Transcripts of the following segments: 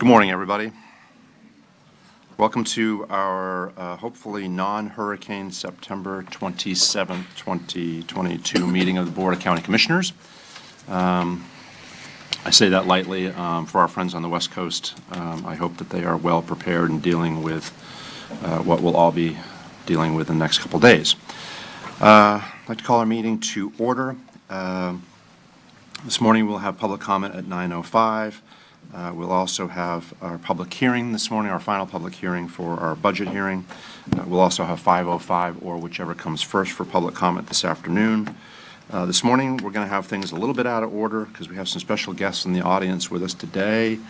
Good morning, everybody. Welcome to our hopefully non-hurricane September 27th, 2022 meeting of the Board of County Commissioners. I say that lightly for our friends on the West Coast. I hope that they are well prepared in dealing with what we'll all be dealing with in the next couple days. I'd like to call our meeting to order. This morning we'll have public comment at 9:05. We'll also have our public hearing this morning, our final public hearing for our budget hearing. We'll also have 5:05 or whichever comes first for public comment this afternoon. This morning we're going to have things a little bit out of order because we have some special guests in the audience with us today,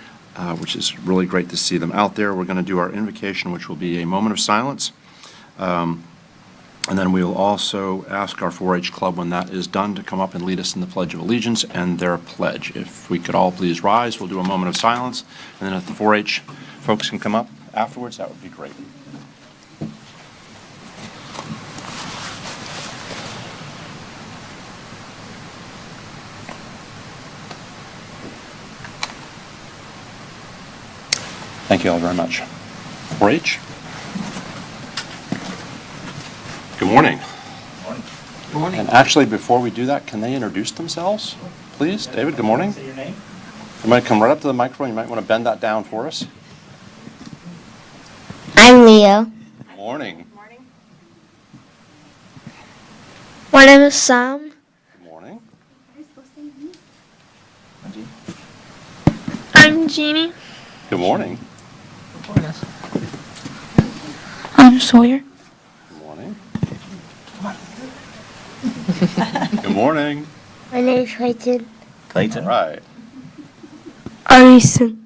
which is really great to see them out there. We're going to do our invocation, which will be a moment of silence. And then we'll also ask our 4-H club, when that is done, to come up and lead us in the Pledge of Allegiance and their pledge. If we could all please rise, we'll do a moment of silence. And then if the 4-H folks can come up afterwards, that would be great. Thank you all very much. 4-H. Good morning. Good morning. And actually, before we do that, can they introduce themselves, please? David, good morning. Say your name. You might come right up to the microphone. You might want to bend that down for us. I'm Leo. Good morning. Good morning. My name is Sam. Good morning. I'm Jeannie. Good morning. I'm Sawyer. Good morning. Good morning. My name is Clayton. Clayton. All right. Arison.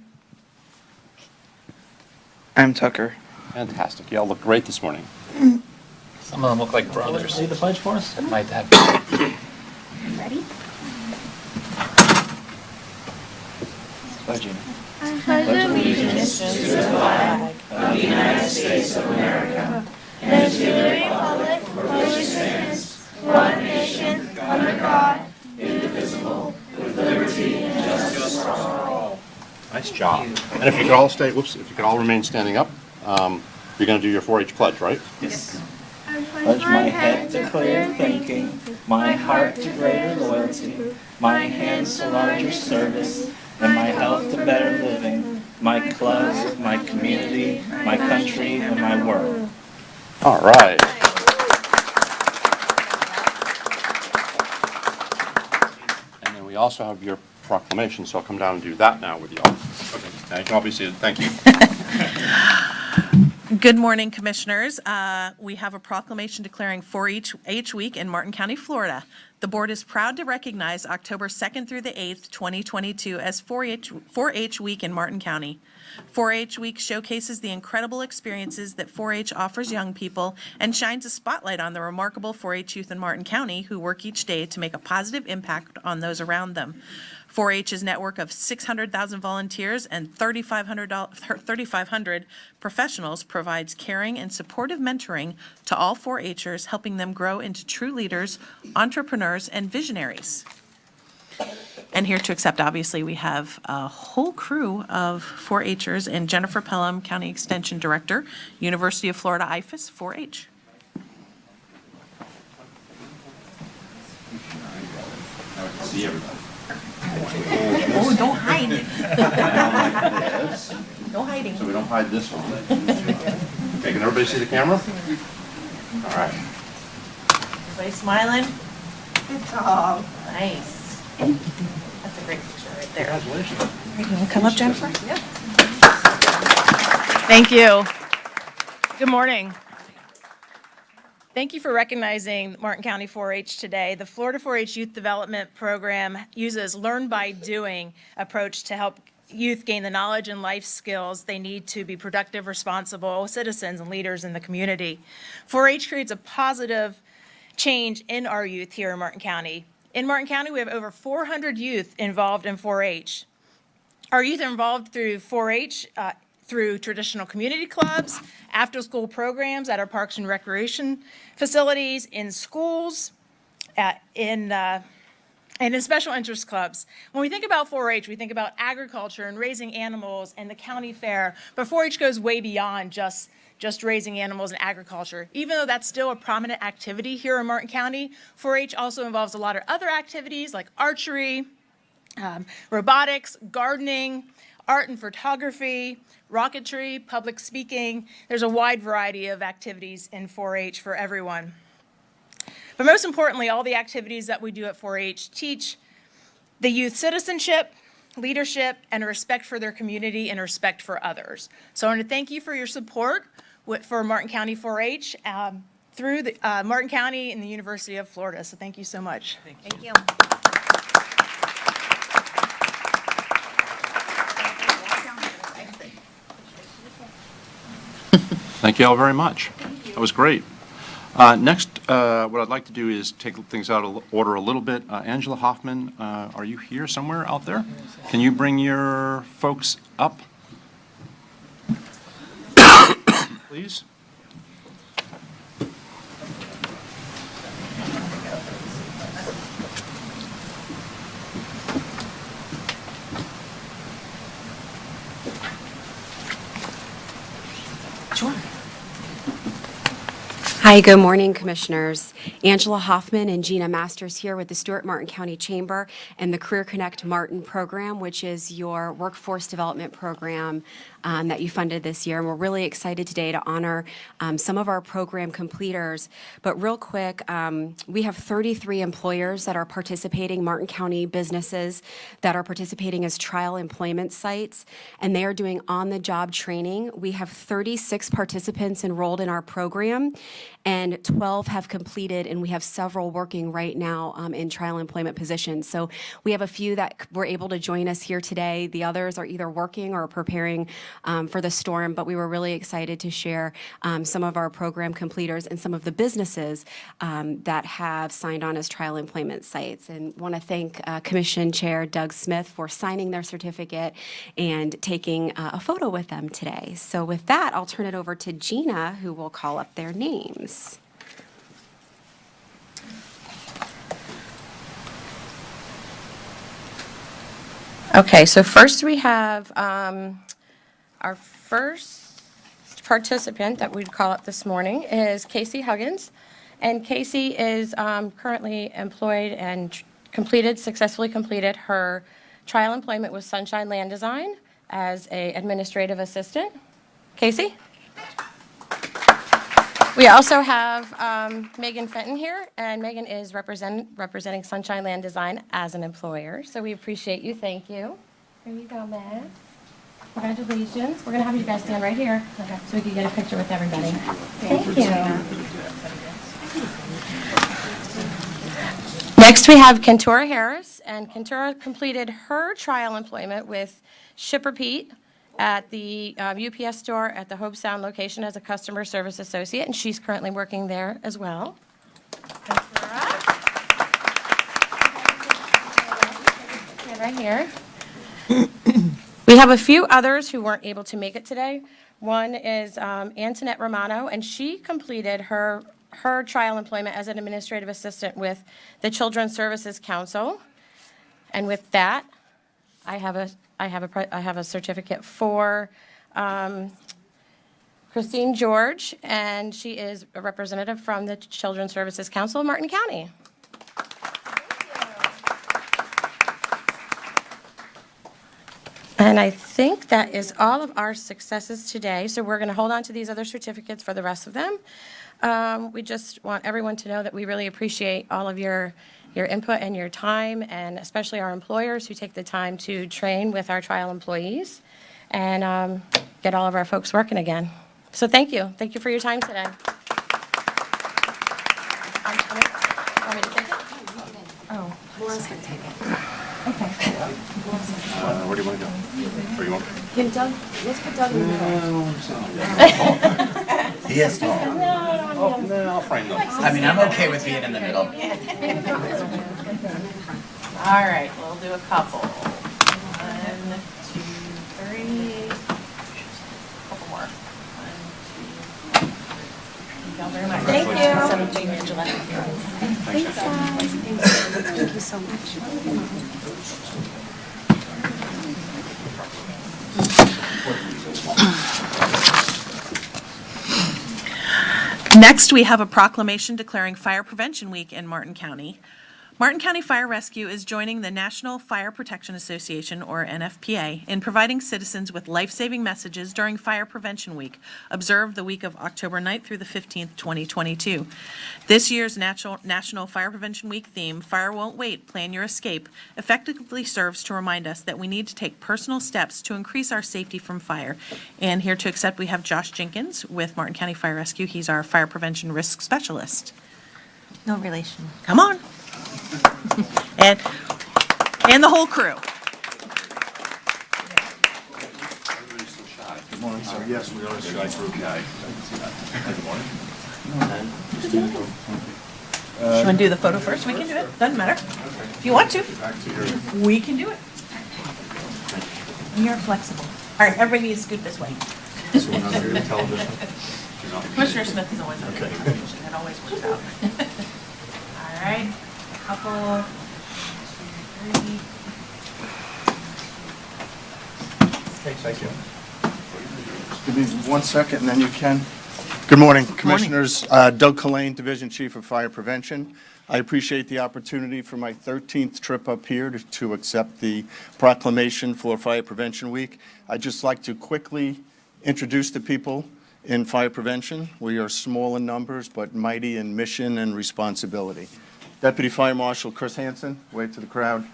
I'm Tucker. Fantastic. You all look great this morning. Some of them look like brothers. Lead the pledge for us. That might have. Ready? Pledge. I pledge allegiance To the flag of the United States of America and to the republic for which it stands, one nation, under God, indivisible, with liberty and justice for all. Nice job. And if you could all stay, if you could all remain standing up, you're going to do your 4-H pledge, right? Yes. Pledge my head to clear thinking, my heart to greater loyalty, my hands to larger service, and my health to better living, my clubs, my community, my country, and my world. All right. And then we also have your proclamation, so I'll come down and do that now with you all. Okay. Now you can all be seated. Thank you. Good morning, Commissioners. We have a proclamation declaring 4-H Week in Martin County, Florida. The board is proud to recognize October 2nd through the 8th, 2022 as 4-H Week in Martin County. 4-H Week showcases the incredible experiences that 4-H offers young people and shines a spotlight on the remarkable 4-H youth in Martin County who work each day to make a positive impact on those around them. 4-H's network of 600,000 volunteers and 3,500 professionals provides caring and supportive mentoring to all 4-Hers, helping them grow into true leaders, entrepreneurs, and visionaries. And here to accept, obviously, we have a whole crew of 4-Hers and Jennifer Pelham, County Extension Director, University of Florida IFAS 4-H. See everybody. Oh, don't hide. No hiding. So we don't hide this one. Okay, can everybody see the camera? All right. Everybody smiling? Good job. Nice. That's a great picture right there. Congratulations. All right, you want to come up, Jennifer? Yeah. Thank you. Good morning. Thank you for recognizing Martin County 4-H today. The Florida 4-H Youth Development Program uses learn-by-doing approach to help youth gain the knowledge and life skills they need to be productive, responsible citizens and leaders in the community. 4-H creates a positive change in our youth here in Martin County. In Martin County, we have over 400 youth involved in 4-H. Our youth are involved through 4-H, through traditional community clubs, after-school programs at our parks and recreation facilities, in schools, in and in special interest clubs. When we think about 4-H, we think about agriculture and raising animals and the county fair, but 4-H goes way beyond just raising animals and agriculture. Even though that's still a prominent activity here in Martin County, 4-H also involves a lot of other activities like archery, robotics, gardening, art and photography, rocketry, public speaking. There's a wide variety of activities in 4-H for everyone. But most importantly, all the activities that we do at 4-H teach the youth citizenship, leadership, and a respect for their community and respect for others. So I want to thank you for your support for Martin County 4-H through the Martin County and the University of Florida. So thank you so much. Thank you. Thank you all very much. That was great. Next, what I'd like to do is take things out of order a little bit. Angela Hoffman, are you here somewhere out there? Can you bring your folks up? Please. Hi, good morning, Commissioners. Angela Hoffman and Gina Masters here with the Stewart Martin County Chamber and the Career Connect Martin program, which is your workforce development program that you funded this year. And we're really excited today to honor some of our program completers. But real quick, we have 33 employers that are participating, Martin County businesses that are participating as trial employment sites, and they are doing on-the-job training. We have 36 participants enrolled in our program, and 12 have completed, and we have several working right now in trial employment positions. So we have a few that were able to join us here today. The others are either working or preparing for the storm, but we were really excited to share some of our program completers and some of the businesses that have signed on as trial employment sites. And want to thank Commission Chair Doug Smith for signing their certificate and taking a photo with them today. So with that, I'll turn it over to Gina, who will call up their names. Okay, so first we have our first participant that we'd call up this morning is Casey Huggins. And Casey is currently employed and successfully completed her trial employment with Sunshine Land Design as an administrative assistant. Casey? We also have Megan Fenton here, and Megan is representing Sunshine Land Design as an employer. So we appreciate you. Thank you. Here you go, Meg. Congratulations. We're going to have you guys stand right here so we can get a picture with everybody. Thank you. Next, we have Kentura Harris, and Kentura completed her trial employment with Shipper Pete at the UPS store at the Hobe Sound location as a customer service associate, and she's currently working there as well. Right here. We have a few others who weren't able to make it today. One is Antoinette Romano, and she completed her trial employment as an administrative assistant with the Children's Services Council. And with that, I have a certificate for Christine George, and she is a representative from the Children's Services Council of Martin County. And I think that is all of our successes today. So we're going to hold on to these other certificates for the rest of them. We just want everyone to know that we really appreciate all of your input and your time, and especially our employers who take the time to train with our trial employees and get all of our folks working again. So thank you. Thank you for your time today. Want me to take it? Oh. Laura's going to take it. Okay. Where do you want to go? Where you want? Can Doug, let's put Doug in the middle. He is tall. No, I'll frame them. I mean, I'm okay with being in the middle. All right, we'll do a couple. 1, 2, 3. Couple more. 1, 2. Thank you all very much. Thank you. Angela. Thanks, guys. Thank you so much. Next, we have a proclamation declaring Fire Prevention Week in Martin County. Martin County Fire Rescue is joining the National Fire Protection Association, or NFPA, in providing citizens with life-saving messages during Fire Prevention Week, observed the week of October 9th through the 15th, 2022. This year's National Fire Prevention Week theme, Fire Won't Wait, Plan Your Escape, effectively serves to remind us that we need to take personal steps to increase our safety from fire. And here to accept, we have Josh Jenkins with Martin County Fire Rescue. He's our Fire Prevention Risk Specialist. No relation. Come on. And the whole crew. Good morning, sir. Yes, we are a shy group. You want to do the photo first? We can do it. Doesn't matter. If you want to, we can do it. We are flexible. All right, everybody needs to scoot this way. Commissioner Smith is always on the television. It always works out. All right, couple, 1, 2, 3. Okay, thank you. Give me 1 second, and then you can. Good morning, Commissioners. Doug Collane, Division Chief of Fire Prevention. I appreciate the opportunity for my 13th trip up here to accept the proclamation for Fire Prevention Week. I'd just like to quickly introduce the people in fire prevention. We are small in numbers, but mighty in mission and responsibility. Deputy Fire Marshal Chris Hansen, wave to the crowd.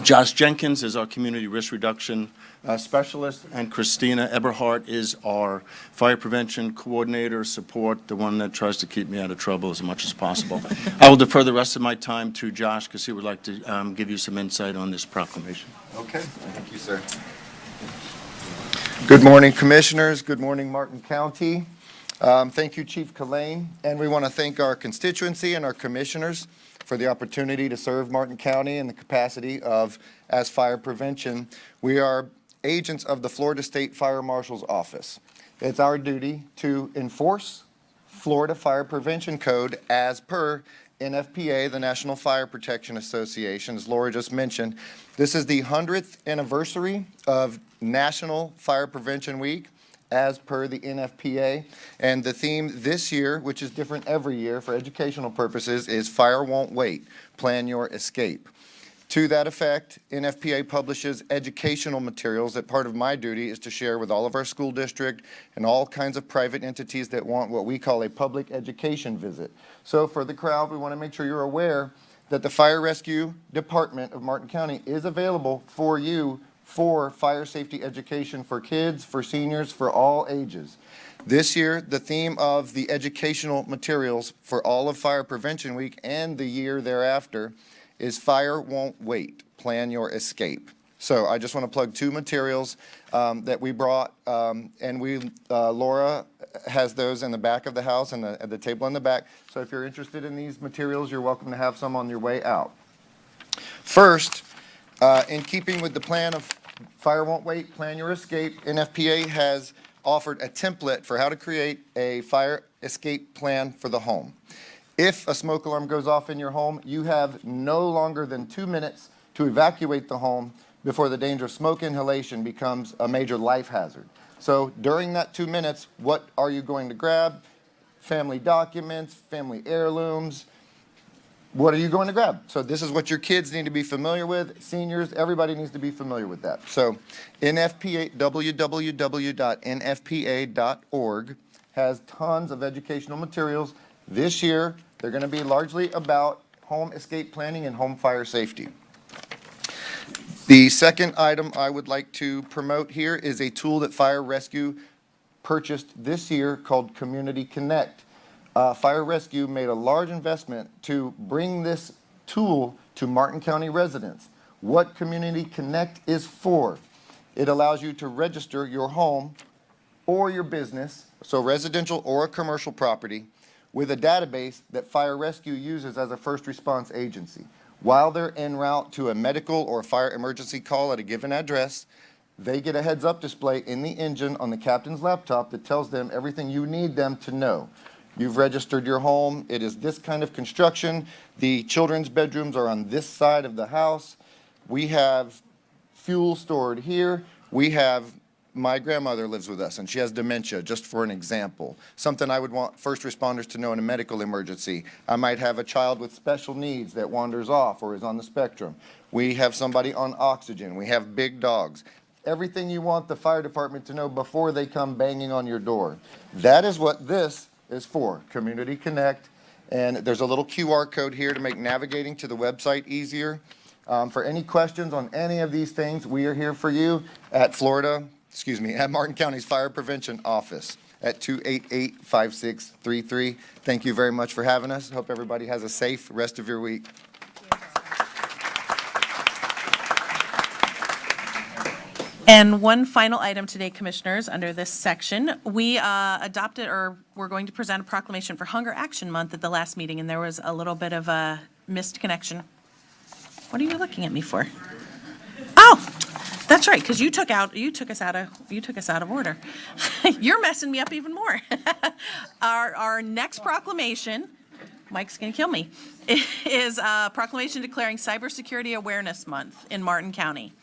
Josh Jenkins is our Community Risk Reduction Specialist, and Christina Eberhardt is our Fire Prevention Coordinator support, the one that tries to keep me out of trouble as much as possible. I will defer the rest of my time to Josh because he would like to give you some insight on this proclamation. Okay, thank you, sir. Good morning, Commissioners. Good morning, Martin County. Thank you, Chief Collane, and we want to thank our constituency and our commissioners for the opportunity to serve Martin County in the capacity of as fire prevention. We are agents of the Florida State Fire Marshal's Office. It's our duty to enforce Florida Fire Prevention Code as per NFPA, the National Fire Protection Association. As Laura just mentioned, this is the 100th anniversary of National Fire Prevention Week as per the NFPA. And the theme this year, which is different every year for educational purposes, is Fire Won't Wait, Plan Your Escape. To that effect, NFPA publishes educational materials that part of my duty is to share with all of our school district and all kinds of private entities that want what we call a public education visit. So for the crowd, we want to make sure you're aware that the Fire Rescue Department of Martin County is available for you for fire safety education for kids, for seniors, for all ages. This year, the theme of the educational materials for all of Fire Prevention Week and the year thereafter is Fire Won't Wait, Plan Your Escape. So I just want to plug 2 materials that we brought, and Laura has those in the back of the house and at the table in the back. So if you're interested in these materials, you're welcome to have some on your way out. First, in keeping with the plan of Fire Won't Wait, Plan Your Escape, NFPA has offered a template for how to create a fire escape plan for the home. If a smoke alarm goes off in your home, you have no longer than 2 minutes to evacuate the home before the danger of smoke inhalation becomes a major life hazard. So during that 2 minutes, what are you going to grab? Family documents, family heirlooms. What are you going to grab? So this is what your kids need to be familiar with. Seniors, everybody needs to be familiar with that. So www.nfpa.org has tons of educational materials. This year, they're going to be largely about home escape planning and home fire safety. The second item I would like to promote here is a tool that Fire Rescue purchased this year called Community Connect. Fire Rescue made a large investment to bring this tool to Martin County residents. What Community Connect is for, it allows you to register your home or your business, so residential or a commercial property, with a database that Fire Rescue uses as a first response agency. While they're en route to a medical or fire emergency call at a given address, they get a heads-up display in the engine on the captain's laptop that tells them everything you need them to know. You've registered your home. It is this kind of construction. The children's bedrooms are on this side of the house. We have fuel stored here. My grandmother lives with us, and she has dementia, just for an example. Something I would want first responders to know in a medical emergency. I might have a child with special needs that wanders off or is on the spectrum. We have somebody on oxygen. We have big dogs. Everything you want the fire department to know before they come banging on your door. That is what this is for, Community Connect. And there's a little QR code here to make navigating to the website easier. For any questions on any of these things, we are here for you at Martin County's Fire Prevention Office at 288-5633. Thank you very much for having us. Hope everybody has a safe rest of your week. And one final item today, Commissioners, under this section. We adopted, or we're going to present a proclamation for Hunger Action Month at the last meeting, and there was a little bit of a missed connection. What are you looking at me for? Oh, that's right, because you took us out of order. You're messing me up even more. Our next proclamation, Mike's going to kill me, is a proclamation declaring Cybersecurity Awareness Month in Martin County.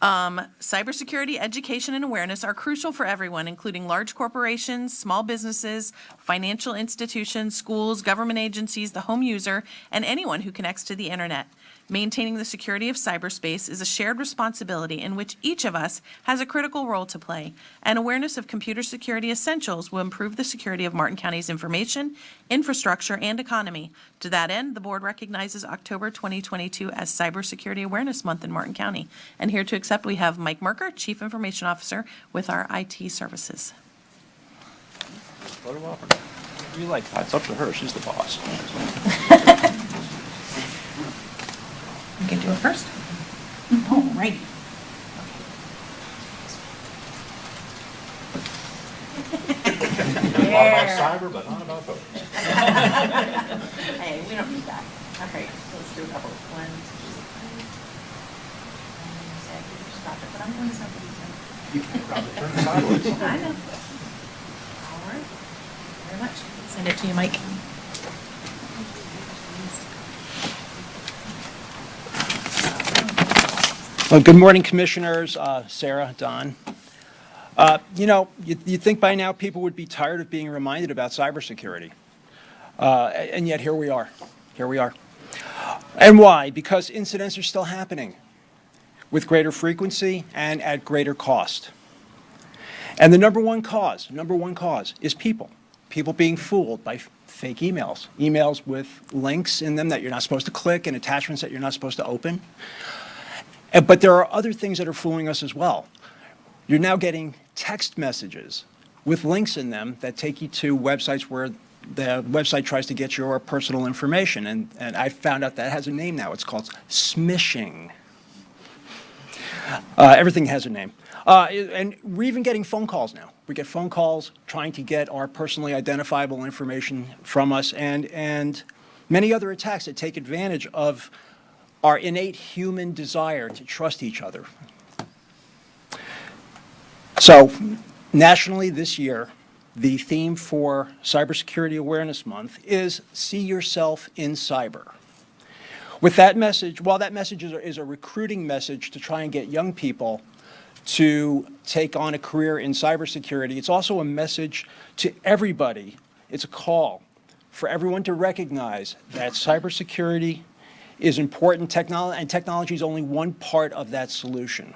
Cybersecurity education and awareness are crucial for everyone, including large corporations, small businesses, financial institutions, schools, government agencies, the home user, and anyone who connects to the internet. Maintaining the security of cyberspace is a shared responsibility in which each of us has a critical role to play, and awareness of computer security essentials will improve the security of Martin County's information, infrastructure, and economy. To that end, the board recognizes October 2022 as Cybersecurity Awareness Month in Martin County. And here to accept, we have Mike Merker, Chief Information Officer with our IT services. Photo op or not? You like that? It's up to her. She's the boss. You can do it first. All righty. A lot about cyber, but not about photos. Hey, we don't need that. Okay, so let's do a couple. One, two, three. Stop it, but I'm doing something. You can probably turn it sideways. I know. All right. Very much. Send it to you, Mike. Well, good morning, Commissioners, Sarah, Don. You'd think by now people would be tired of being reminded about cybersecurity. And yet here we are. Here we are. And why? Because incidents are still happening with greater frequency and at greater cost. And the number one cause is people. People being fooled by fake emails. Emails with links in them that you're not supposed to click and attachments that you're not supposed to open. But there are other things that are fooling us as well. You're now getting text messages with links in them that take you to websites where the website tries to get your personal information. And I found out that has a name now. It's called smishing. Everything has a name. And we're even getting phone calls now. We get phone calls trying to get our personally identifiable information from us, and many other attacks that take advantage of our innate human desire to trust each other. So, nationally this year, the theme for Cybersecurity Awareness Month is See Yourself in Cyber. With that message, while that message is a recruiting message to try and get young people to take on a career in cybersecurity, it's also a message to everybody. It's a call for everyone to recognize that cybersecurity is important, and technology is only one part of that solution.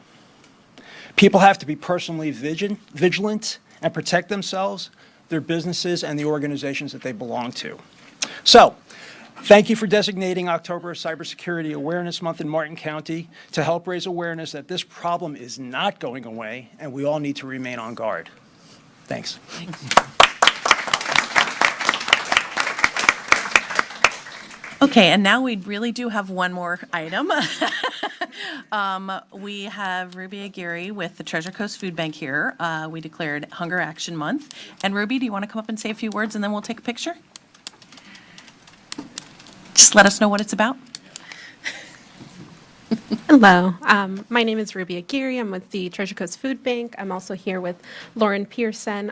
People have to be personally vigilant and protect themselves, their businesses, and the organizations that they belong to. So, thank you for designating October as Cybersecurity Awareness Month in Martin County to help raise awareness that this problem is not going away, and we all need to remain on guard. Thanks. Okay, and now we really do have one more item. We have Ruby Aguirre with the Treasure Coast Food Bank here. We declared Hunger Action Month. And Ruby, do you want to come up and say a few words, and then we'll take a picture? Just let us know what it's about. Hello, my name is Ruby Aguirre. I'm with the Treasure Coast Food Bank. I'm also here with Lauren Pearson.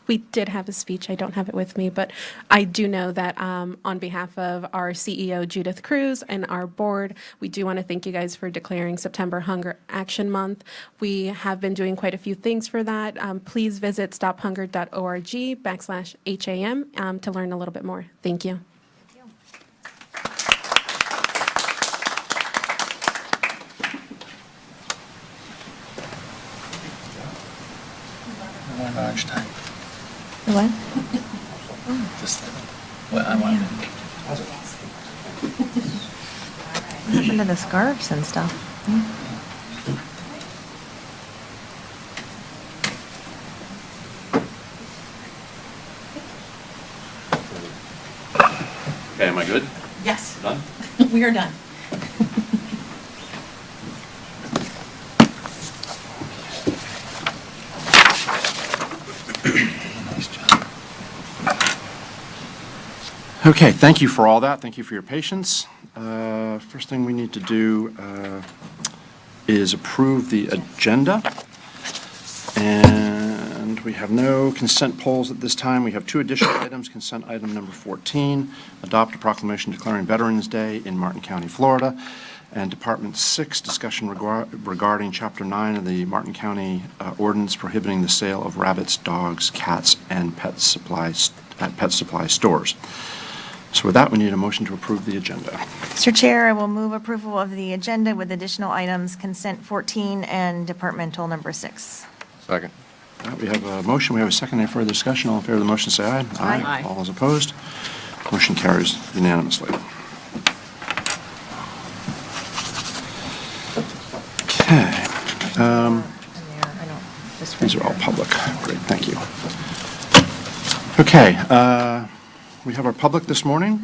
We did have a speech. I don't have it with me, but I do know that on behalf of our CEO, Judith Cruz, and our board, we do want to thank you guys for declaring September Hunger Action Month. We have been doing quite a few things for that. Please visit stophunger.org/HAM to learn a little bit more. Thank you. One large time. What? Just, well, I wanted What happened to the scarves and stuff? Okay, am I good? Yes, Done? we are done. Okay, thank you for all that. Thank you for your patience. First thing we need to do is approve the agenda. And we have no consent polls at this time. We have two additional items. Consent item number 14, adopt a proclamation declaring Veterans Day in Martin County, Florida. And Department 6, discussion regarding Chapter 9 of the Martin County ordinance prohibiting the sale of rabbits, dogs, cats, and pet supplies at pet supply stores. So with that, we need a motion to approve the agenda. Mr. Chair, I will move approval of the agenda with additional items, consent 14 and departmental number 6. Second. We have a motion, we have a second. Any further discussion? All in favor of the motion, say aye. Aye. All those opposed? Motion carries unanimously. Okay. These are all public. Great, thank you. Okay, we have our public this morning.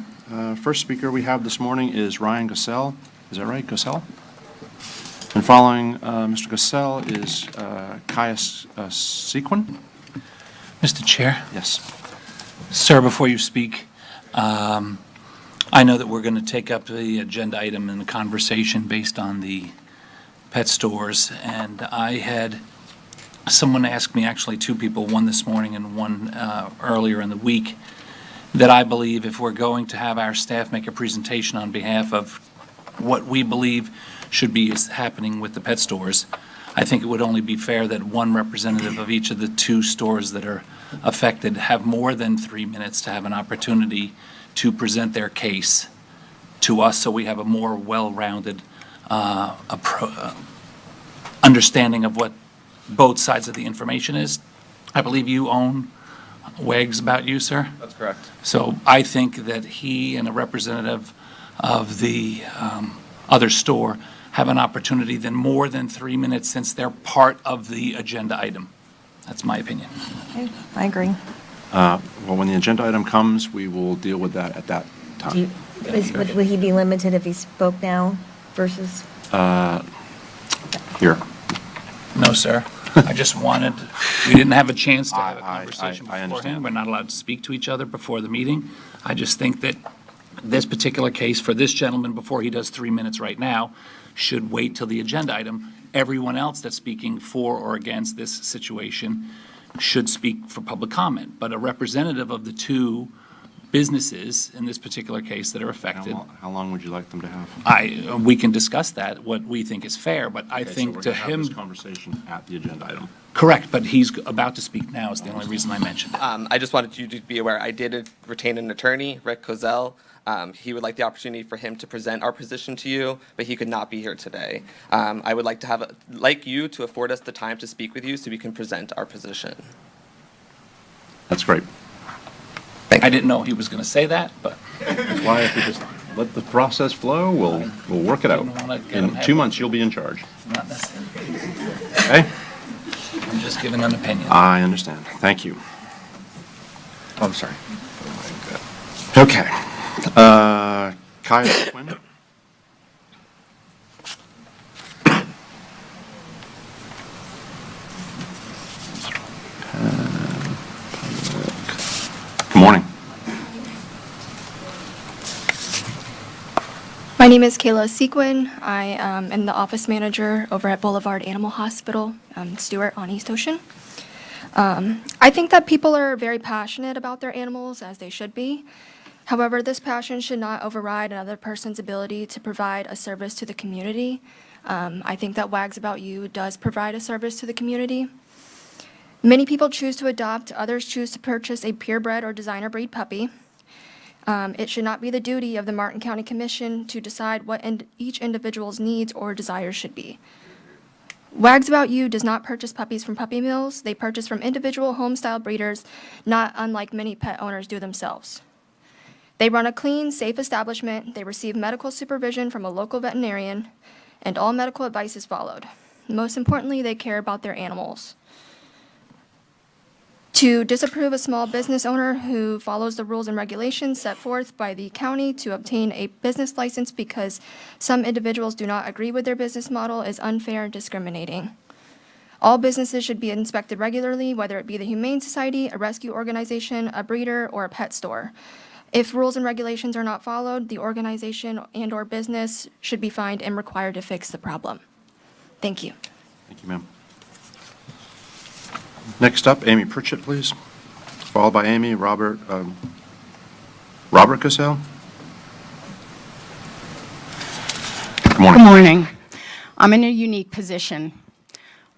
First speaker we have this morning is Ryan Gossell. Is that right, Gossell? And following Mr. Gossell is Caius Sequin. Mr. Chair? Yes. Sir, before you speak, I know that we're going to take up the agenda item in the conversation based on the pet stores, and I had someone ask me, actually two people, one this morning and one earlier in the week, that I believe if we're going to have our staff make a presentation on behalf of what we believe should be is happening with the pet stores, I think it would only be fair that one representative of each of the two stores that are affected have more than 3 minutes to have an opportunity to present their case to us, so we have a more well-rounded understanding of what both sides of the information is. I believe you own Wags About You, sir? That's correct. So I think that he and a representative of the other store have an opportunity then more than 3 minutes, since they're part of the agenda item. That's my opinion. Okay, I agree. Well, when the agenda item comes, we will deal with that at that time. Would he be limited if he spoke now versus? Here. No, sir. I just wanted, we didn't have a chance to have a I conversation understand. beforehand. We're not allowed to speak to each other before the meeting. I just think that this particular case for this gentleman, before he does 3 minutes right now, should wait till the agenda item. Everyone else that's speaking for or against this situation should speak for public comment. But a representative of the two businesses in this particular case that are affected, How long would you like them to have? we can discuss that, what we think is fair, but I Okay, so think we're to gonna have him. this conversation at the agenda item. Correct, but he's about to speak now is the only reason I mentioned it. I just wanted you to be aware, I did retain an attorney, Rick Cozell. He would like the opportunity for him to present our position to you, but he could not be here today. I would like to like you to afford us the time to speak with you so we can present our position. That's great. I didn't know he was going to say that, but That's why if we just let the process flow, we'll work it out. Didn't wanna get 'em In happy. 2 months, you'll be in charge. not necessarily. Okay? I'm just giving an opinion. I understand. Thank you. I'm sorry. Okay. Kyle Quinn? Good morning. My name is Kayla Sequin. I am the office manager over at Boulevard Animal Hospital, Stewart on East Ocean. I think that people are very passionate about their animals, as they should be. However, this passion should not override another person's ability to provide a service to the community. I think that Wags About You does provide a service to the community. Many people choose to adopt, others choose to purchase a purebred or designer breed puppy. It should not be the duty of the Martin County Commission to decide what each individual's needs or desires should be. Wags About You does not purchase puppies from puppy mills. They purchase from individual home-style breeders, not unlike many pet owners do themselves. They run a clean, safe establishment. They receive medical supervision from a local veterinarian, and all medical advice is followed. Most importantly, they care about their animals. To disapprove a small business owner who follows the rules and regulations set forth by the county to obtain a business license because some individuals do not agree with their business model is unfair and discriminating. All businesses should be inspected regularly, whether it be the Humane Society, a rescue organization, a breeder, or a pet store. If rules and regulations are not followed, the organization and/or business should be fined and required to fix the problem. Thank you. Thank you, ma'am. Next up, Amy Pritchett, please. Followed by Amy, Robert Cassell. Good morning. Good morning. I'm in a unique position.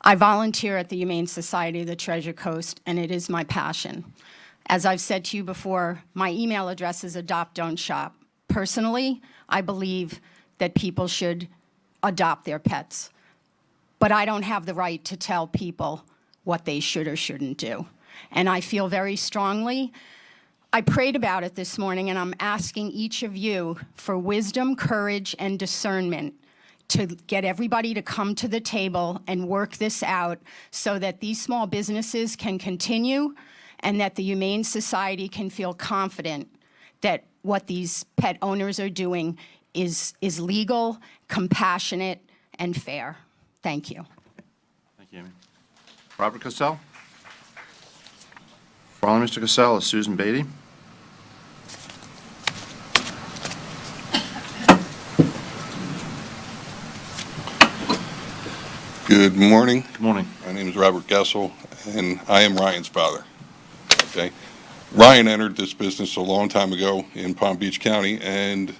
I volunteer at the Humane Society of the Treasure Coast, and it is my passion. As I've said to you before, my email address is adopt, don't shop. Personally, I believe that people should adopt their pets, but I don't have the right to tell people what they should or shouldn't do. And I feel very strongly. I prayed about it this morning, and I'm asking each of you for wisdom, courage, and discernment to get everybody to come to the table and work this out so that these small businesses can continue and that the Humane Society can feel confident that what these pet owners are doing is legal, compassionate, and fair. Thank you. Thank you, Amy. Robert Cassell. Following Mr. Cassell is Susan Beatty. Good morning. Good morning. My name is Robert Gessel, and I am Ryan's father. Okay. Ryan entered this business a long time ago in Palm Beach County, and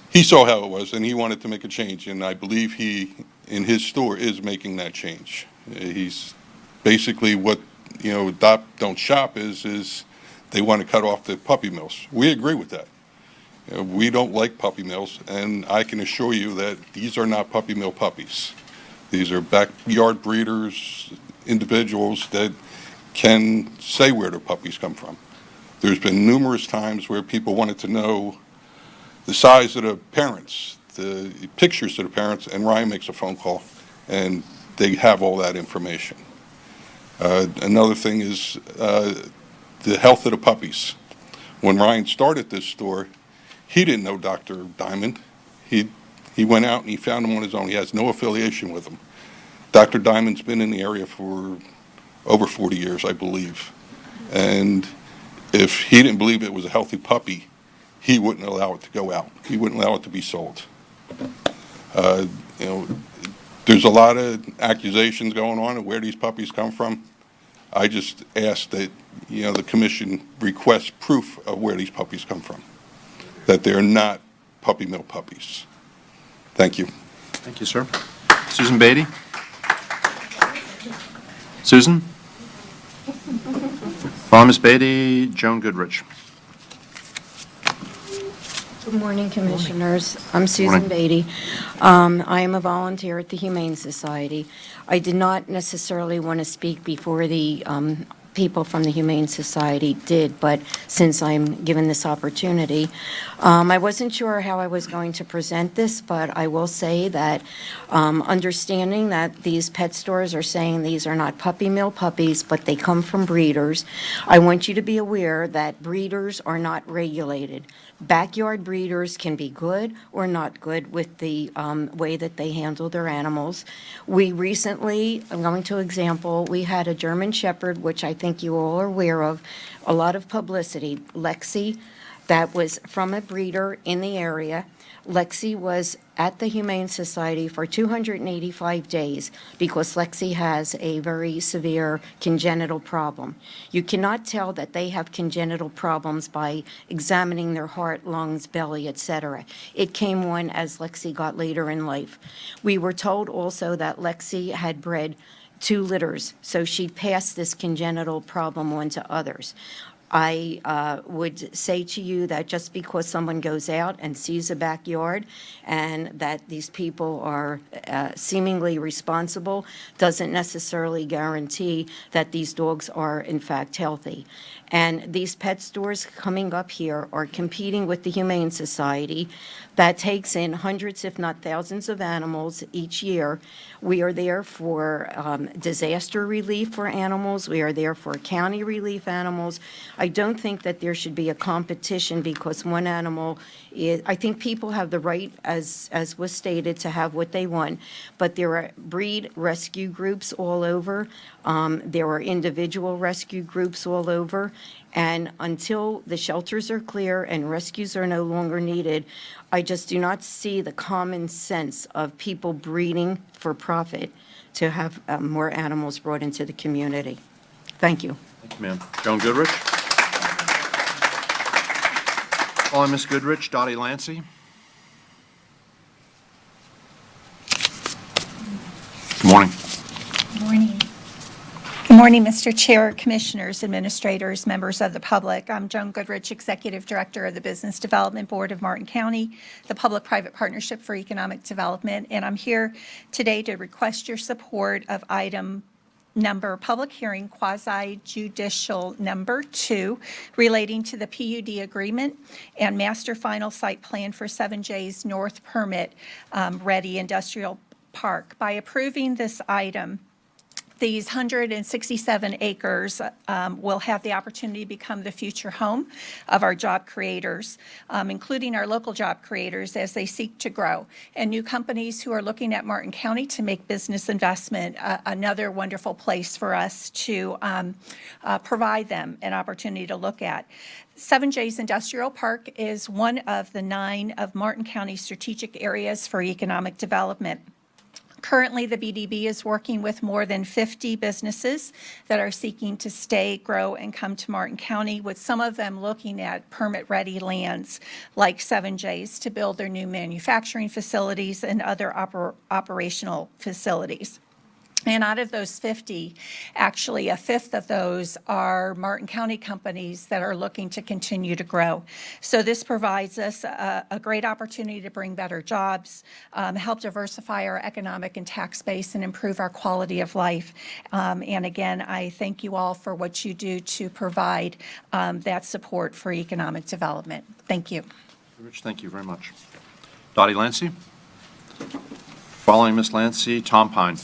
he saw how it was, and he wanted to make a change, and I believe he, in his store, is making that change. He's basically what, adopt, don't shop is they want to cut off the puppy mills. We agree with that. We don't like puppy mills, and I can assure you that these are not puppy mill puppies. These are backyard breeders, individuals that can say where their puppies come from. There's been numerous times where people wanted to know the size of the parents, the pictures of the parents, and Ryan makes a phone call, and they have all that information. Another thing is the health of the puppies. When Ryan started this store, he didn't know Dr. Diamond. He went out and he found him on his own. He has no affiliation with him. Dr. Diamond's been in the area for over 40 years, I believe. And if he didn't believe it was a healthy puppy, he wouldn't allow it to go out. He wouldn't allow it to be sold. There's a lot of accusations going on of where these puppies come from. I just ask that, the commission request proof of where these puppies come from, that they're not puppy mill puppies. Thank you. Thank you, sir. Susan Beatty. Susan. Following Ms. Beatty, Joan Goodrich. Good morning, Commissioners. I'm Susan Morning. Beatty. I am a volunteer at the Humane Society. I did not necessarily want to speak before the people from the Humane Society did, but since I'm given this opportunity, I wasn't sure how I was going to present this, but I will say that understanding that these pet stores are saying these are not puppy mill puppies, but they come from breeders, I want you to be aware that breeders are not regulated. Backyard breeders can be good or not good with the way that they handle their animals. We recently, I'm going to example, we had a German Shepherd, which I think you all are aware of, a lot of publicity. Lexi, that was from a breeder in the area. Lexi was at the Humane Society for 285 days because Lexi has a very severe congenital problem. You cannot tell that they have congenital problems by examining their heart, lungs, belly, etc. It came on as Lexi got later in life. We were told also that Lexi had bred 2 litters, so she passed this congenital problem on to others. I would say to you that just because someone goes out and sees a backyard and that these people are seemingly responsible doesn't necessarily guarantee that these dogs are in fact healthy. And these pet stores coming up here are competing with the Humane Society that takes in hundreds, if not thousands, of animals each year. We are there for disaster relief for animals. We are there for county relief animals. I don't think that there should be a competition because one animal is, I think people have the right, as was stated, to have what they want, but there are breed rescue groups all over. There are individual rescue groups all over. And until the shelters are clear and rescues are no longer needed, I just do not see the common sense of people breeding for profit to have more animals brought into the community. Thank you. Thank you, ma'am. Joan Goodrich. Following Ms. Goodrich, Dottie Lancey. Good morning. Good morning. Good morning, Mr. Chair, Commissioners, Administrators, members of the public. I'm Joan Goodrich, Executive Director of the Business Development Board of Martin County, the Public-Private Partnership for Economic Development, and I'm here today to request your support of item number, public hearing quasi-judicial number 2, relating to the PUD agreement and master final site plan for 7J's North Permit Ready Industrial Park. By approving this item, these 167 acres will have the opportunity to become the future home of our job creators, including our local job creators as they seek to grow, and new companies who are looking at Martin County to make business investment, another wonderful place for us to provide them an opportunity to look at. 7J's Industrial Park is one of the 9 of Martin County's strategic areas for economic development. Currently, the BDB is working with more than 50 businesses that are seeking to stay, grow, and come to Martin County, with some of them looking at permit-ready lands like 7J's to build their new manufacturing facilities and other operational facilities. And out of those 50, actually a fifth of those are Martin County companies that are looking to continue to grow. So this provides us a great opportunity to bring better jobs, help diversify our economic and tax base, and improve our quality of life. And again, I thank you all for what you do to provide that support for economic development. Thank you. Rich, thank you very much. Dottie Lancey. Following Ms. Lancey, Tom Pine.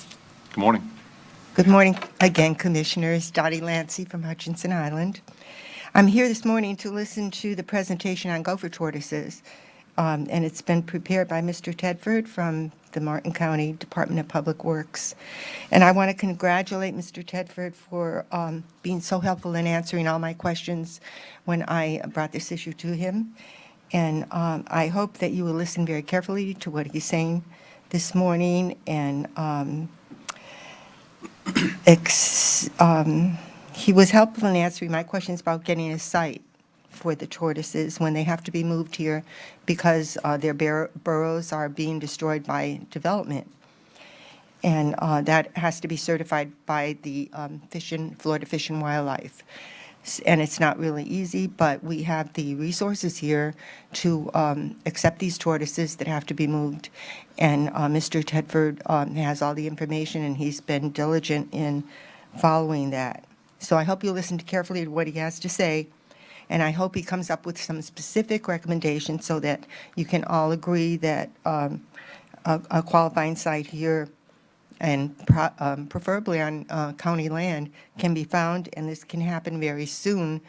Good morning. Good morning again, Commissioners. Dottie Lancey from Hutchinson Island. I'm here this morning to listen to the presentation on gopher tortoises, and it's been prepared by Mr. Tedford from the Martin County Department of Public Works. And I want to congratulate Mr. Tedford for being so helpful in answering all my questions when I brought this issue to him. And I hope that you will listen very carefully to what he's saying this morning, and he was helpful in answering my questions about getting a site for the tortoises when they have to be moved here because their burrows are being destroyed by development. And that has to be certified by the Florida Fish and Wildlife. And it's not really easy, but we have the resources here to accept these tortoises that have to be moved. And Mr. Tedford has all the information, and he's been diligent in following that. So I hope you listen carefully to what he has to say, and I hope he comes up with some specific recommendations so that you can all agree that a qualifying site here and preferably on county land can be found, and this can happen very soon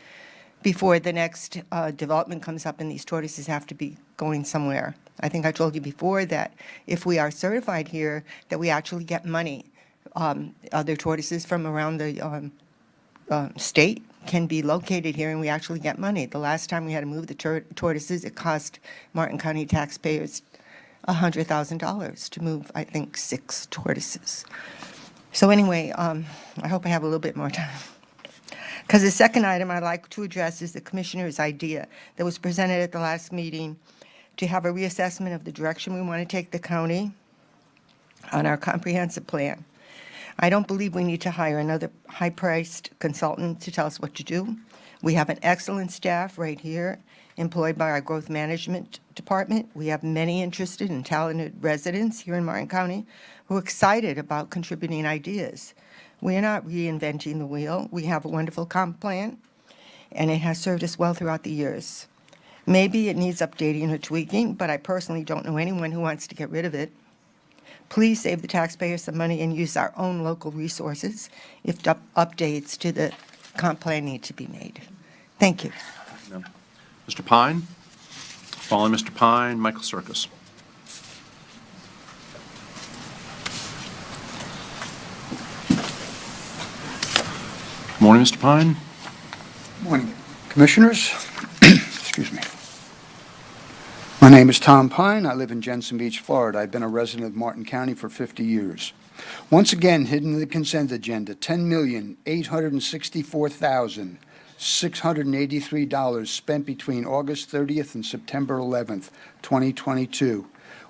before the next development comes up and these tortoises have to be going somewhere. I think I told you before that if we are certified here, that we actually get money. Other tortoises from around the state can be located here, and we actually get money. The last time we had to move the tortoises, it cost Martin County taxpayers $100,000 to move, I think, 6 tortoises. So anyway, I hope I have a little bit more time. Because the second item I'd like to address is the commissioner's idea that was presented at the last meeting to have a reassessment of the direction we want to take the county on our comprehensive plan. I don't believe we need to hire another high-priced consultant to tell us what to do. We have an excellent staff right here employed by our growth management department. We have many interested and talented residents here in Martin County who are excited about contributing ideas. We are not reinventing the wheel. We have a wonderful comp plan, and it has served us well throughout the years. Maybe it needs updating or tweaking, but I personally don't know anyone who wants to get rid of it. Please save the taxpayers some money and use our own local resources if updates to the comp plan need to be made. Thank you. Mr. Pine? Following Mr. Pine, Michael Circus. Morning, Mr. Pine. Morning, Commissioners. Excuse me. My name is Tom Pine. I live in Jensen Beach, Florida. I've been a resident of Martin County for 50 years. Once again, hidden in the consent agenda, $10,864,683 spent between August 30th and September 11th, 2022,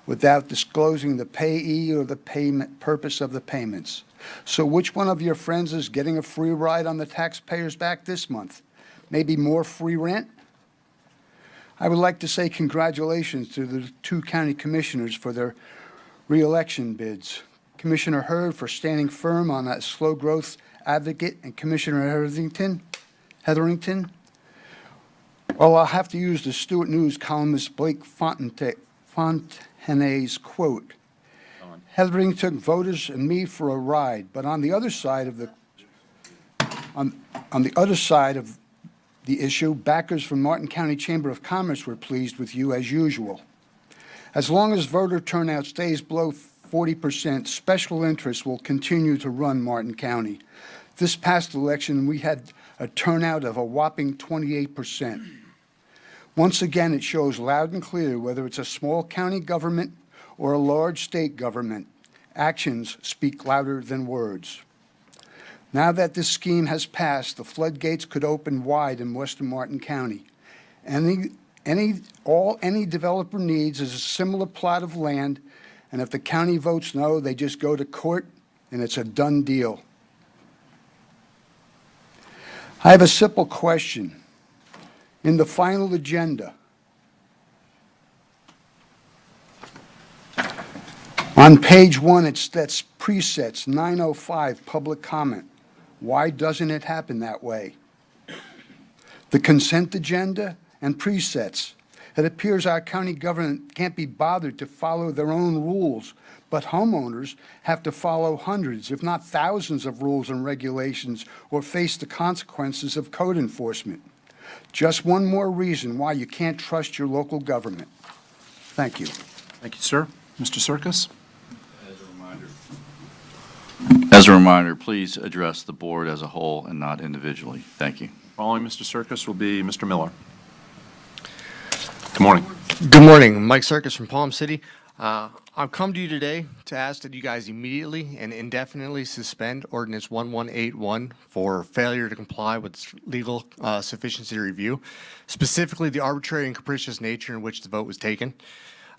without disclosing the payee or the payment purpose of the payments. So which one of your friends is getting a free ride on the taxpayers' back this month? Maybe more free rent? I would like to say congratulations to the 2 county commissioners for their re-election bids. Commissioner Hurd for standing firm on that slow growth advocate, and Commissioner Hetherington. Well, I'll have to use the Stewart News columnist Blake Fontenay's quote. Hetherington took voters and me for a ride, but on the other side of the issue, backers from Martin County Chamber of Commerce were pleased with you as usual. As long as voter turnout stays below 40%, special interests will continue to run Martin County. This past election, we had a turnout of a whopping 28%. Once again, it shows loud and clear whether it's a small county government or a large state government, actions speak louder than words. Now that this scheme has passed, the floodgates could open wide in western Martin County. Any developer needs is a similar plot of land, and if the county votes no, they just go to court, and it's a done deal. I have a simple question. In the final agenda, on page 1, that's presets 905, public comment. Why doesn't it happen that way? The consent agenda and presets. It appears our county government can't be bothered to follow their own rules, but homeowners have to follow hundreds, if not thousands, of rules and regulations or face the consequences of code enforcement. Just one more reason why you can't trust your local government. Thank you. Thank you, sir. Mr. Circus? As a reminder, please address the board as a whole and not individually. Thank you. Following Mr. Circus will be Mr. Miller. Good morning. Good morning. Mike Circus from Palm City. I've come to you today to ask that you guys immediately and indefinitely suspend Ordinance 1181 for failure to comply with legal sufficiency review, specifically the arbitrary and capricious nature in which the vote was taken.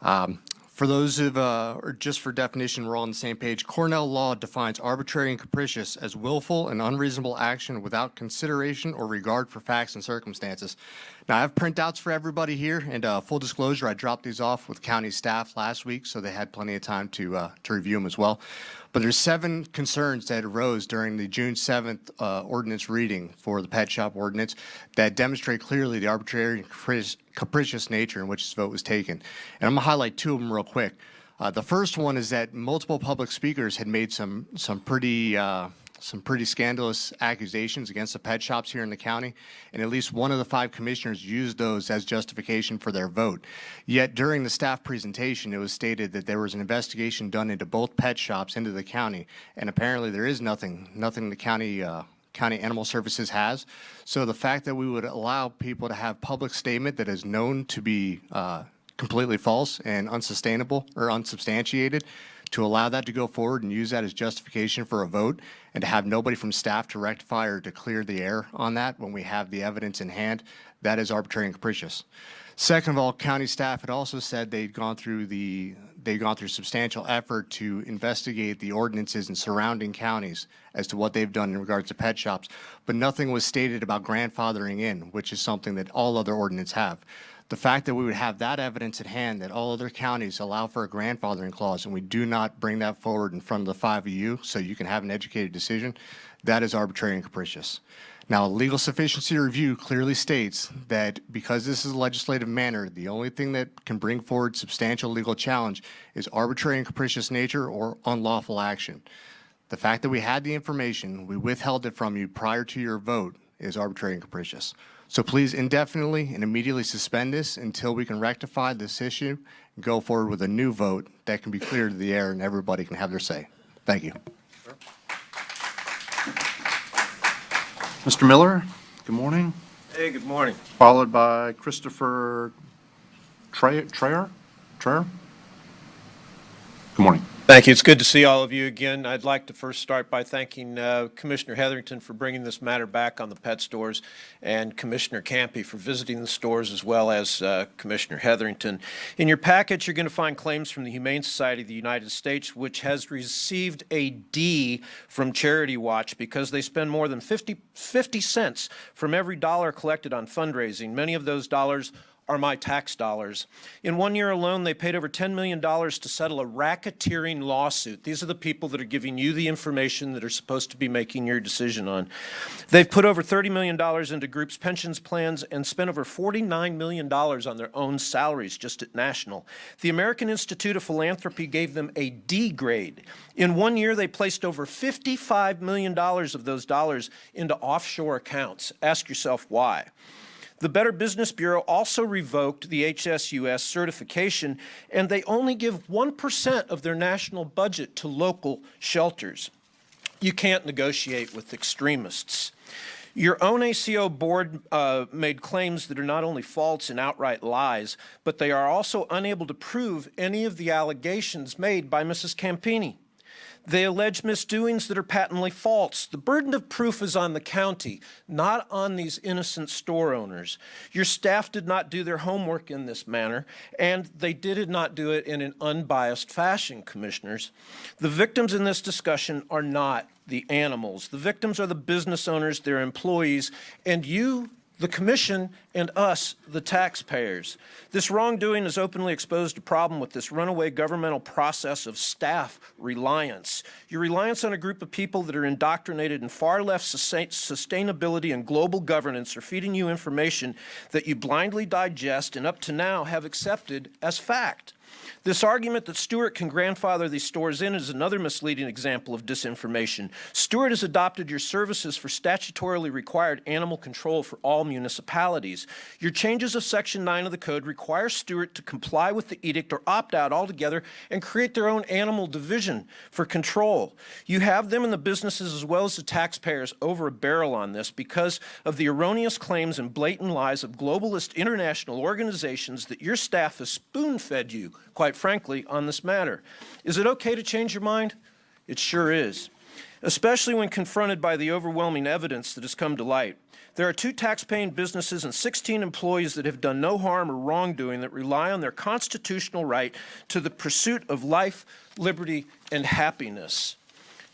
For those of, or just for definition, we're all on the same page. Cornell law defines arbitrary and capricious as willful and unreasonable action without consideration or regard for facts and circumstances. Now, I have printouts for everybody here, and full disclosure, I dropped these off with county staff last week, so they had plenty of time to review them as well. But there's 7 concerns that arose during the June 7th ordinance reading for the pet shop ordinance that demonstrate clearly the arbitrary and capricious nature in which this vote was taken. And I'm going to highlight 2 of them real quick. The first one is that multiple public speakers had made some pretty scandalous accusations against the pet shops here in the county, and at least one of the 5 commissioners used those as justification for their vote. Yet during the staff presentation, it was stated that there was an investigation done into both pet shops into the county, and apparently there is nothing the county Animal Services has. So the fact that we would allow people to have public statement that is known to be completely false and unsustainable or unsubstantiated. To allow that to go forward and use that as justification for a vote and to have nobody from staff to rectify or to clear the air on that when we have the evidence in hand, that is arbitrary and capricious. Second of all, county staff had also said they'd gone through substantial effort to investigate the ordinances in surrounding counties as to what they've done in regards to pet shops, but nothing was stated about grandfathering in, which is something that all other ordinances have. The fact that we would have that evidence at hand that all other counties allow for a grandfathering clause and we do not bring that forward in front of the five of you so you can have an educated decision, that is arbitrary and capricious. Now, a legal sufficiency review clearly states that because this is a legislative manner, the only thing that can bring forward substantial legal challenge is arbitrary and capricious nature or unlawful action. The fact that we had the information, we withheld it from you prior to your vote is arbitrary and capricious. So please indefinitely and immediately suspend this until we can rectify this issue and go forward with a new vote that can be cleared to the air and everybody can have their say. Thank you. Mr. Miller, good morning. Hey, good morning. Followed by Christopher Trayer? Good morning. Thank you. It's good to see all of you again. I'd like to first start by thanking Commissioner Hetherington for bringing this matter back on the pet stores and Commissioner Campy for visiting the stores as well as Commissioner Hetherington. In your package, you're going to find claims from the Humane Society of the United States, which has received a D from Charity Watch because they spend more than 50 cents from every dollar collected on fundraising. Many of those dollars are my tax dollars. In 1 year alone, they paid over $10 million to settle a racketeering lawsuit. These are the people that are giving you the information that are supposed to be making your decision on. They've put over $30 million into groups' pensions plans and spent over $49 million on their own salaries just at national. The American Institute of Philanthropy gave them a D grade. In 1 year, they placed over $55 million of those dollars into offshore accounts. Ask yourself why. The Better Business Bureau also revoked the HSUS certification, and they only give 1% of their national budget to local shelters. You can't negotiate with extremists. Your own ACO board made claims that are not only false and outright lies, but they are also unable to prove any of the allegations made by Mrs. Campini. They allege misdoings that are patently false. The burden of proof is on the county, not on these innocent store owners. Your staff did not do their homework in this manner, and they did not do it in an unbiased fashion, commissioners. The victims in this discussion are not the animals. The victims are the business owners, their employees, and you, the commission, and us, the taxpayers. This wrongdoing has openly exposed a problem with this runaway governmental process of staff reliance. Your reliance on a group of people that are indoctrinated in far left sustainability and global governance are feeding you information that you blindly digest and up to now have accepted as fact. This argument that Stewart can grandfather these stores in is another misleading example of disinformation. Stewart has adopted your services for statutorily required animal control for all municipalities. Your changes of Section 9 of the code require Stewart to comply with the edict or opt out altogether and create their own animal division for control. You have them and the businesses as well as the taxpayers over a barrel on this because of the erroneous claims and blatant lies of globalist international organizations that your staff has spoon-fed you, quite frankly, on this matter. Is it okay to change your mind? It sure is, especially when confronted by the overwhelming evidence that has come to light. There are 2 tax-paying businesses and 16 employees that have done no harm or wrongdoing that rely on their constitutional right to the pursuit of life, liberty, and happiness.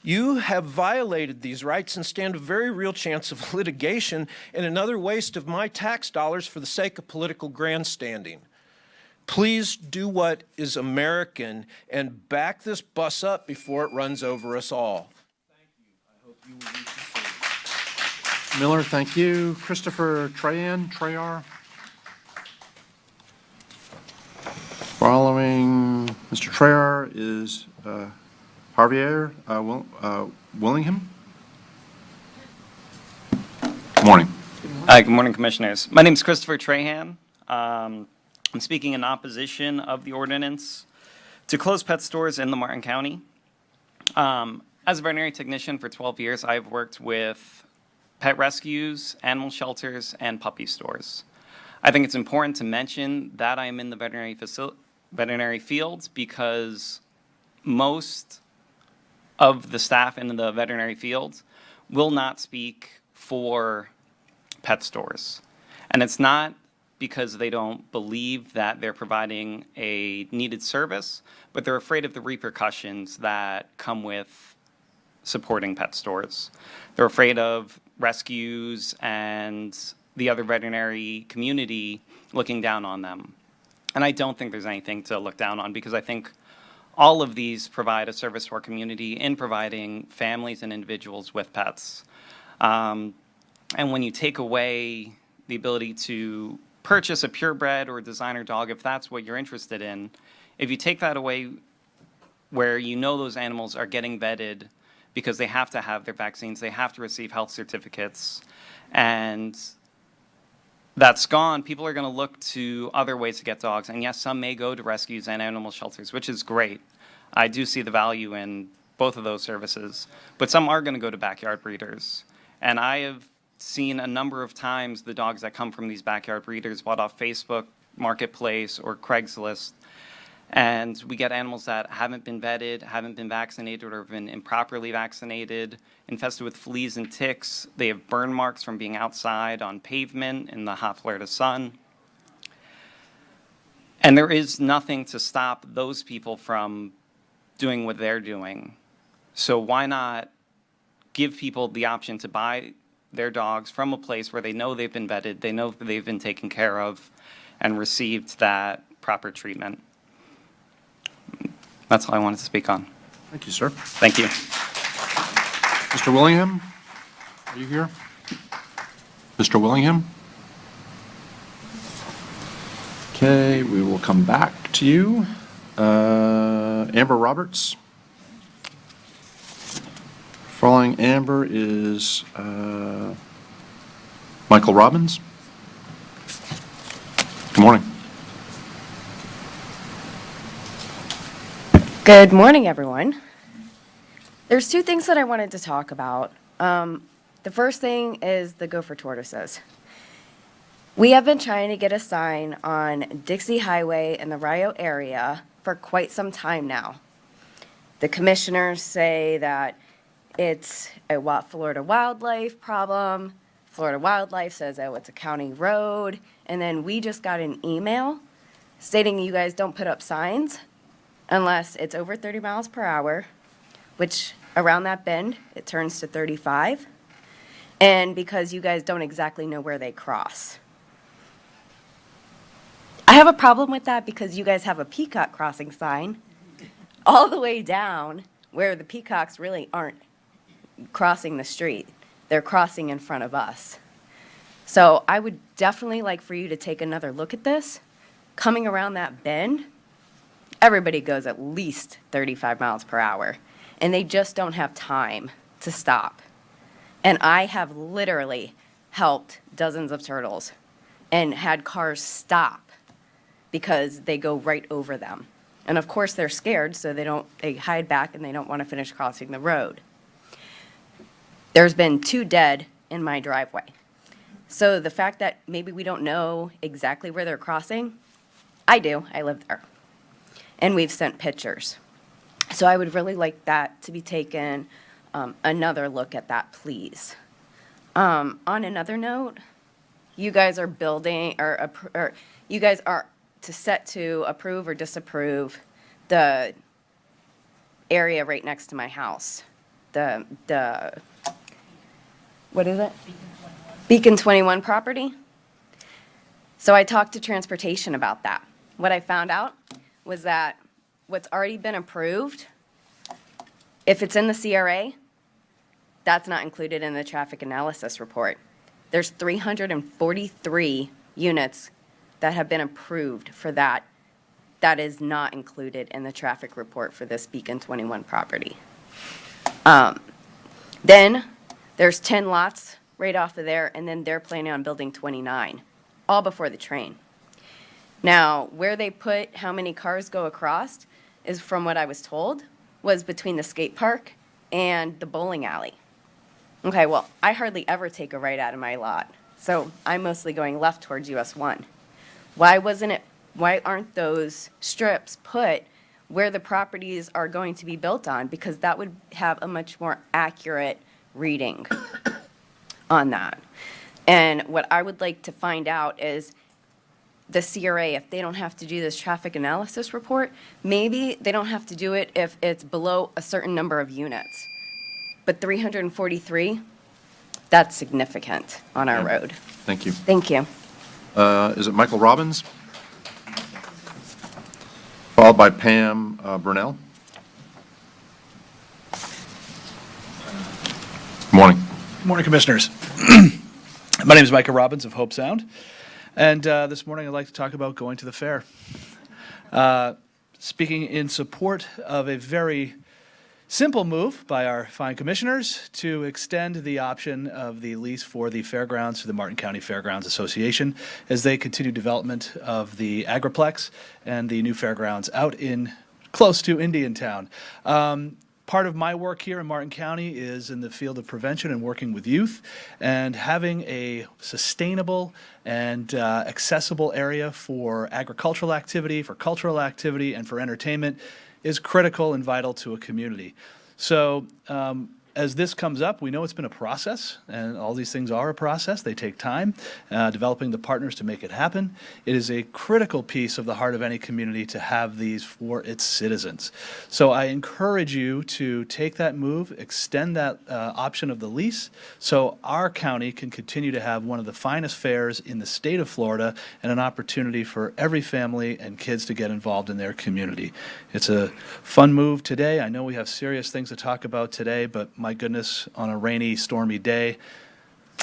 You have violated these rights and stand a very real chance of litigation and another waste of my tax dollars for the sake of political grandstanding. Please do what is American and back this bus up before it runs over us all. Thank you. I hope you will reach the same. Miller, thank you. Christopher Trayar. Following Mr. Trayar is Javier Willingham. Good morning. Hi, good morning, Commissioners. My name is Christopher Trahan. I'm speaking in opposition of the ordinance to close pet stores in the Martin County. As a veterinary technician for 12 years, I've worked with pet rescues, animal shelters, and puppy stores. I think it's important to mention that I am in the veterinary field because most of the staff in the veterinary field will not speak for pet stores. And it's not because they don't believe that they're providing a needed service, but they're afraid of the repercussions that come with supporting pet stores. They're afraid of rescues and the other veterinary community looking down on them. And I don't think there's anything to look down on because I think all of these provide a service to our community in providing families and individuals with pets. And when you take away the ability to purchase a purebred or designer dog, if that's what you're interested in, if you take that away where you know those animals are getting vetted because they have to have their vaccines, they have to receive health certificates, and that's gone, people are going to look to other ways to get dogs. And yes, some may go to rescues and animal shelters, which is great. I do see the value in both of those services. But some are going to go to backyard breeders. And I have seen a number of times the dogs that come from these backyard breeders bought off Facebook Marketplace or Craigslist. And we get animals that haven't been vetted, haven't been vaccinated, or have been improperly vaccinated, infested with fleas and ticks. They have burn marks from being outside on pavement in the hot Florida sun. And there is nothing to stop those people from doing what they're doing. So why not give people the option to buy their dogs from a place where they know they've been vetted, they know they've been taken care of, and received that proper treatment. That's all I wanted to speak on. Thank you, sir. Thank you. Mr. Willingham, are you here? Mr. Willingham? Okay, we will come back to you. Amber Roberts. Following Amber is Michael Robbins. Good morning. Good morning, everyone. There's two things that I wanted to talk about. The first thing is the gopher tortoises. We have been trying to get a sign on Dixie Highway in the Rio area for quite some time now. The commissioners say that it's a Florida wildlife problem. Florida Wildlife says, oh, it's a county road. And then we just got an email stating you guys don't put up signs unless it's over 30 miles per hour, which around that bend, it turns to 35, and because you guys don't exactly know where they cross. I have a problem with that because you guys have a peacock crossing sign all the way down where the peacocks really aren't crossing the street. They're crossing in front of us. So I would definitely like for you to take another look at this. Coming around that bend, everybody goes at least 35 miles per hour, and they just don't have time to stop. And I have literally helped dozens of turtles and had cars stop because they go right over them. And of course they're scared, so they hide back and they don't want to finish crossing the road. There's been 2 dead in my driveway. So the fact that maybe we don't know exactly where they're crossing, I do, I live there. And we've sent pictures. So I would really like that to be taken, another look at that, please. On another note, you guys are building, or you guys are set to approve or disapprove the area right next to my house. The what is it? Beacon 21 property. So I talked to transportation about that. What I found out was that what's already been approved, if it's in the CRA, that's not included in the traffic analysis report. There's 343 units that have been approved for that. That is not included in the traffic report for this Beacon 21 property. Then there's 10 lots right off of there, and then they're planning on building 29, all before the train. Now, where they put how many cars go across is, from what I was told, was between the skate park and the bowling alley. Okay, well, I hardly ever take a right out of my lot So I'm mostly going left towards US 1. Why aren't those strips put where the properties are going to be built on? Because that would have a much more accurate reading on that. And what I would like to find out is the CRA, if they don't have to do this traffic analysis report, maybe they don't have to do it if it's below a certain number of units. But 343, that's significant on our road. Thank you. Thank you. Is it Michael Robbins? Followed by Pam Brunel. Good morning. Good morning, Commissioners. My name is Micah Robbins of Hope Sound, and this morning I'd like to talk about going to the fair. Speaking in support of a very simple move by our fine commissioners to extend the option of the lease for the fairgrounds to the Martin County Fairgrounds Association as they continue development of the Agriplex and the new fairgrounds out in close to Indiantown. Part of my work here in Martin County is in the field of prevention and working with youth, and having a sustainable and accessible area for agricultural activity, for cultural activity, and for entertainment is critical and vital to a community. So as this comes up, we know it's been a process, and all these things are a process. They take time, developing the partners to make it happen. It is a critical piece of the heart of any community to have these for its citizens. So I encourage you to take that move, extend that option of the lease, so our county can continue to have one of the finest fairs in the state of Florida and an opportunity for every family and kids to get involved in their community. It's a fun move today. I know we have serious things to talk about today, but my goodness, on a rainy, stormy day,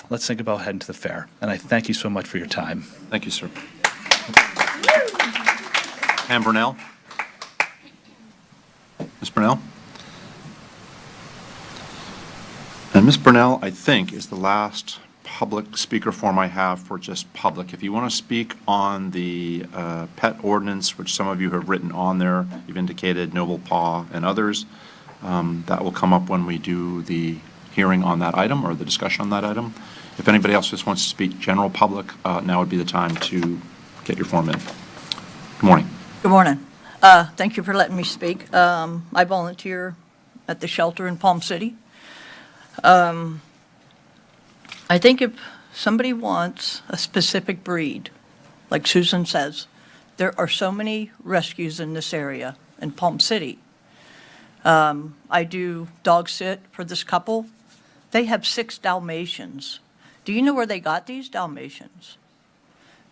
let's think about heading to the fair. And I thank you so much for your time. Thank you, sir. Pam Brunel. Ms. Brunel? And Ms. Brunel, I think, is the last public speaker form I have for just public. If you want to speak on the pet ordinance, which some of you have written on there, you've indicated Noble Paw and others, that will come up when we do the hearing on that item or the discussion on that item. If anybody else just wants to speak general public, now would be the time to get your form in. Good morning. Good morning. Thank you for letting me speak. I volunteer at the shelter in Palm City. I think if somebody wants a specific breed, like Susan says, there are so many rescues in this area in Palm City. I do dog sit for this couple. They have 6 Dalmatians. Do you know where they got these Dalmatians?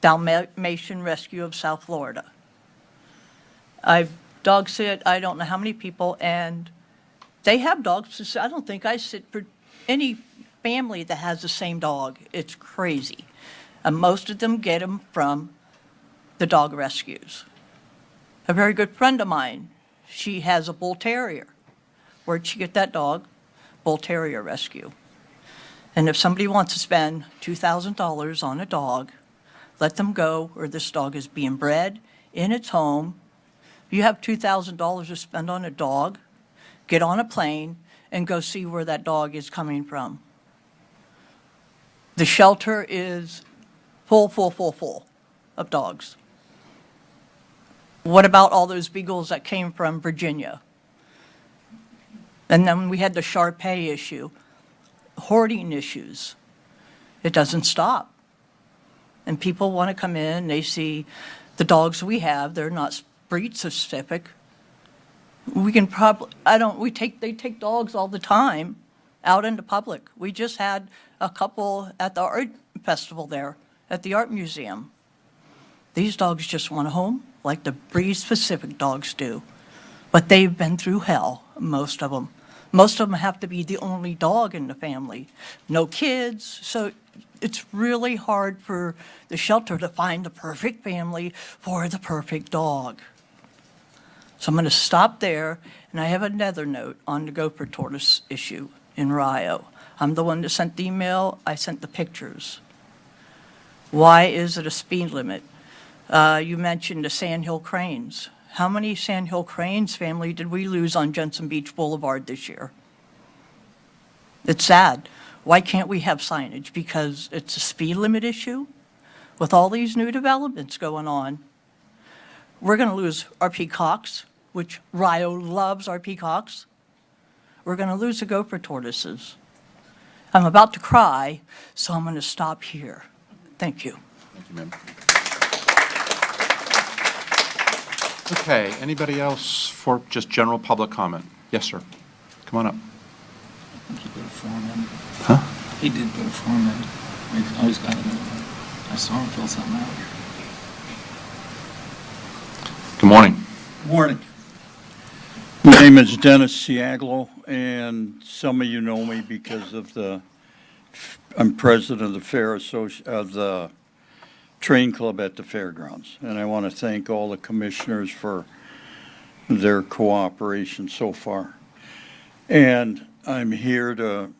Dalmatian Rescue of South Florida. I've dog sit, I don't know how many people, and they have dogs to sit. I don't think I sit for any family that has the same dog. It's crazy. And most of them get them from the dog rescues. A very good friend of mine, she has a bull terrier. Where'd she get that dog? Bull terrier rescue. And if somebody wants to spend $2,000 on a dog, let them go where this dog is being bred in its home. If you have $2,000 to spend on a dog, get on a plane and go see where that dog is coming from. The shelter is full of dogs. What about all those beagles that came from Virginia? And then we had the Shar-Pei issue, hoarding issues. It doesn't stop. And people want to come in, they see the dogs we have, they're not breed specific. We can probably, they take dogs all the time out into public. We just had a couple at the art festival there at the art museum. These dogs just want a home like the breed specific dogs do. But they've been through hell, most of them. Most of them have to be the only dog in the family. No kids, so it's really hard for the shelter to find the perfect family for the perfect dog. So I'm going to stop there, and I have another note on the gopher tortoise issue in Rio. I'm the one that sent the email, I sent the pictures. Why is it a speed limit? You mentioned the sandhill cranes. How many sandhill cranes family did we lose on Jensen Beach Boulevard this year? It's sad. Why can't we have signage? Because it's a speed limit issue with all these new developments going on. We're going to lose our peacocks, which Rio loves our peacocks. We're going to lose the gopher tortoises. I'm about to cry, so I'm going to stop here. Thank you. Thank you, ma'am. Okay, anybody else for just general public comment? Yes, sir. Come on up. He put a form in. Huh? He did put a form in. I always got another one. I saw him fill something out. Good morning. Morning. My name is Dennis Siaglo, and some of you know me because of I'm president of the of the train club at the fairgrounds. And I want to thank all the commissioners for their cooperation so far. And I'm here to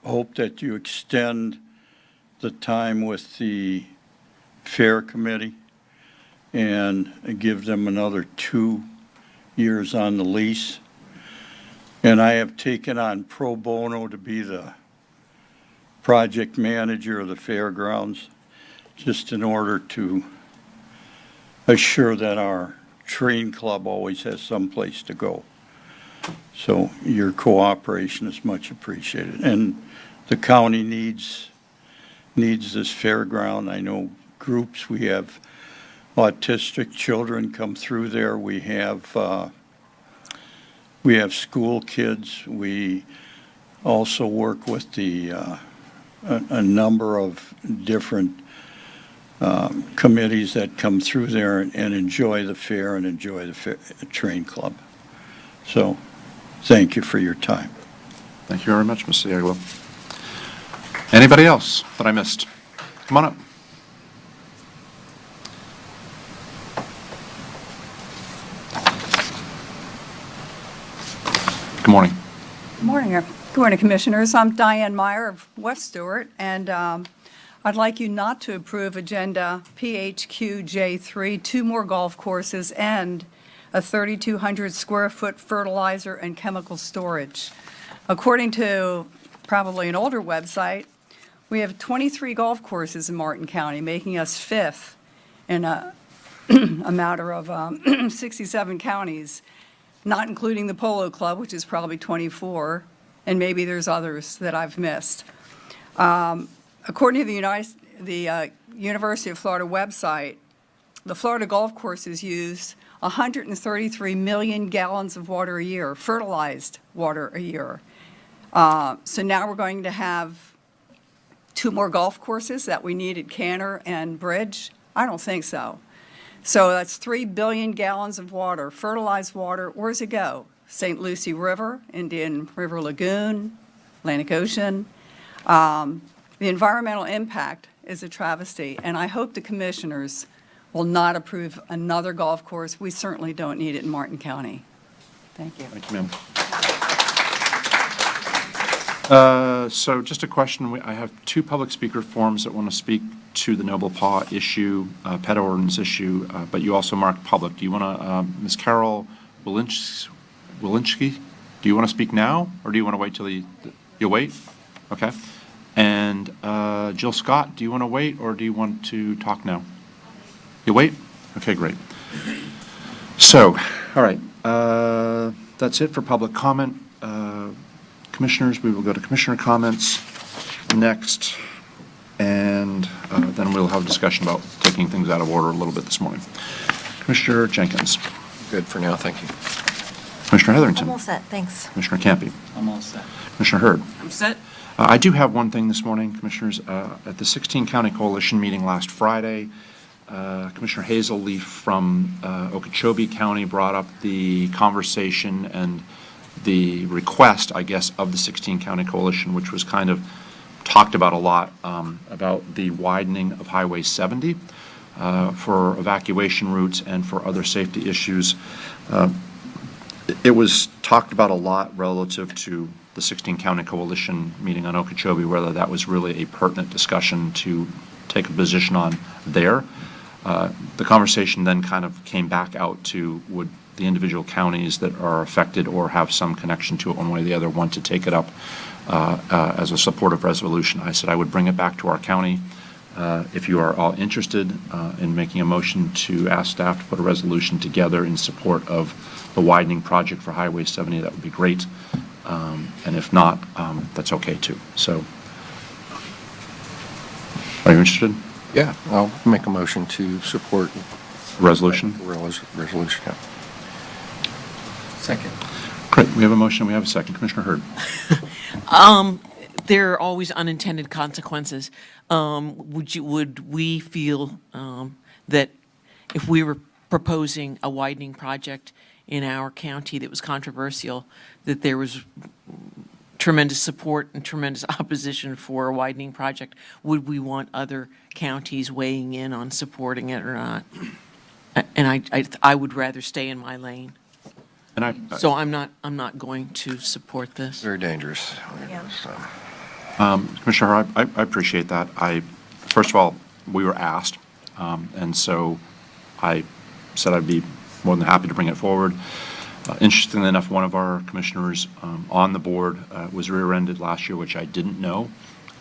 hope that you extend the time with the fair committee and give them another 2 years on the lease. And I have taken on pro bono to be the project manager of the fairgrounds, just in order to assure that our train club always has some place to go. So your cooperation is much appreciated. And the county needs this fairground. I know groups, we have autistic children come through there. We have school kids. We also work with a number of different committees that come through there and enjoy the fair and enjoy the train club. So thank you for your time. Thank you very much, Mr. Siaglo. Anybody else that I missed? Come on up. Good morning. Good morning, Commissioners. I'm Diane Meyer of West Stewart, and I'd like you not to approve Agenda PHQJ3, 2 more golf courses and a 3,200 square foot fertilizer and chemical storage. According to probably an older website, we have 23 golf courses in Martin County, making us 5th in a matter of 67 counties, not including the Polo Club, which is probably 24, and maybe there's others that I've missed. According to the University of Florida website, the Florida golf courses use 133 million gallons of water a year, fertilized water a year. So now we're going to have 2 more golf courses that we need at Canner and Bridge? I don't think so. So that's 3 billion gallons of water, fertilized water. Where does it go? St. Lucie River, Indian River Lagoon, Atlantic Ocean. The environmental impact is a travesty, and I hope the commissioners will not approve another golf course. We certainly don't need it in Martin County. Thank you. Thank you, ma'am. So just a question. I have 2 public speaker forums that want to speak to the Noble Paw issue, pet ordinance issue, but you also marked public. Do you want to, Ms. Carol Wilinski, do you want to speak now, or do you want to wait till you'll wait? Okay. And Jill Scott, do you want to wait, or do you want to talk now? You wait? Okay, great. So, all right. That's it for public comment. Commissioners, we will go to commissioner comments next, and then we'll have a discussion about taking things out of order a little bit this morning. Commissioner Jenkins. Good for now, thank you. Commissioner Heatherington. I'm all set, thanks. Commissioner Campy. I'm all set. Commissioner Hurd. I'm set. I do have one thing this morning, Commissioners. At the 16 County Coalition meeting last Friday, Commissioner Hazel Leaf from Okeechobee County brought up the conversation and the request, I guess, of the 16 County Coalition, which was kind of talked about a lot, about the widening of Highway 70 for evacuation routes and for other safety issues. It was talked about a lot relative to the 16 County Coalition meeting on Okeechobee, whether that was really a pertinent discussion to take a position on there. The conversation then kind of came back out to would the individual counties that are affected or have some connection to it one way or the other want to take it up as a supportive resolution. I said I would bring it back to our county. If you are all interested in making a motion to ask staff to put a resolution together in support of the widening project for Highway 70, that would be great. And if not, that's okay too. So, are you interested? Yeah, I'll make a motion to support Resolution? Resolution, yeah. Second. Great. We have a motion. We have a second. Commissioner Hurd. There are always unintended consequences. Would we feel that if we were proposing a widening project in our county that was controversial, that there was tremendous support and tremendous opposition for a widening project, would we want other counties weighing in on supporting it or not? And I would rather stay in my lane. And So I'm not going to support this. Very dangerous. Commissioner Hurd, I appreciate that. First of all, we were asked, and so I said I'd be more than happy to bring it forward. Interestingly enough, one of our commissioners on the board was rear-ended last year, which I didn't know,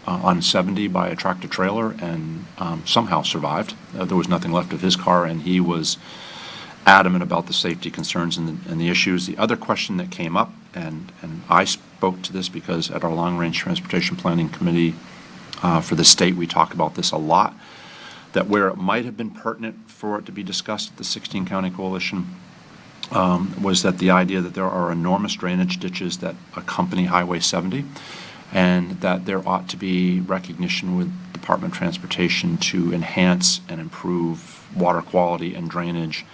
on 70 by a tractor trailer, and somehow survived. There was nothing left of his car, and he was adamant about the safety concerns and the issues. The other question that came up, and I spoke to this because at our Long-Range Transportation Planning Committee for the state, we talk about this a lot, that where it might have been pertinent for it to be discussed at the 16-county coalition was that the idea that there are enormous drainage ditches that accompany Highway 70, and that there ought to be recognition with Department of Transportation to enhance and improve water quality and drainage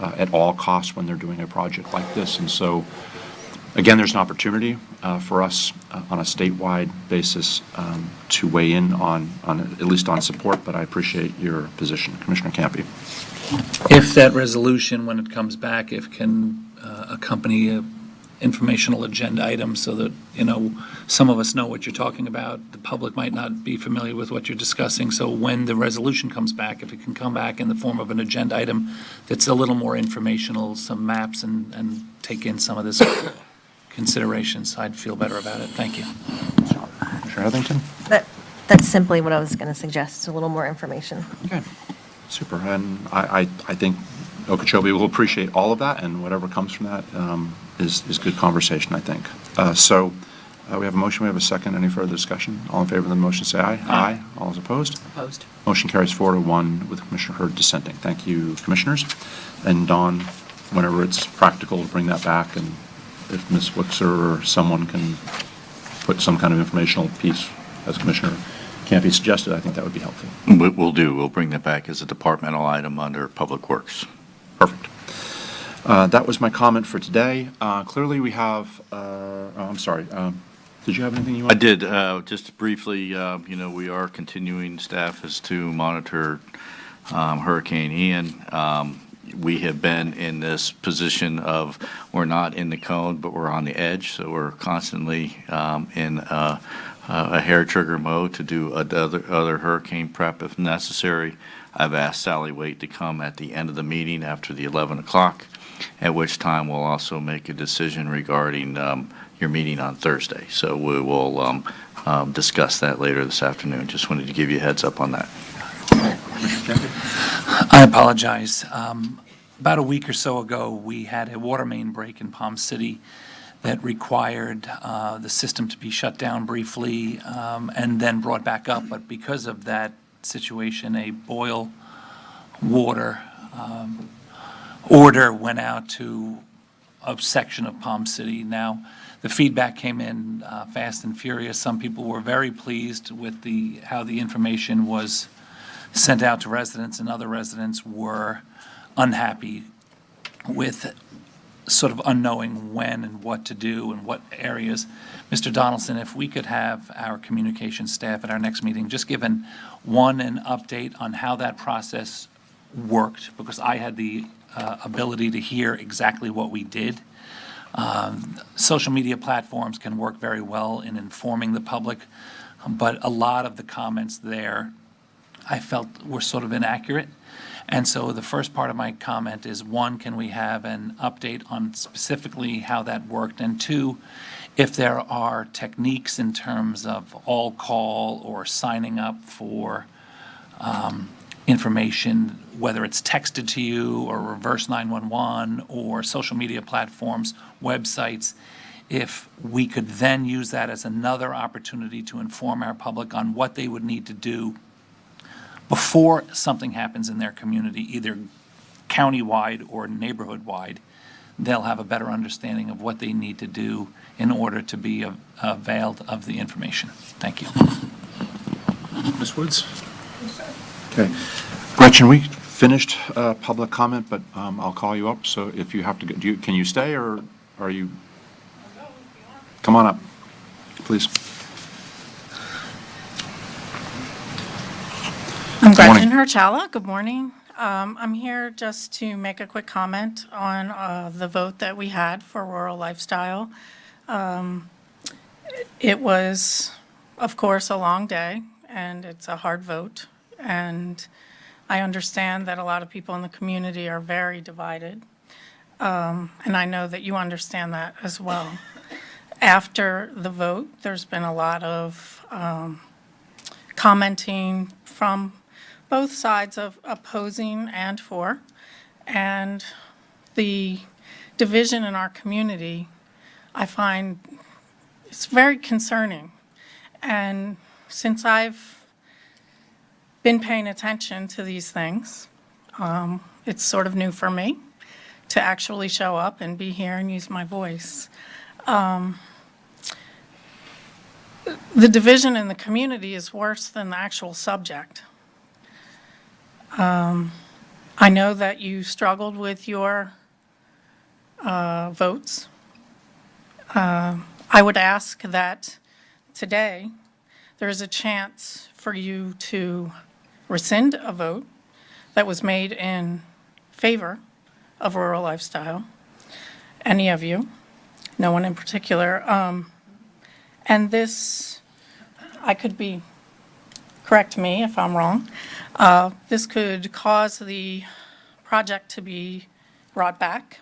at all costs when they're doing a project like this. And so, again, there's an opportunity for us on a statewide basis to weigh in on at least on support, but I appreciate your position. Commissioner Campy. If that resolution, when it comes back, if can accompany a informational agenda item so that, some of us know what you're talking about, the public might not be familiar with what you're discussing. So when the resolution comes back, if it can come back in the form of an agenda item that's a little more informational, some maps, and take in some of this considerations, I'd feel better about it. Thank you. Commissioner Heatherington? That's simply what I was going to suggest, a little more information. Okay. Super. And I think Okeechobee will appreciate all of that, and whatever comes from that is good conversation, I think. So we have a motion. We have a second. Any further discussion? All in favor of the motion, say aye. Aye. All is opposed? Opposed. Motion carries 4-1 with Commissioner Hurd dissenting. Thank you, Commissioners. And Dawn, whenever it's practical to bring that back, and if Ms. Wixer or someone can put some kind of informational piece, as Commissioner Campy suggested, I think that would be helpful. We'll do. We'll bring that back as a departmental item under Public Works. Perfect. That was my comment for today. Clearly, we have, I'm sorry, did you have anything you I wanted? did. Just briefly, we are continuing, staff is to monitor Hurricane Ian. We have been in this position of we're not in the cone, but we're on the edge, so we're constantly in a hair trigger mode to do other hurricane prep if necessary. I've asked Sally Waite to come at the end of the meeting after the 11 o'clock, at which time we'll also make a decision regarding your meeting on Thursday. So we will discuss that later this afternoon. Just wanted to give you a heads up on that. I apologize. About a week or so ago, we had a water main break in Palm City that required the system to be shut down briefly and then brought back up. But because of that situation, a boil water order went out to a section of Palm City. Now, the feedback came in fast and furious. Some people were very pleased with how the information was sent out to residents, and other residents were unhappy with sort of unknowing when and what to do and what areas. Mr. Donaldson, if we could have our communication staff at our next meeting, just give an update on how that process worked, because I had the ability to hear exactly what we did. Social media platforms can work very well in informing the public, but a lot of the comments there I felt were sort of inaccurate. And so the first part of my comment is, one, can we have an update on specifically how that worked? And two, if there are techniques in terms of all call or signing up for information, whether it's texted to you or reverse 911 or social media platforms, websites, if we could then use that as another opportunity to inform our public on what they would need to do before something happens in their community, either county-wide or neighborhood-wide, they'll have a better understanding of what they need to do in order to be availed of the information. Thank you. Ms. Woods? Okay. Gretchen, we finished public comment, but I'll call you up, so if you have to go, can you stay, or are you? Come on up, please. I'm Good morning. Gretchen Hirchala. Good morning. I'm here just to make a quick comment on the vote that we had for rural lifestyle. It was, of course, a long day, and it's a hard vote. And I understand that a lot of people in the community are very divided. And I know that you understand that as well. After the vote, there's been a lot of commenting from both sides of opposing and for. And the division in our community, I find it's very concerning. And since I've been paying attention to these things, it's sort of new for me to actually show up and be here and use my voice. The division in the community is worse than the actual subject. I know that you struggled with your votes. I would ask that today there is a chance for you to rescind a vote that was made in favor of rural lifestyle. Any of you, no one in particular. And this, I could be, correct me if I'm wrong, this could cause the project to be brought back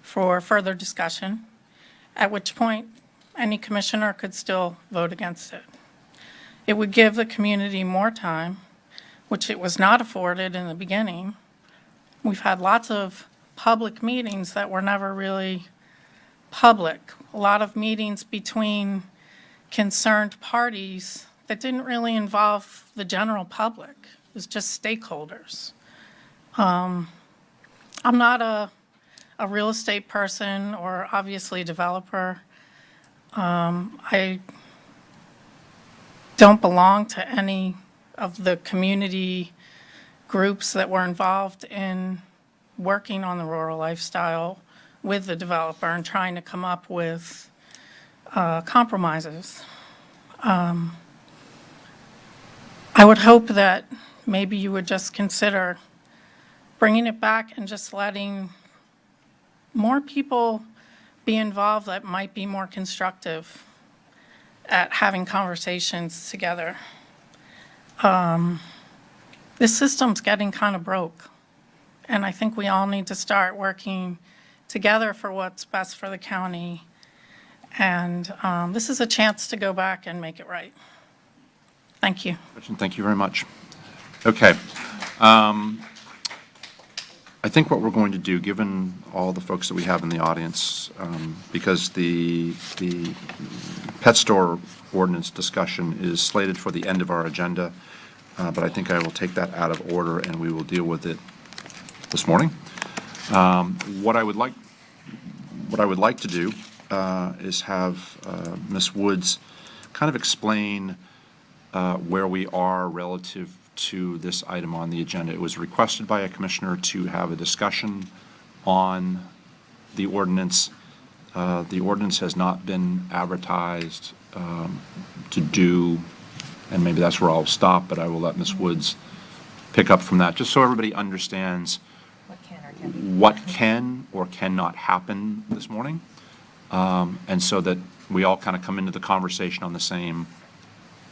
for further discussion, at which point any commissioner could still vote against it. It would give the community more time, which it was not afforded in the beginning. We've had lots of public meetings that were never really public, a lot of meetings between concerned parties that didn't really involve the general public. It was just stakeholders. I'm not a real estate person or obviously developer. I don't belong to any of the community groups that were involved in working on the rural lifestyle with the developer and trying to come up with compromises. I would hope that maybe you would just consider bringing it back and just letting more people be involved that might be more constructive at having conversations together. This system's getting kind of broke, and I think we all need to start working together for what's best for the county. And this is a chance to go back and make it right. Thank you. Thank you very much. Okay. I think what we're going to do, given all the folks that we have in the audience, because the pet store ordinance discussion is slated for the end of our agenda, but I think I will take that out of order and we will deal with it this morning. What I would like to do is have Ms. Woods kind of explain where we are relative to this item on the agenda. It was requested by a commissioner to have a discussion on the ordinance. The ordinance has not been advertised to do, and maybe that's where I'll stop, but I will let Ms. Woods pick up from that, just so everybody understands what can or cannot happen this morning, and so that we all kind of come into the conversation on the same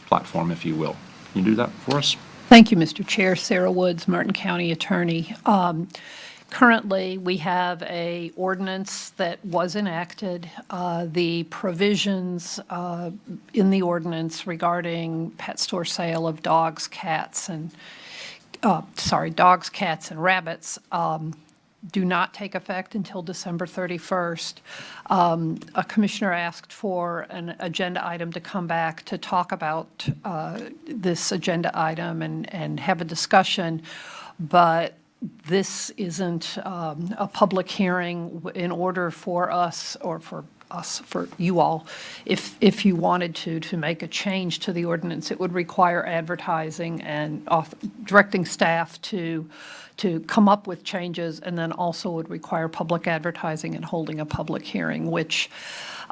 platform, if you will. Can you do that for us? Thank you, Mr. Chair. Sarah Woods, Martin County Attorney. Currently, we have a ordinance that was enacted. The provisions in the ordinance regarding pet store sale of dogs, cats, and rabbits do not take effect until December 31st. A commissioner asked for an agenda item to come back to talk about this agenda item and have a discussion, but this isn't a public hearing. In order for us, or for you all, if you wanted to make a change to the ordinance, it would require advertising and directing staff to come up with changes, and then also would require public advertising and holding a public hearing, which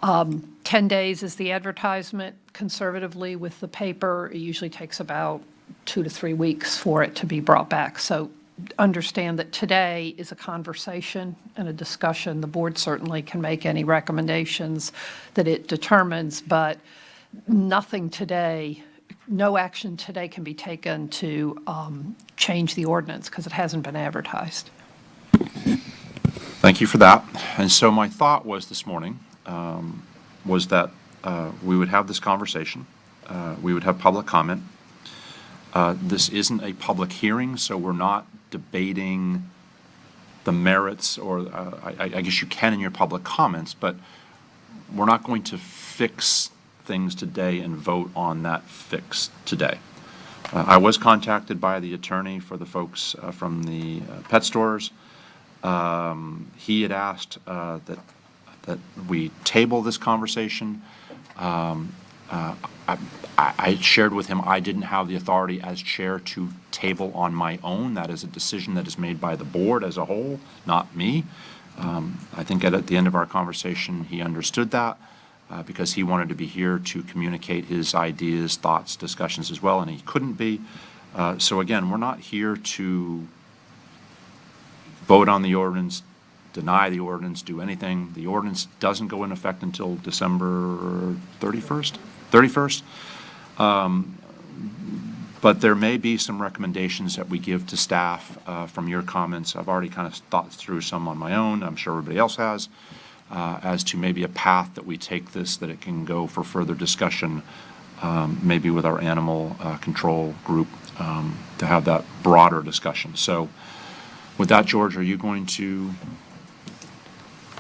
10 days is the advertisement conservatively with the paper. It usually takes about 2 to 3 weeks for it to be brought back. So understand that today is a conversation and a discussion. The board certainly can make any recommendations that it determines, but nothing today, no action today can be taken to change the ordinance because it hasn't been advertised. Thank you for that. And so my thought was this morning was that we would have this conversation. We would have public comment. This isn't a public hearing, so we're not debating the merits, or I guess you can in your public comments, but we're not going to fix things today and vote on that fix today. I was contacted by the attorney for the folks from the pet stores. He had asked that we table this conversation. I shared with him I didn't have the authority as chair to table on my own. That is a decision that is made by the board as a whole, not me. I think at the end of our conversation, he understood that because he wanted to be here to communicate his ideas, thoughts, discussions as well, and he couldn't be. So again, we're not here to vote on the ordinance, deny the ordinance, do anything. The ordinance doesn't go into effect until December 31st. But there may be some recommendations that we give to staff from your comments. I've already kind of thought through some on my own. I'm sure everybody else has, as to maybe a path that we take this, that it can go for further discussion, maybe with our animal control group, to have that broader discussion. So with that, George, are you going to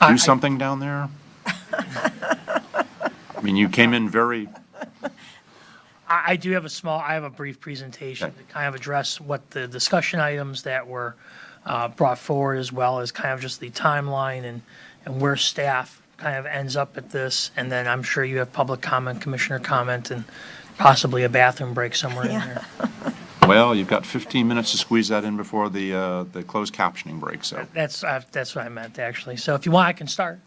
do something down there? I mean, you came in very... I do have I have a brief presentation to kind of address what the discussion items that were brought forward, as well as kind of just the timeline and where staff kind of ends up at this. And then I'm sure you have public comment, commissioner comment, and possibly a bathroom break somewhere in there. Well, you've got 15 minutes to squeeze that in before the closed captioning break, so That's what I meant, actually. So if you want, I can start.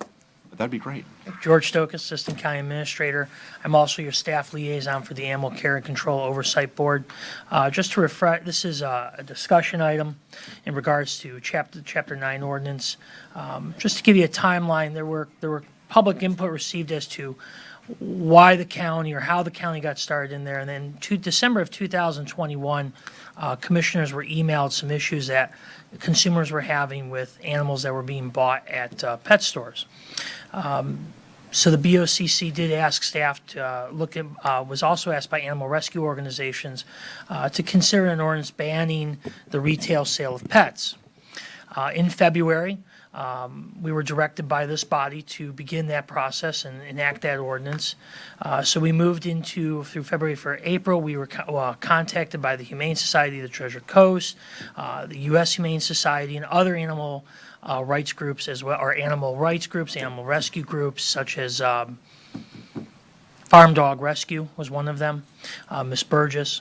that'd be great. George Stokas, Assistant County Administrator. I'm also your staff liaison for the Animal Care and Control Oversight Board. Just to refresh, this is a discussion item in regards to Chapter 9 ordinance. Just to give you a timeline, there were public input received as to why the county or how the county got started in there. And then December of 2021, commissioners were emailed some issues that consumers were having with animals that were being bought at pet stores. So the BOCC did ask staff to look at, was also asked by animal rescue organizations to consider an ordinance banning the retail sale of pets. In February, we were directed by this body to begin that process and enact that ordinance. So we moved through February for April. We were contacted by the Humane Society of the Treasure Coast, the U.S. Humane Society, and other animal rights groups as well, or animal rights groups, animal rescue groups, such as Farm Dog Rescue was one of them, Miss Burgess.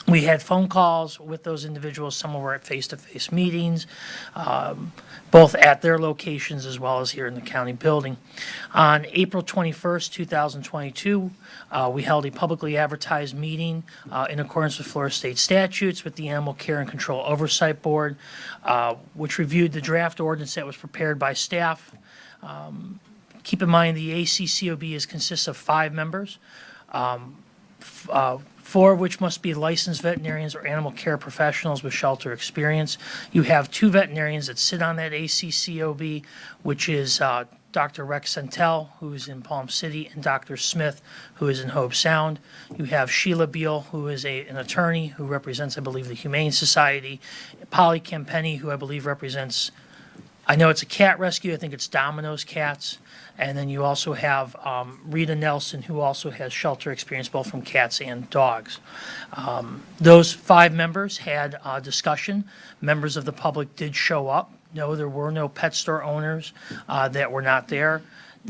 We had phone calls with those individuals. Some were at face-to-face meetings, both at their locations as well as here in the county building. On April 21st, 2022, we held a publicly advertised meeting in accordance with Florida state statutes with the Animal Care and Control Oversight Board, which reviewed the draft ordinance that was prepared by staff. Keep in mind the ACCOB consists of 5 members. 4 of which must be licensed veterinarians or animal care professionals with shelter experience. You have 2 veterinarians that sit on that ACCOB, which is Dr. Rex Santel, who is in Palm City, and Dr. Smith, who is in Hobe Sound. You have Sheila Beal, who is an attorney who represents, I believe, the Humane Society. Polly Campenny, who I believe represents, I know it's a cat rescue, I think it's Domino's Cats. And then you also have Rita Nelson, who also has shelter experience both from cats and dogs. Those 5 members had a discussion. Members of the public did show up. No, there were no pet store owners that were not there.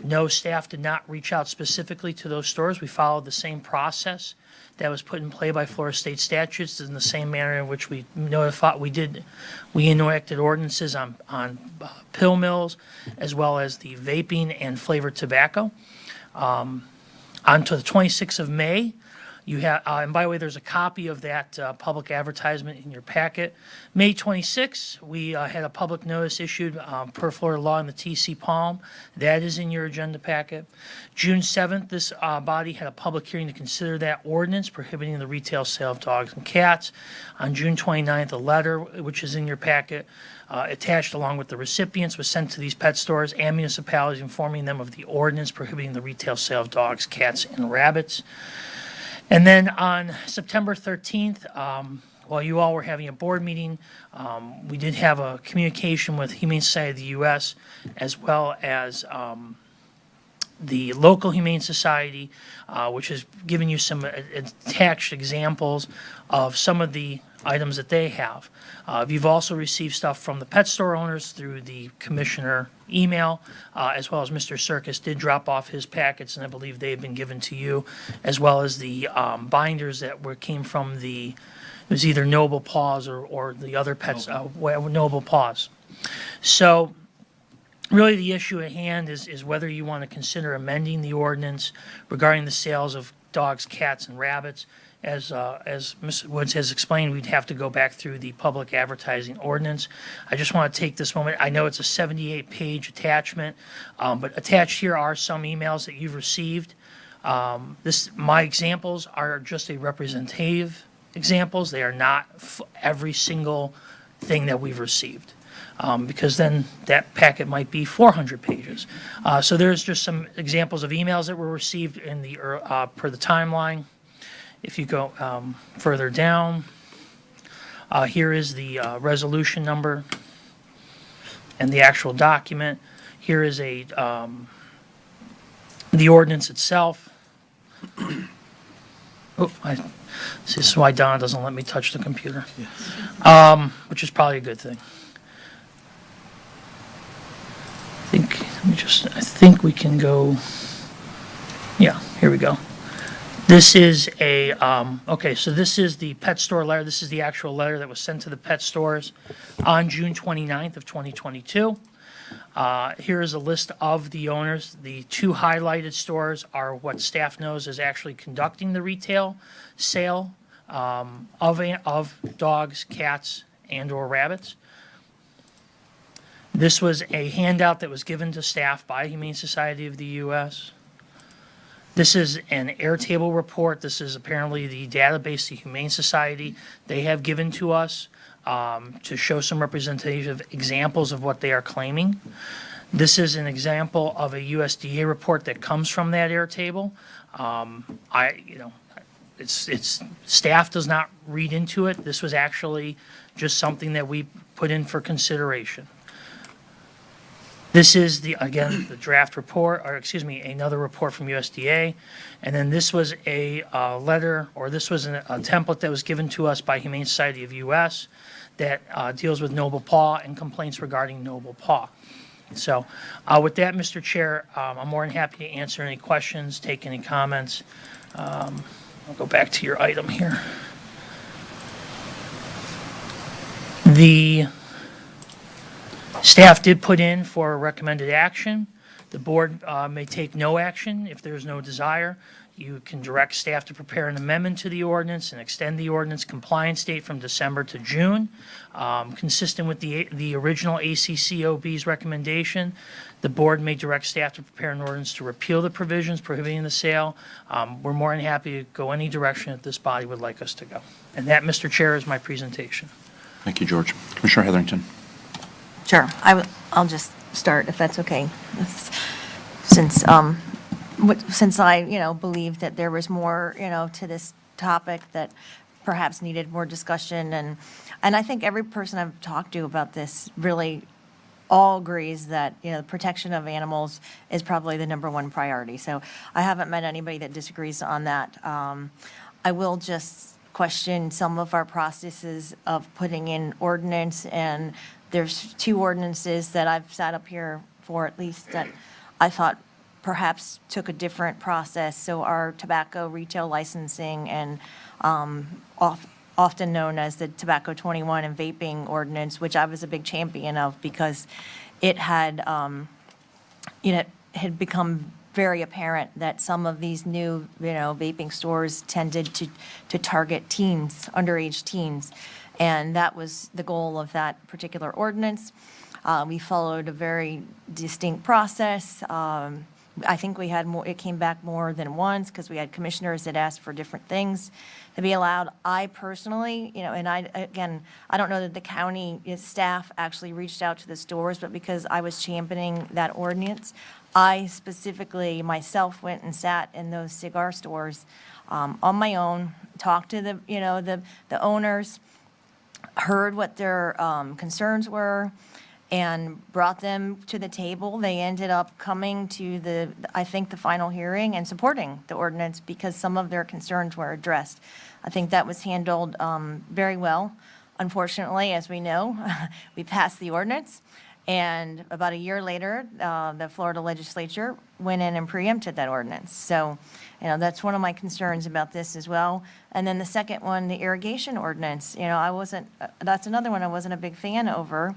No, staff did not reach out specifically to those stores. We followed the same process that was put in play by Florida state statutes in the same manner in which we notified, we enacted ordinances on pill mills as well as the vaping and flavored tobacco. On to the 26th of May, you have, and by the way, there's a copy of that public advertisement in your packet. May 26th, we had a public notice issued per Florida law in the TC Palm. That is in your agenda packet. June 7th, this body had a public hearing to consider that ordinance prohibiting the retail sale of dogs and cats. On June 29th, a letter, which is in your packet, attached along with the recipients, was sent to these pet stores and municipalities informing them of the ordinance prohibiting the retail sale of dogs, cats, and rabbits. And then on September 13th, while you all were having a board meeting, we did have a communication with Humane Society of the U.S. as well as the local Humane Society, which has given you some attached examples of some of the items that they have. You've also received stuff from the pet store owners through the commissioner email, as well as Mr. Circus did drop off his packets, and I believe they've been given to you, as well as the binders that came from it was either Noble Paws or the other pets, Noble Paws. So really the issue at hand is whether you want to consider amending the ordinance regarding the sales of dogs, cats, and rabbits. As Ms. Woods has explained, we'd have to go back through the public advertising ordinance. I just want to take this moment. I know it's a 78-page attachment, but attached here are some emails that you've received. My examples are just a representative examples. They are not every single thing that we've received, because then that packet might be 400 pages. So there's just some examples of emails that were received in the per the timeline. If you go further down, here is the resolution number and the actual document. Here is the ordinance itself. This is why Don doesn't let me touch the computer, which is probably a good thing. I think we can go. Yeah, here we go. This is okay, so this is the pet store letter. This is the actual letter that was sent to the pet stores on June 29th of 2022. Here is a list of the owners. The 2 highlighted stores are what staff knows is actually conducting the retail sale of dogs, cats, and or rabbits. This was a handout that was given to staff by Humane Society of the U.S. This is an Airtable report. This is apparently the database the Humane Society they have given to us to show some representative examples of what they are claiming. This is an example of a USDA report that comes from that Airtable. It's staff does not read into it. This was actually just something that we put in for consideration. This is again the draft report, or excuse me, another report from USDA, and then this was a letter, or this was a template that was given to us by Humane Society of U.S. that deals with Noble Paw and complaints regarding Noble Paw. So, with that, Mr. Chair, I'm more than happy to answer any questions, take any comments. I'll go back to your item here. The staff did put in for a recommended action. The board may take no action if there is no desire. You can direct staff to prepare an amendment to the ordinance and extend the ordinance compliance date from December to June. Consistent with the original ACCOB's recommendation, the board may direct staff to prepare an ordinance to repeal the provisions prohibiting the sale. We're more than happy to go any direction that this body would like us to go. And that, Mr. Chair, is my presentation. Thank you, George. Commissioner Heatherington. Sure, I'll just start, if that's okay. Since I, believe that there was more, to this topic that perhaps needed more discussion, and I think every person I've talked to about this really all agrees that, the protection of animals is probably the number one priority. So I haven't met anybody that disagrees on that. I will just question some of our processes of putting in ordinance, and there's 2 ordinances that I've sat up here for at least that I thought perhaps took a different process. So our tobacco retail licensing and often known as the Tobacco 21 and vaping ordinance, which I was a big champion of because it had, had become very apparent that some of these new, vaping stores tended to target teens, underage teens. And that was the goal of that particular ordinance. We followed a very distinct process. I think we had more, it came back more than once because we had commissioners that asked for different things to be allowed. I personally, and I don't know that the county staff actually reached out to the stores, but because I was championing that ordinance, I specifically myself went and sat in those cigar stores on my own, talked to the owners, heard what their concerns were, and brought them to the table. They ended up coming to I think the final hearing and supporting the ordinance because some of their concerns were addressed. I think that was handled very well. Unfortunately, as we know, we passed the ordinance, and about a year later, the Florida legislature went in and preempted that ordinance. So, that's one of my concerns about this as well. And then the second one, the irrigation ordinance, that's another one I wasn't a big fan over.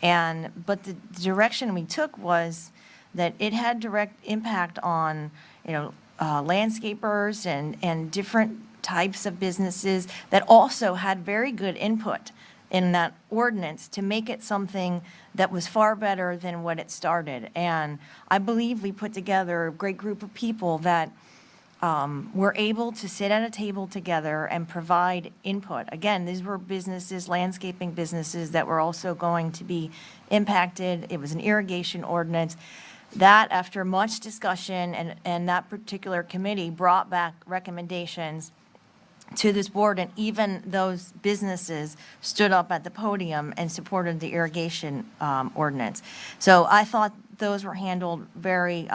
But the direction we took was that it had direct impact on, landscapers and different types of businesses that also had very good input in that ordinance to make it something that was far better than what it started. And I believe we put together a great group of people that were able to sit at a table together and provide input. Again, these were businesses, landscaping businesses that were also going to be impacted. It was an irrigation ordinance. That, after much discussion, and that particular committee brought back recommendations to this board, and even those businesses stood up at the podium and supported the irrigation ordinance. So I thought those were handled very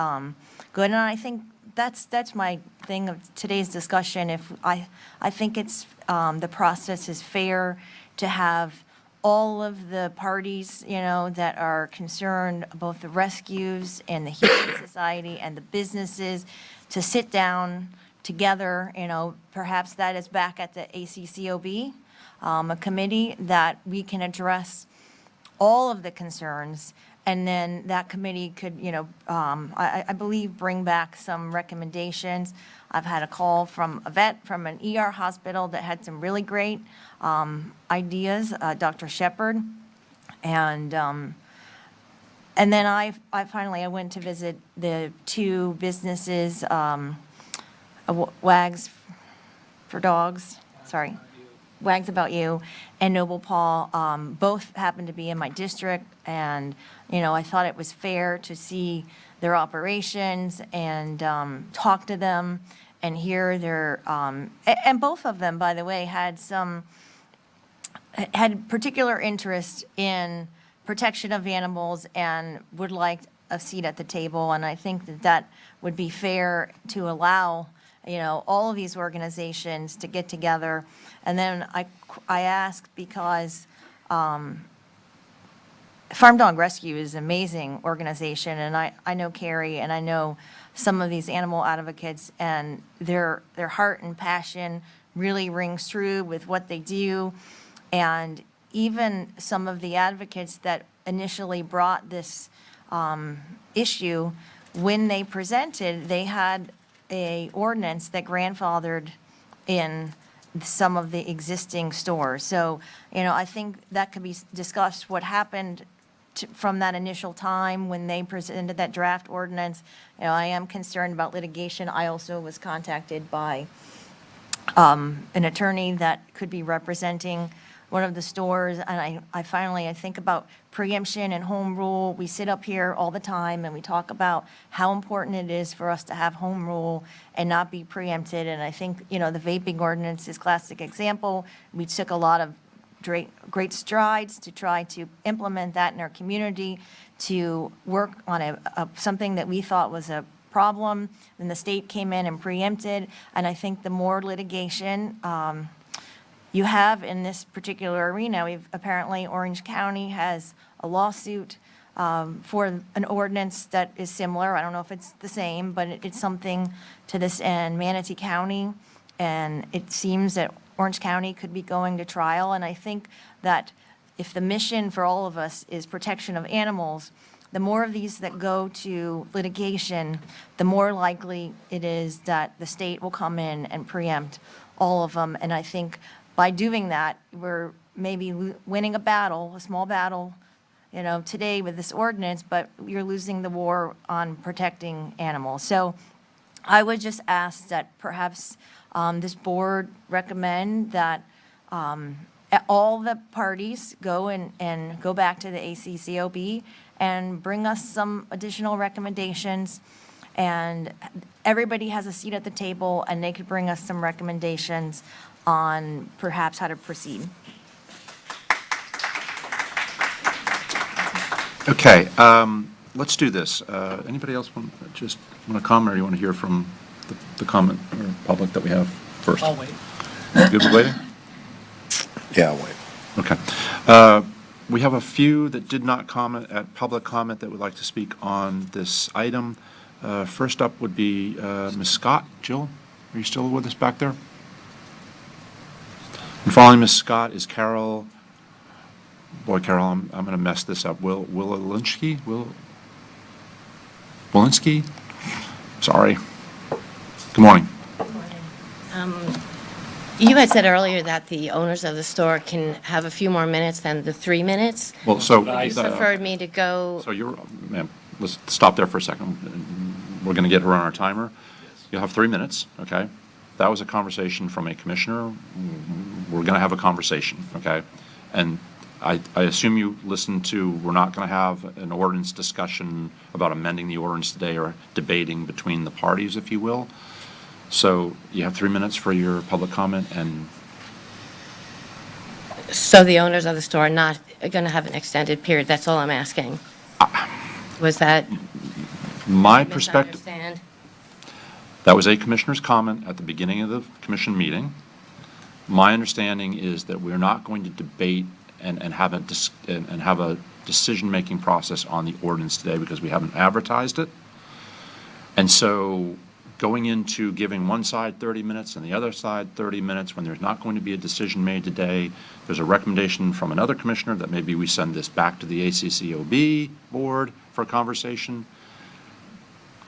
good, and I think that's my thing of today's discussion. If I think it's the process is fair to have all of the parties, that are concerned, both the rescues and the Humane Society and the businesses, to sit down together. Perhaps that is back at the ACCOB, a committee that we can address all of the concerns. And then that committee could, I believe, bring back some recommendations. I've had a call from a vet from an ER hospital that had some really great ideas, Dr. Shepard. And then I finally went to visit the 2 businesses, Wags for Dogs, Wags About You, and Noble Paw. Both happened to be in my district, and I thought it was fair to see their operations and talk to them and hear their and both of them, by the way, had particular interest in protection of animals and would like a seat at the table. And I think that would be fair to allow all of these organizations to get together. And then I ask because Farm Dog Rescue is an amazing organization, and I know Carrie, and I know some of these animal advocates, and their heart and passion really rings true with what they do. And even some of the advocates that initially brought this issue, when they presented, they had a ordinance that grandfathered in some of the existing stores. So, I think that could be discussed, what happened from that initial time when they presented that draft ordinance. I am concerned about litigation. I also was contacted by an attorney that could be representing one of the stores, and I think about preemption and home rule. We sit up here all the time and we talk about how important it is for us to have home rule and not be preempted, and I think, the vaping ordinance is a classic example. We took a lot of great strides to try to implement that in our community, to work on something that we thought was a problem, and the state came in and preempted, and I think the more litigation you have in this particular arena, apparently Orange County has a lawsuit for an ordinance that is similar. I don't know if it's the same, but it's something to this end. Manatee County, and it seems that Orange County could be going to trial, and I think that if the mission for all of us is protection of animals, the more of these that go to litigation, the more likely it is that the state will come in and preempt all of them. And I think by doing that, we're maybe winning a small battle, today with this ordinance, but you're losing the war on protecting animals. So I would just ask that perhaps this board recommend that all the parties go and go back to the ACCOB and bring us some additional recommendations, and everybody has a seat at the table, and they could bring us some recommendations on perhaps how to proceed. Okay, let's do this. Anybody else want to comment, or you want to hear from the comment or public that we have first? I'll wait. Good with waiting? Yeah, wait. Okay. We have a few that did not comment at public comment that would like to speak on this item. First up would be Ms. Scott. Jill, are you still with us back there? And following Ms. Scott is Carol. Boy, Carol, I'm going to mess this up. Willinski? Willinski? Sorry. Good morning. You had said earlier that the owners of the store can have a few more minutes than the 3 minutes. Well, so You preferred me to go. So ma'am, let's stop there for a second. We're going to get her on our timer. You'll have 3 minutes, okay? That was a conversation from a commissioner. We're going to have a conversation, okay? And I assume you listened to, we're not going to have an ordinance discussion about amending the ordinance today or debating between the parties, if you will. So you have 3 minutes for your public comment, and So the owners of the store are not going to have an extended period. That's all I'm asking. Was that my perspective, misunderstand? that was a commissioner's comment at the beginning of the commission meeting. My understanding is that we're not going to debate and have a decision-making process on the ordinance today because we haven't advertised it. And so going into giving one side 30 minutes and the other side 30 minutes when there's not going to be a decision made today, there's a recommendation from another commissioner that maybe we send this back to the ACCOB board for a conversation.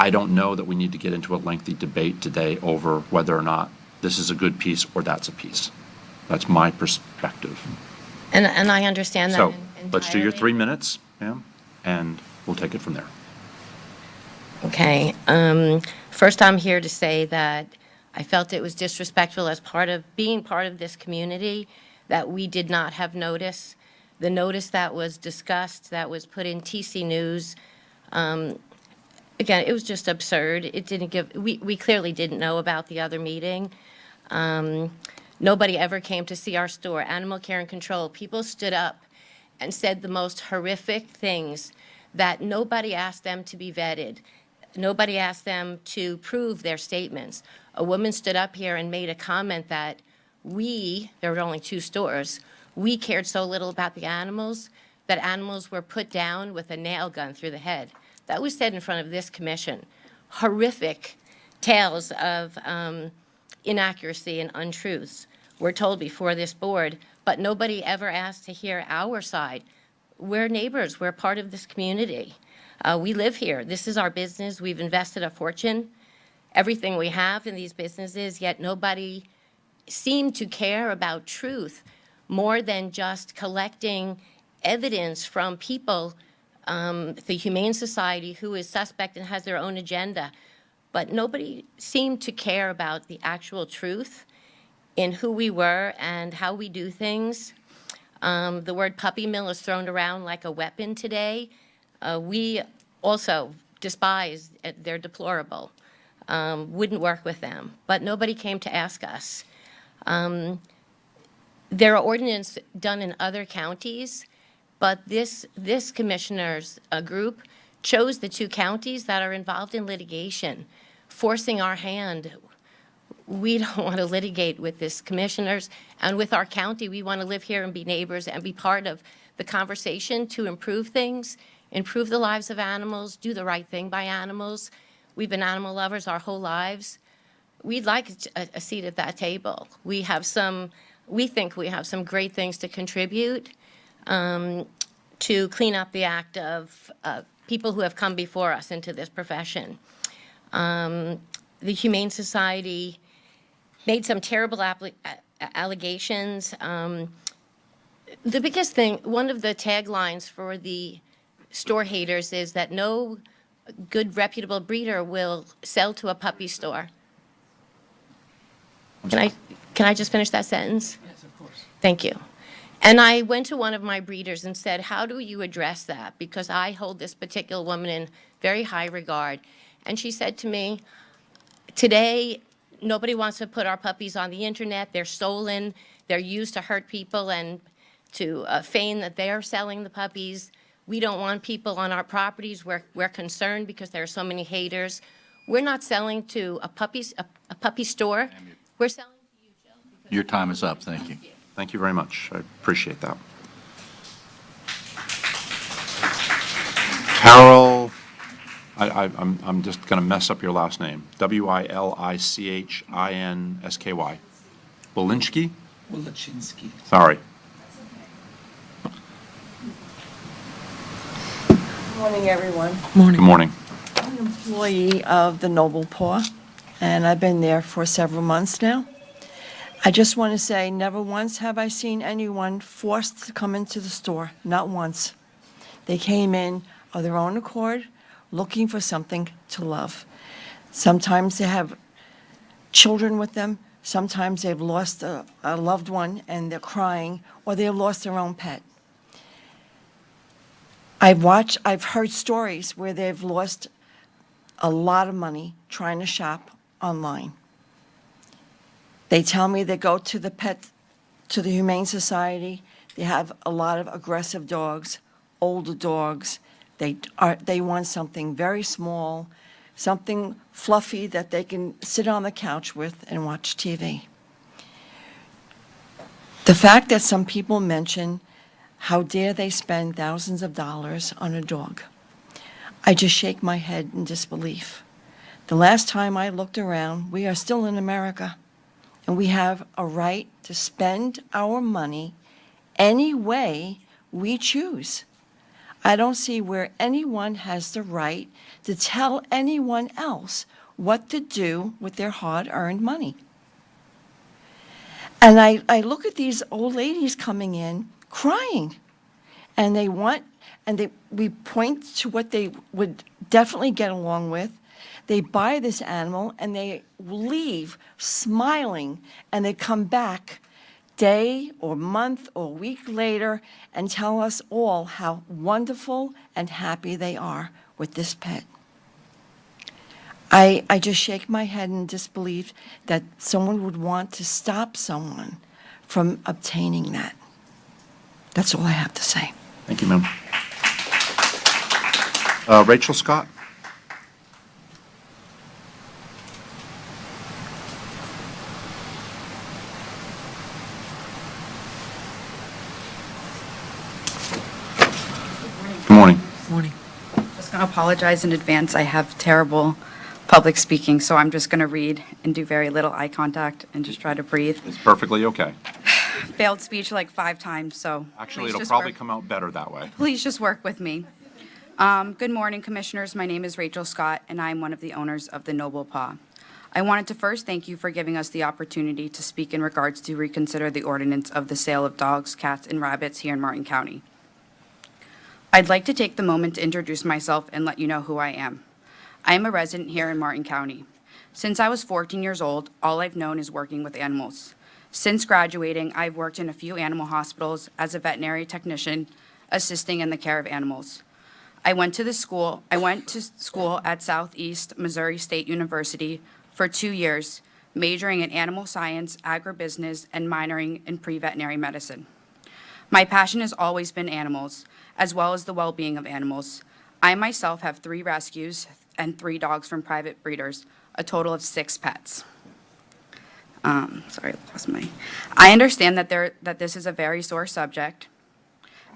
I don't know that we need to get into a lengthy debate today over whether or not this is a good piece or that's a piece. That's my perspective. And I understand that So entirely. let's do your 3 minutes, ma'am, and we'll take it from there. Okay. First, I'm here to say that I felt it was disrespectful as being part of this community that we did not have notice. The notice that was discussed, that was put in TC News, again, it was just absurd. It didn't we clearly didn't know about the other meeting. Nobody ever came to see our store. Animal Care and Control, people stood up and said the most horrific things, that nobody asked them to be vetted. Nobody asked them to prove their statements. A woman stood up here and made a comment that there were only 2 stores, we cared so little about the animals that animals were put down with a nail gun through the head. That was said in front of this commission. Horrific tales of inaccuracy and untruths were told before this board, but nobody ever asked to hear our side. We're neighbors. We're part of this community. We live here. This is our business. We've invested a fortune, everything we have in these businesses, yet nobody seemed to care about truth more than just collecting evidence from people, the Humane Society, who is suspect and has their own agenda. But nobody seemed to care about the actual truth in who we were and how we do things. The word puppy mill is thrown around like a weapon today. We also despise, they're deplorable, wouldn't work with them, but nobody came to ask us. There are ordinances done in other counties, but this commissioners group chose the 2 counties that are involved in litigation, forcing our hand. We don't want to litigate with this commissioners and with our county. We want to live here and be neighbors and be part of the conversation to improve things, improve the lives of animals, do the right thing by animals. We've been animal lovers our whole lives. We'd like a seat at that table. We think we have some great things to contribute to clean up the act of people who have come before us into this profession. The Humane Society made some terrible allegations. The biggest thing, one of the taglines for the store haters is that no good reputable breeder will sell to a puppy store. Can I just finish that sentence? Yes, of course. Thank you. And I went to one of my breeders and said, how do you address that? Because I hold this particular woman in very high regard. And she said to me, today, nobody wants to put our puppies on the internet. They're stolen. They're used to hurt people and to feign that they are selling the puppies. We don't want people on our properties. We're concerned because there are so many haters. We're not selling to a puppy store. We're selling to you, Jill. Your time is up. Thank you. Thank you very much. I appreciate that. Carol, I'm just going to mess up your last name. Wilichinsky. Bolinsky? Wolichinsky. Sorry. Good morning, everyone. Good morning. I'm an employee of the Noble Paw, and I've been there for several months now. I just want to say, never once have I seen anyone forced to come into the store, not once. They came in of their own accord, looking for something to love. Sometimes they have children with them, sometimes they've lost a loved one and they're crying, or they've lost their own pet. I've heard stories where they've lost a lot of money trying to shop online. They tell me they go to the Humane Society. They have a lot of aggressive dogs, older dogs. They want something very small, something fluffy that they can sit on the couch with and watch TV. The fact that some people mention how dare they spend thousands of dollars on a dog, I just shake my head in disbelief. The last time I looked around, we are still in America, and we have a right to spend our money any way we choose. I don't see where anyone has the right to tell anyone else what to do with their hard-earned money. And I look at these old ladies coming in crying, and we point to what they would definitely get along with. They buy this animal and they leave smiling, and they come back day or month or week later and tell us all how wonderful and happy they are with this pet. I just shake my head in disbelief that someone would want to stop someone from obtaining that. That's all I have to say. Thank you, ma'am. Rachel Scott? Good morning. Morning. Just going to apologize in advance. I have terrible public speaking, so I'm just going to read and do very little eye contact and just try to breathe. It's perfectly okay. Failed speech like 5 times, so. Actually, please it'll just probably work- come out better that way. Please just work with me. Good morning, Commissioners. My name is Rachel Scott, and I'm one of the owners of the Noble Paw. I wanted to first thank you for giving us the opportunity to speak in regards to reconsider the ordinance of the sale of dogs, cats, and rabbits here in Martin County. I'd like to take the moment to introduce myself and let you know who I am. I am a resident here in Martin County. Since I was 14 years old, all I've known is working with animals. Since graduating, I've worked in a few animal hospitals as a veterinary technician, assisting in the care of animals. I went to school at Southeast Missouri State University for 2 years, majoring in animal science, agribusiness, and minoring in pre-veterinary medicine. My passion has always been animals, as well as the well-being of animals. I myself have 3 rescues and 3 dogs from private breeders, a total of 6 pets. Sorry, I lost my. I understand that this is a very sore subject,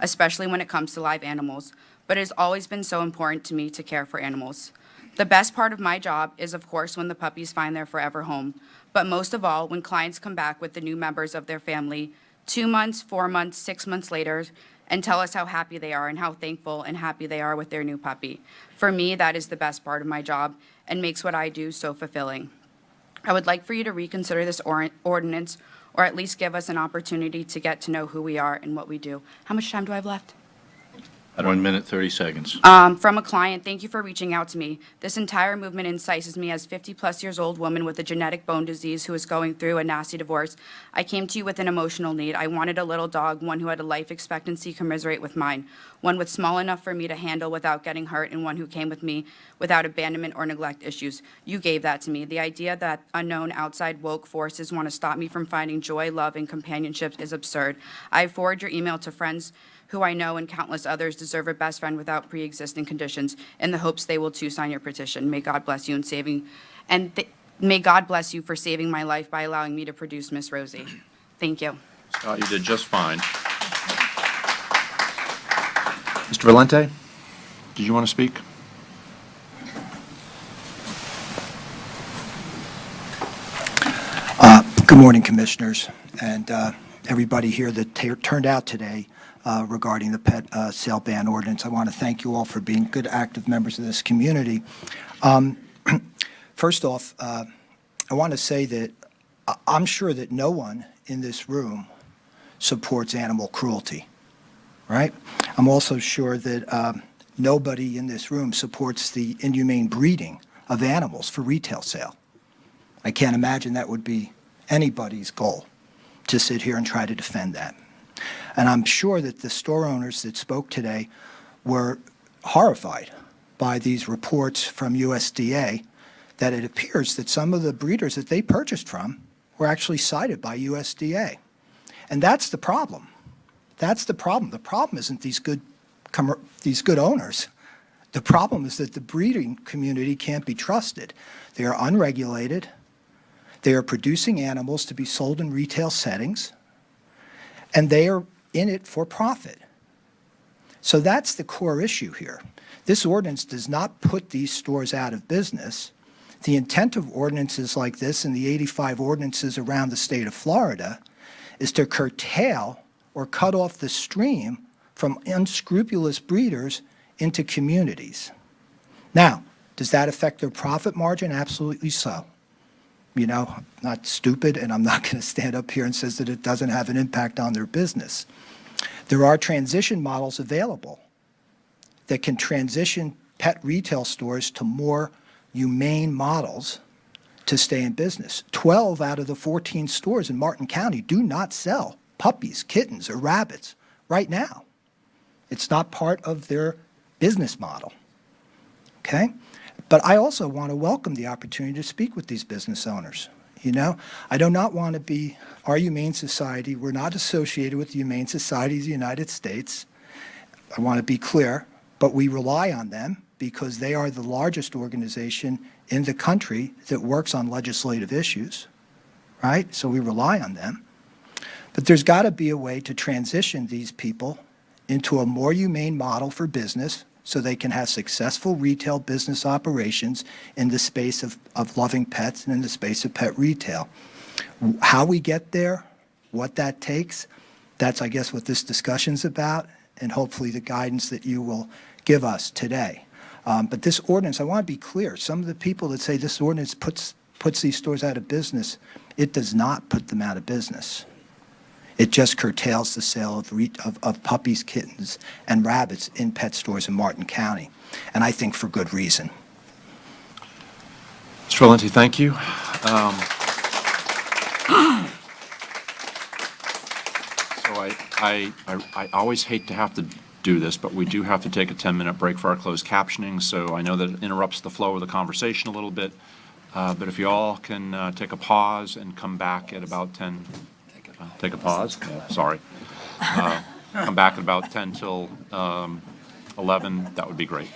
especially when it comes to live animals, but it has always been so important to me to care for animals. The best part of my job is, of course, when the puppies find their forever home, but most of all, when clients come back with the new members of their family 2 months, 4 months, 6 months later, and tell us how happy they are and how thankful and happy they are with their new puppy. For me, that is the best part of my job and makes what I do so fulfilling. I would like for you to reconsider this ordinance, or at least give us an opportunity to get to know who we are and what we do. How much time do I have left? 1 minute, 30 seconds. From a client, thank you for reaching out to me. This entire movement incites me as 50-plus years old woman with a genetic bone disease who is going through a nasty divorce. I came to you with an emotional need. I wanted a little dog, one who had a life expectancy commiserate with mine, one with small enough for me to handle without getting hurt, and one who came with me without abandonment or neglect issues. You gave that to me. The idea that unknown outside woke forces want to stop me from finding joy, love, and companionship is absurd. I forward your email to friends who I know and countless others deserve a best friend without pre-existing conditions, in the hopes they will too sign your petition. May God bless you in saving, may God bless you for saving my life by allowing me to produce Miss Rosie. Thank you. Scott, you did just fine. Mr. Valente, did you want to speak? Good morning, Commissioners, and everybody here that turned out today regarding the pet sale ban ordinance. I want to thank you all for being good, active members of this community. First off, I want to say that I'm sure that no one in this room supports animal cruelty, right? I'm also sure that nobody in this room supports the inhumane breeding of animals for retail sale. I can't imagine that would be anybody's goal, to sit here and try to defend that. And I'm sure that the store owners that spoke today were horrified by these reports from USDA that it appears that some of the breeders that they purchased from were actually cited by USDA. And that's the problem. That's the problem. The problem isn't these good owners. The problem is that the breeding community can't be trusted. They are unregulated. They are producing animals to be sold in retail settings, and they are in it for profit. So that's the core issue here. This ordinance does not put these stores out of business. The intent of ordinances like this and the 85 ordinances around the state of Florida is to curtail or cut off the stream from unscrupulous breeders into communities. Now, does that affect their profit margin? Absolutely so. You know, I'm not stupid, and I'm not going to stand up here and say that it doesn't have an impact on their business. There are transition models available that can transition pet retail stores to more humane models to stay in business. 12 out of the 14 stores in Martin County do not sell puppies, kittens, or rabbits right now. It's not part of their business model, okay? But I also want to welcome the opportunity to speak with these business owners. You know, I do not want to be our Humane Society. We're not associated with the Humane Society of the United States. I want to be clear, but we rely on them because they are the largest organization in the country that works on legislative issues, right? So we rely on them. But there's got to be a way to transition these people into a more humane model for business so they can have successful retail business operations in the space of loving pets and in the space of pet retail. How we get there, what that takes, that's, I guess, what this discussion's about, and hopefully the guidance that you will give us today. But this ordinance, I want to be clear, some of the people that say this ordinance puts puts these stores out of business, it does not put them out of business. It just curtails the sale of puppies, kittens, and rabbits in pet stores in Martin County, and I think for good reason. Mr. Valenti, thank you. So I always hate to have to do this, but we do have to take a 10-minute break for our closed captioning, so I know that it interrupts the flow of the conversation a little bit, but if you all can take a pause and come back at about 10, take a pause? Yeah, sorry. Come back at about 10 till 11, that would be great.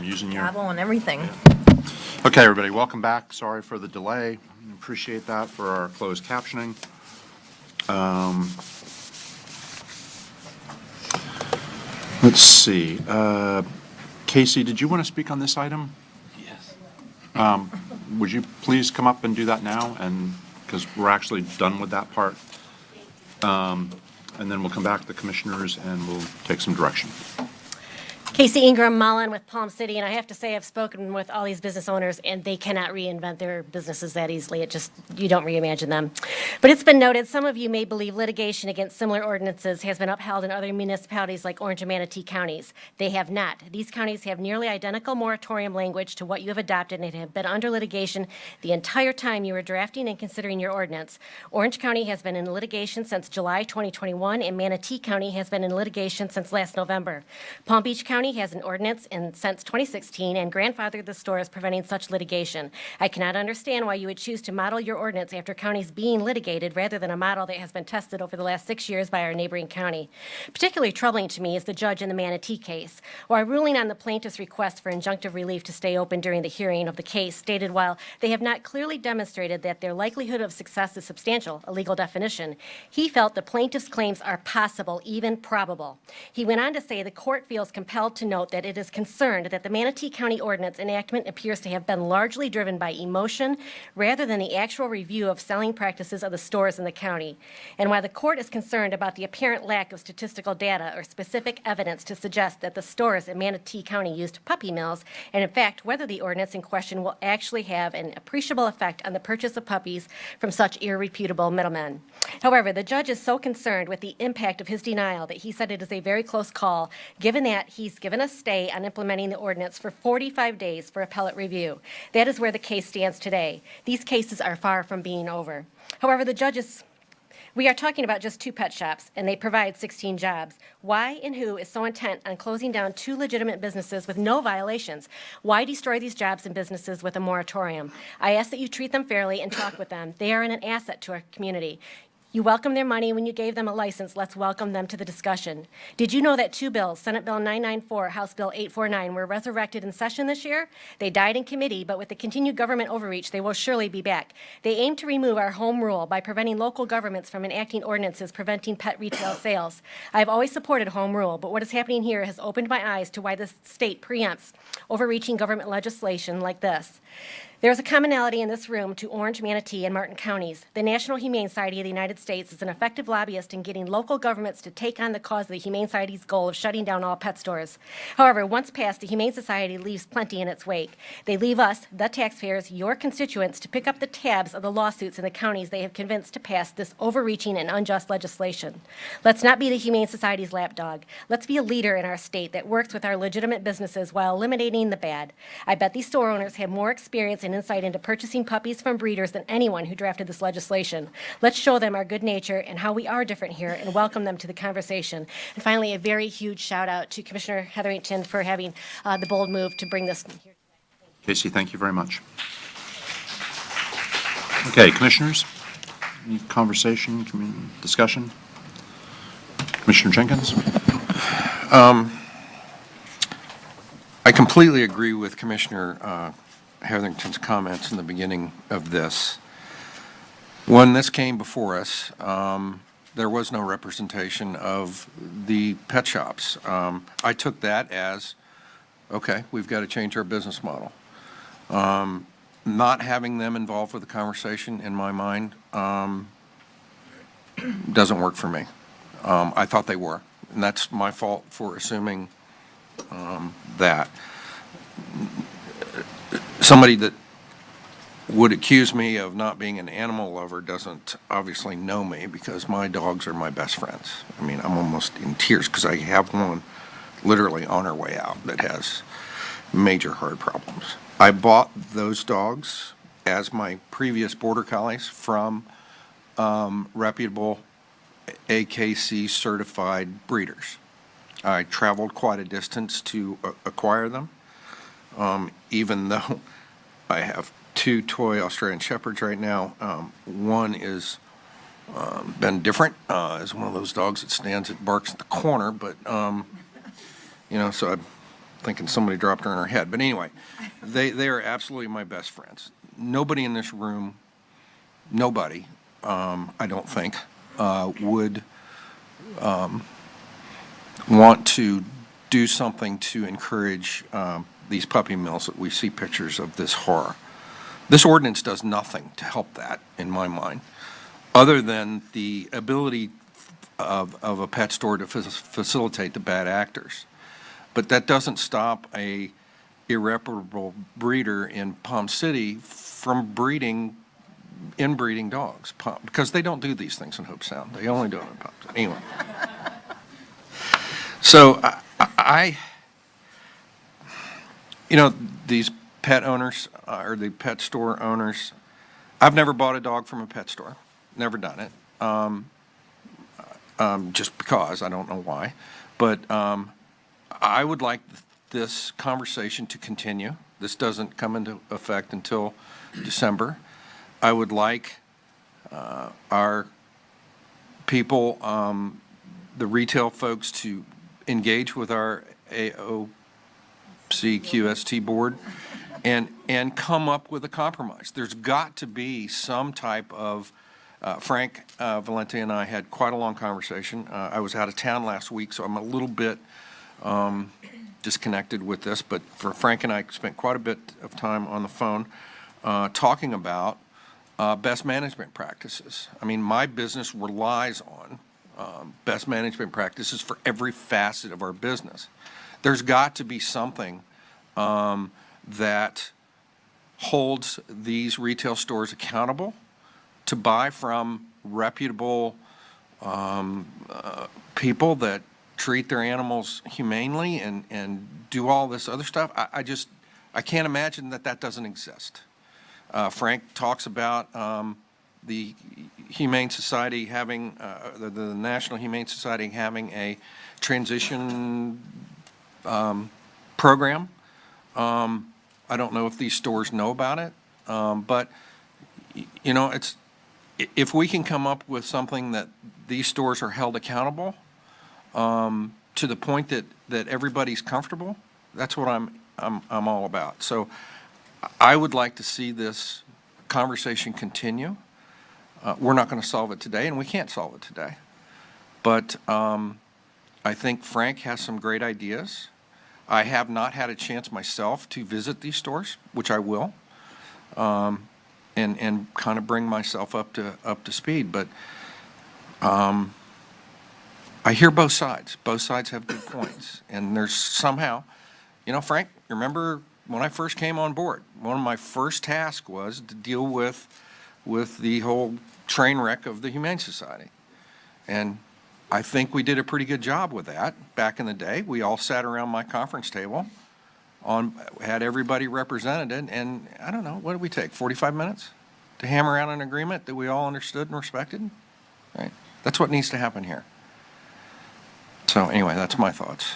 using your... Travel and everything. Okay, everybody, welcome back. Sorry for the delay. Appreciate that for our closed captioning. Let's see. Casey, did you want to speak on this item? Yes. Would you please come up and do that now? And because we're actually done with that part. And then we'll come back to the commissioners and we'll take some direction. Casey Ingram Mullen with Palm City, and I have to say I've spoken with all these business owners, and they cannot reinvent their businesses that easily. It just, you don't reimagine them. But it's been noted, some of you may believe litigation against similar ordinances has been upheld in other municipalities like Orange and Manatee counties. They have not. These counties have nearly identical moratorium language to what you have adopted and have been under litigation the entire time you were drafting and considering your ordinance. Orange County has been in litigation since July 2021, and Manatee County has been in litigation since last November. Palm Beach County has an ordinance since 2016 and grandfathered the stores preventing such litigation. I cannot understand why you would choose to model your ordinance after counties being litigated rather than a model that has been tested over the last 6 years by our neighboring county. Particularly troubling to me is the judge in the Manatee case. While ruling on the plaintiff's request for injunctive relief to stay open during the hearing of the case, stated while they have not clearly demonstrated that their likelihood of success is substantial, a legal definition, he felt the plaintiff's claims are possible, even probable. He went on to say the court feels compelled to note that it is concerned that the Manatee County ordinance enactment appears to have been largely driven by emotion rather than the actual review of selling practices of the stores in the county. And while the court is concerned about the apparent lack of statistical data or specific evidence to suggest that the stores in Manatee County used puppy mills, and in fact whether the ordinance in question will actually have an appreciable effect on the purchase of puppies from such irreputable middlemen. However, the judge is so concerned with the impact of his denial that he said it is a very close call, given that he's given a stay on implementing the ordinance for 45 days for appellate review. That is where the case stands today. These cases are far from being over. However, we are talking about just 2 pet shops, and they provide 16 jobs. Why and who is so intent on closing down 2 legitimate businesses with no violations? Why destroy these jobs and businesses with a moratorium? I ask that you treat them fairly and talk with them. They are an asset to our community. You welcomed their money when you gave them a license. Let's welcome them to the discussion. Did you know that 2 bills, Senate Bill 994, House Bill 849, were resurrected in session this year? They died in committee, but with the continued government overreach, they will surely be back. They aim to remove our home rule by preventing local governments from enacting ordinances preventing pet retail sales. I've always supported home rule, but what is happening here has opened my eyes to why the state preempts overreaching government legislation like this. There is a commonality in this room to Orange, Manatee, and Martin counties. The National Humane Society of the United States is an effective lobbyist in getting local governments to take on the cause of the Humane Society's goal of shutting down all pet stores. However, once passed, the Humane Society leaves plenty in its wake. They leave us, the taxpayers, your constituents, to pick up the tabs of the lawsuits in the counties they have convinced to pass this overreaching and unjust legislation. Let's not be the Humane Society's lapdog. Let's be a leader in our state that works with our legitimate businesses while eliminating the bad. I bet these store owners have more experience and insight into purchasing puppies from breeders than anyone who drafted this legislation. Let's show them our good nature and how we are different here and welcome them to the conversation. And finally, a very huge shout out to Commissioner Hetherington for having the bold move to bring this here. Casey, thank you very much. Okay, commissioners, any conversation, discussion? Commissioner Jenkins? I completely agree with Commissioner Hetherington's comments in the beginning of this. When this came before us, there was no representation of the pet shops. I took that as, okay, we've got to change our business model. Not having them involved with the conversation, in my mind, doesn't work for me. I thought they were, and that's my fault for assuming that. Somebody that would accuse me of not being an animal lover doesn't obviously know me, because my dogs are my best friends. I mean, I'm almost in tears because I have one literally on her way out that has major heart problems. I bought those dogs as my previous border collies from reputable AKC certified breeders. I traveled quite a distance to acquire them, even though I have 2 toy Australian Shepherds right now. One is been different, is one of those dogs that stands, it barks at the corner, but you know, so I thinking somebody dropped her in her head. But anyway, they are absolutely my best friends. Nobody in this room, nobody, I don't think, would want to do something to encourage these puppy mills that we see pictures of this horror. This ordinance does nothing to help that, in my mind, other than the ability of a pet store to facilitate the bad actors. But that doesn't stop a irreparable breeder in Palm City from inbreeding dogs, because they don't do these things in Hope Sound. They only do it in Palm City. Anyway. So these pet owners, or the pet store owners, I've never bought a dog from a pet store. Never done it. Just because, I don't know why. But I would like this conversation to continue. This doesn't come into effect until December. I would like our people, the retail folks, to engage with our AOCQST board and come up with a compromise. There's got to be some type of Frank Valente and I had quite a long conversation. I was out of town last week, so I'm a little bit disconnected with this, but for Frank and I spent quite a bit of time on the phone talking about best management practices. I mean, my business relies on best management practices for every facet of our business. There's got to be something that holds these retail stores accountable to buy from reputable people that treat their animals humanely and do all this other stuff. I can't imagine that doesn't exist. Frank talks about the Humane Society having, the National Humane Society having a transition program. I don't know if these stores know about it, but if we can come up with something that these stores are held accountable to the point that everybody's comfortable, that's what I'm all about. So I would like to see this conversation continue. We're not going to solve it today, and we can't solve it today. But I think Frank has some great ideas. I have not had a chance myself to visit these stores, which I will, and kind of bring myself up to speed. But I hear both sides. Both sides have good points, and there's somehow, Frank, remember when I first came on board, one of my first tasks was to deal with the whole train wreck of the Humane Society. And I think we did a pretty good job with that back in the day. We all sat around my conference table, had everybody represented, and I don't know, what did we take, 45 minutes to hammer out an agreement that we all understood and respected? Right? That's what needs to happen here. So anyway, that's my thoughts.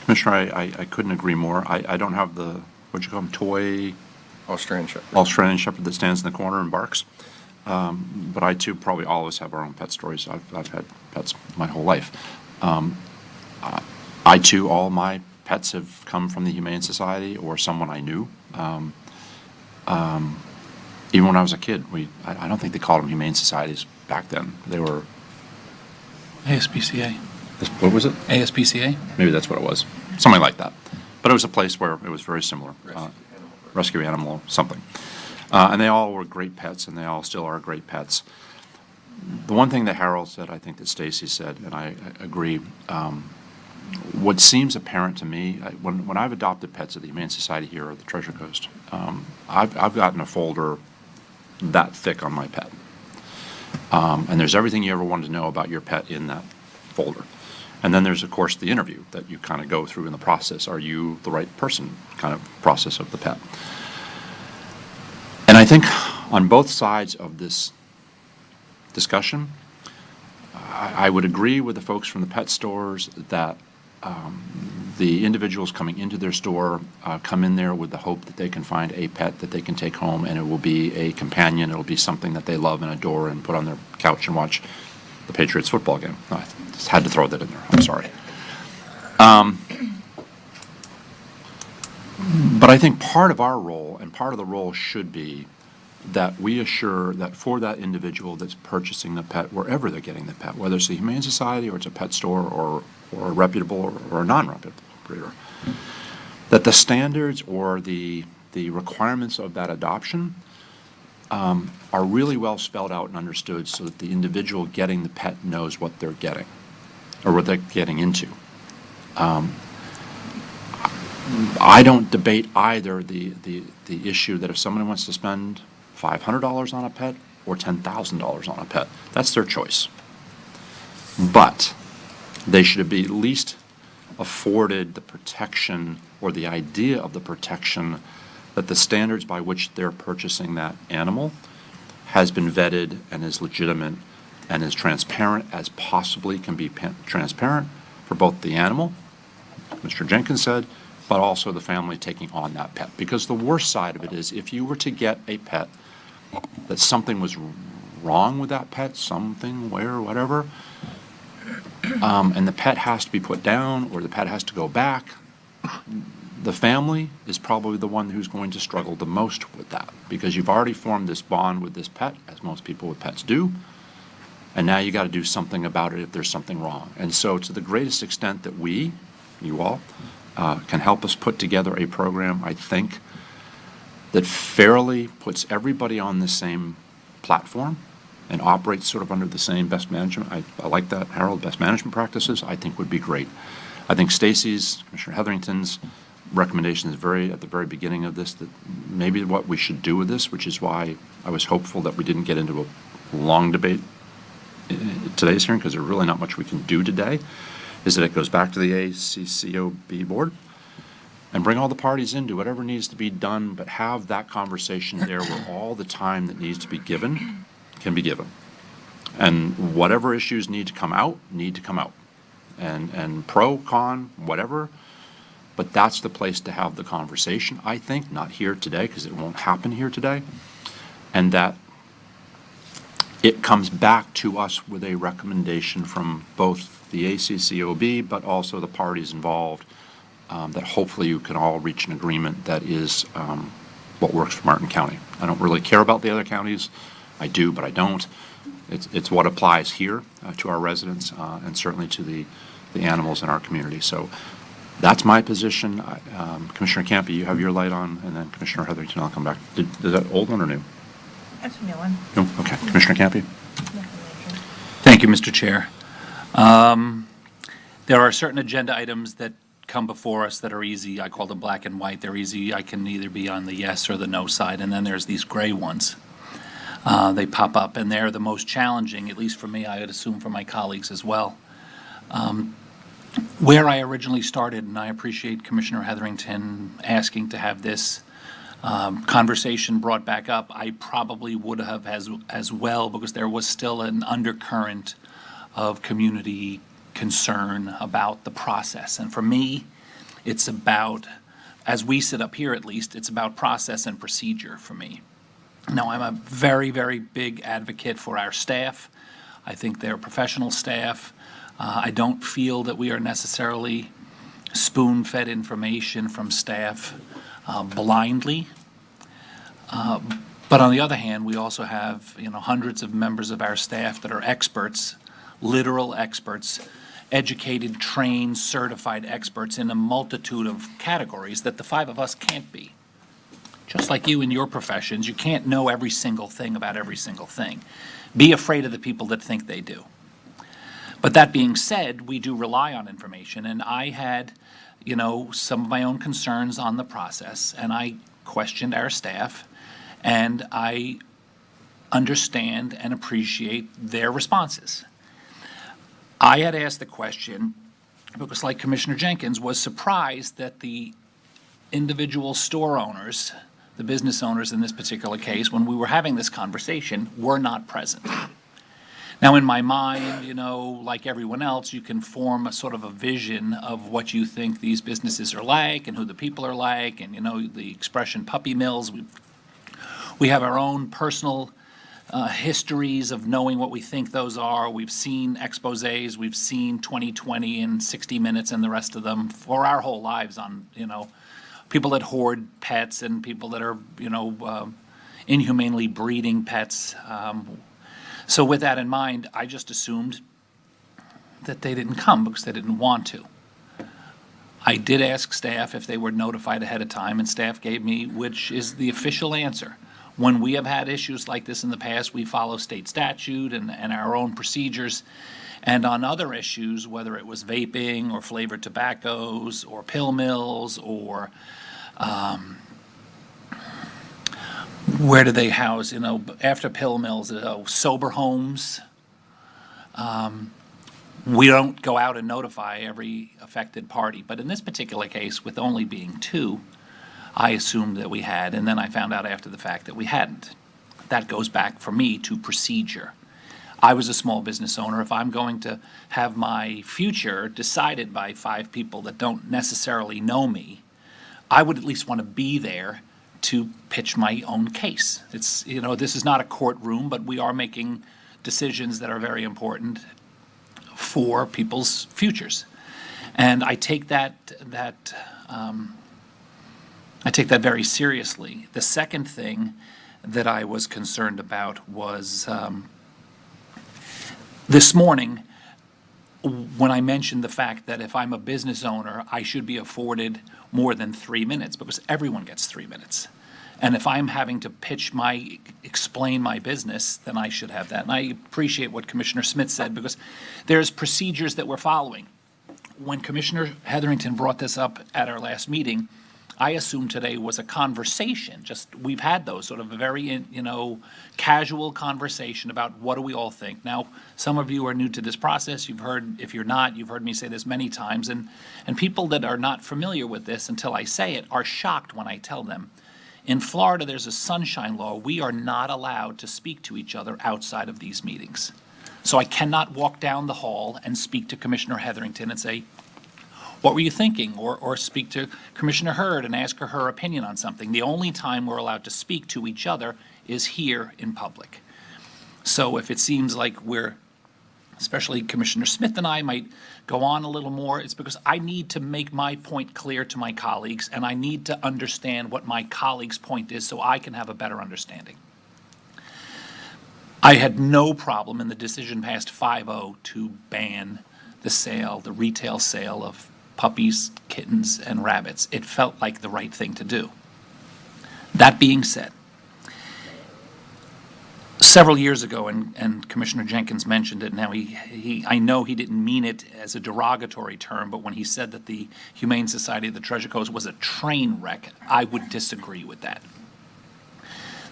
Commissioner, I couldn't agree more. I don't have the, what'd you call him, toy Australian Shepherd. Australian Shepherd that stands in the corner and barks. But I too, probably all of us have our own pet stories. I've had pets my whole life. I too, all my pets have come from the Humane Society or someone I knew. Even when I was a kid, I don't think they called them Humane Societies back then. They were ASPCA. What was it? ASPCA? Maybe that's what it was. Something like that. But it was a place where it was very similar. Rescue animal, something. And they all were great pets, and they all still are great pets. The one thing that Harold said, I think that Stacy said, and I agree, what seems apparent to me, when I've adopted pets at the Humane Society here or the Treasure Coast, I've gotten a folder that thick on my pet. And there's everything you ever wanted to know about your pet in that folder. And then there's, of course, the interview that you kind of go through in the process. Are you the right person kind of process of the pet? And I think on both sides of this discussion, I would agree with the folks from the pet stores that the individuals coming into their store come in there with the hope that they can find a pet that they can take home, and it will be a companion. It will be something that they love and adore and put on their couch and watch the Patriots football game. I just had to throw that in there. I'm sorry. But I think part of our role, and part of the role should be that we assure that for that individual that's purchasing the pet, wherever they're getting the pet, whether it's the Humane Society or it's a pet store or a reputable or a non-reputable breeder, that the standards or the requirements of that adoption are really well spelled out and understood so that the individual getting the pet knows what they're getting or what they're getting into. I don't debate either the issue that if somebody wants to spend $500 on a pet or $10,000 on a pet, that's their choice. But they should be at least afforded the protection or the idea of the protection that the standards by which they're purchasing that animal has been vetted and is legitimate and as transparent as possibly can be transparent for both the animal, Mr. Jenkins said, but also the family taking on that pet. Because the worst side of it is if you were to get a pet that something was wrong with that pet, something, where, whatever, and the pet has to be put down or the pet has to go back, the family is probably the one who's going to struggle the most with that because you've already formed this bond with this pet, as most people with pets do, and now you got to do something about it if there's something wrong. And so to the greatest extent that we, you all, can help us put together a program, I think, that fairly puts everybody on the same platform and operates sort of under the same best management. I like that, Harold, best management practices, I think would be great. I think Stacy's, Commissioner Hetherington's recommendation is at the very beginning of this, that maybe what we should do with this, which is why I was hopeful that we didn't get into a long debate in today's hearing, because there's really not much we can do today, is that it goes back to the ACCOB board and bring all the parties into whatever needs to be done, but have that conversation there where all the time that needs to be given can be given. And whatever issues need to come out. And pro, con, whatever, but that's the place to have the conversation, I think, not here today, because it won't happen here today, and that it comes back to us with a recommendation from both the ACCOB, but also the parties involved, that hopefully you can all reach an agreement that is what works for Martin County. I don't really care about the other counties. I do, but I don't. It's what applies here to our residents and certainly to the animals in our community. So that's my position. Commissioner Campy, you have your light on, and then Commissioner Hetherington, I'll come back. Is that old one or new? That's a new one. No? Okay. Commissioner Campy? Thank you, Mr. Chair. There are certain agenda items that come before us that are easy. I call them black and white. They're easy. I can either be on the yes or the no side. And then there's these gray ones. They pop up, and they're the most challenging, at least for me, I would assume for my colleagues as well. Where I originally started, and I appreciate Commissioner Hetherington asking to have this conversation brought back up, I probably would have as well, because there was still an undercurrent of community concern about the process. And for me, it's about, as we sit up here at least, it's about process and procedure for me. Now, I'm a very, very big advocate for our staff. I think they're professional staff. I don't feel that we are necessarily spoon-fed information from staff blindly. But on the other hand, we also have, hundreds of members of our staff that are experts, literal experts, educated, trained, certified experts in a multitude of categories that the five of us can't be. Just like you in your professions, you can't know every single thing about every single thing. Be afraid of the people that think they do. But that being said, we do rely on information, and I had, some of my own concerns on the process, and I questioned our staff, and I understand and appreciate their responses. I had asked the question because, like Commissioner Jenkins, was surprised that the individual store owners, the business owners in this particular case, when we were having this conversation, were not present. Now, in my mind, like everyone else, you can form a sort of a vision of what you think these businesses are like and who the people are like, and, the expression puppy mills. We have our own personal histories of knowing what we think those are. We've seen exposés, we've seen 2020 and 60 Minutes and the rest of them for our whole lives on, people that hoard pets and people that are, inhumanely breeding pets. So with that in mind, I just assumed that they didn't come because they didn't want to. I did ask staff if they were notified ahead of time, and staff gave me, which is the official answer. When we have had issues like this in the past, we follow state statute and our own procedures. And on other issues, whether it was vaping or flavored tobaccos or pill mills or where do they house, after pill mills, sober homes. We don't go out and notify every affected party. But in this particular case, with only being 2, I assumed that we had, and then I found out after the fact that we hadn't. That goes back for me to procedure. I was a small business owner. If I'm going to have my future decided by 5 people that don't necessarily know me, I would at least want to be there to pitch my own case. It's, this is not a courtroom, but we are making decisions that are very important for people's futures. And I take that very seriously. The second thing that I was concerned about was this morning when I mentioned the fact that if I'm a business owner, I should be afforded more than 3 minutes because everyone gets 3 minutes. And if I'm having to explain my business, then I should have that. And I appreciate what Commissioner Smith said because there's procedures that we're following. When Commissioner Hetherington brought this up at our last meeting, I assumed today was a conversation. We've had those sort of a very, casual conversation about what do we all think. Now, some of you are new to this process. If you're not, you've heard me say this many times. And people that are not familiar with this until I say it are shocked when I tell them. In Florida, there's a sunshine law. We are not allowed to speak to each other outside of these meetings. So I cannot walk down the hall and speak to Commissioner Hetherington and say, what were you thinking? Or speak to Commissioner Hurd and ask her opinion on something. The only time we're allowed to speak to each other is here in public. So if it seems like especially Commissioner Smith and I might go on a little more, it's because I need to make my point clear to my colleagues, and I need to understand what my colleagues' point is so I can have a better understanding. I had no problem in the decision passed 5-0 to ban the retail sale of puppies, kittens, and rabbits. It felt like the right thing to do. That being said, several years ago, and Commissioner Jenkins mentioned it, now I know he didn't mean it as a derogatory term, but when he said that the Humane Society of the Treasure Coast was a train wreck, I would disagree with that.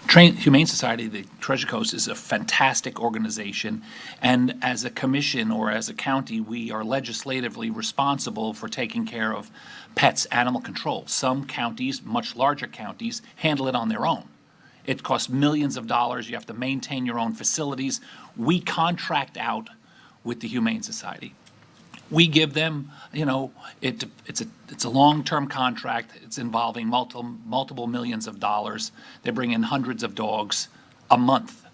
Humane Society of the Treasure Coast is a fantastic organization, and as a commission or as a county, we are legislatively responsible for taking care of pets, animal control. Some counties, much larger counties, handle it on their own. It costs millions of dollars. You have to maintain your own facilities. We contract out with the Humane Society. We give them, it's a long-term contract. It's involving multiple millions of dollars. They bring in hundreds of dogs a month.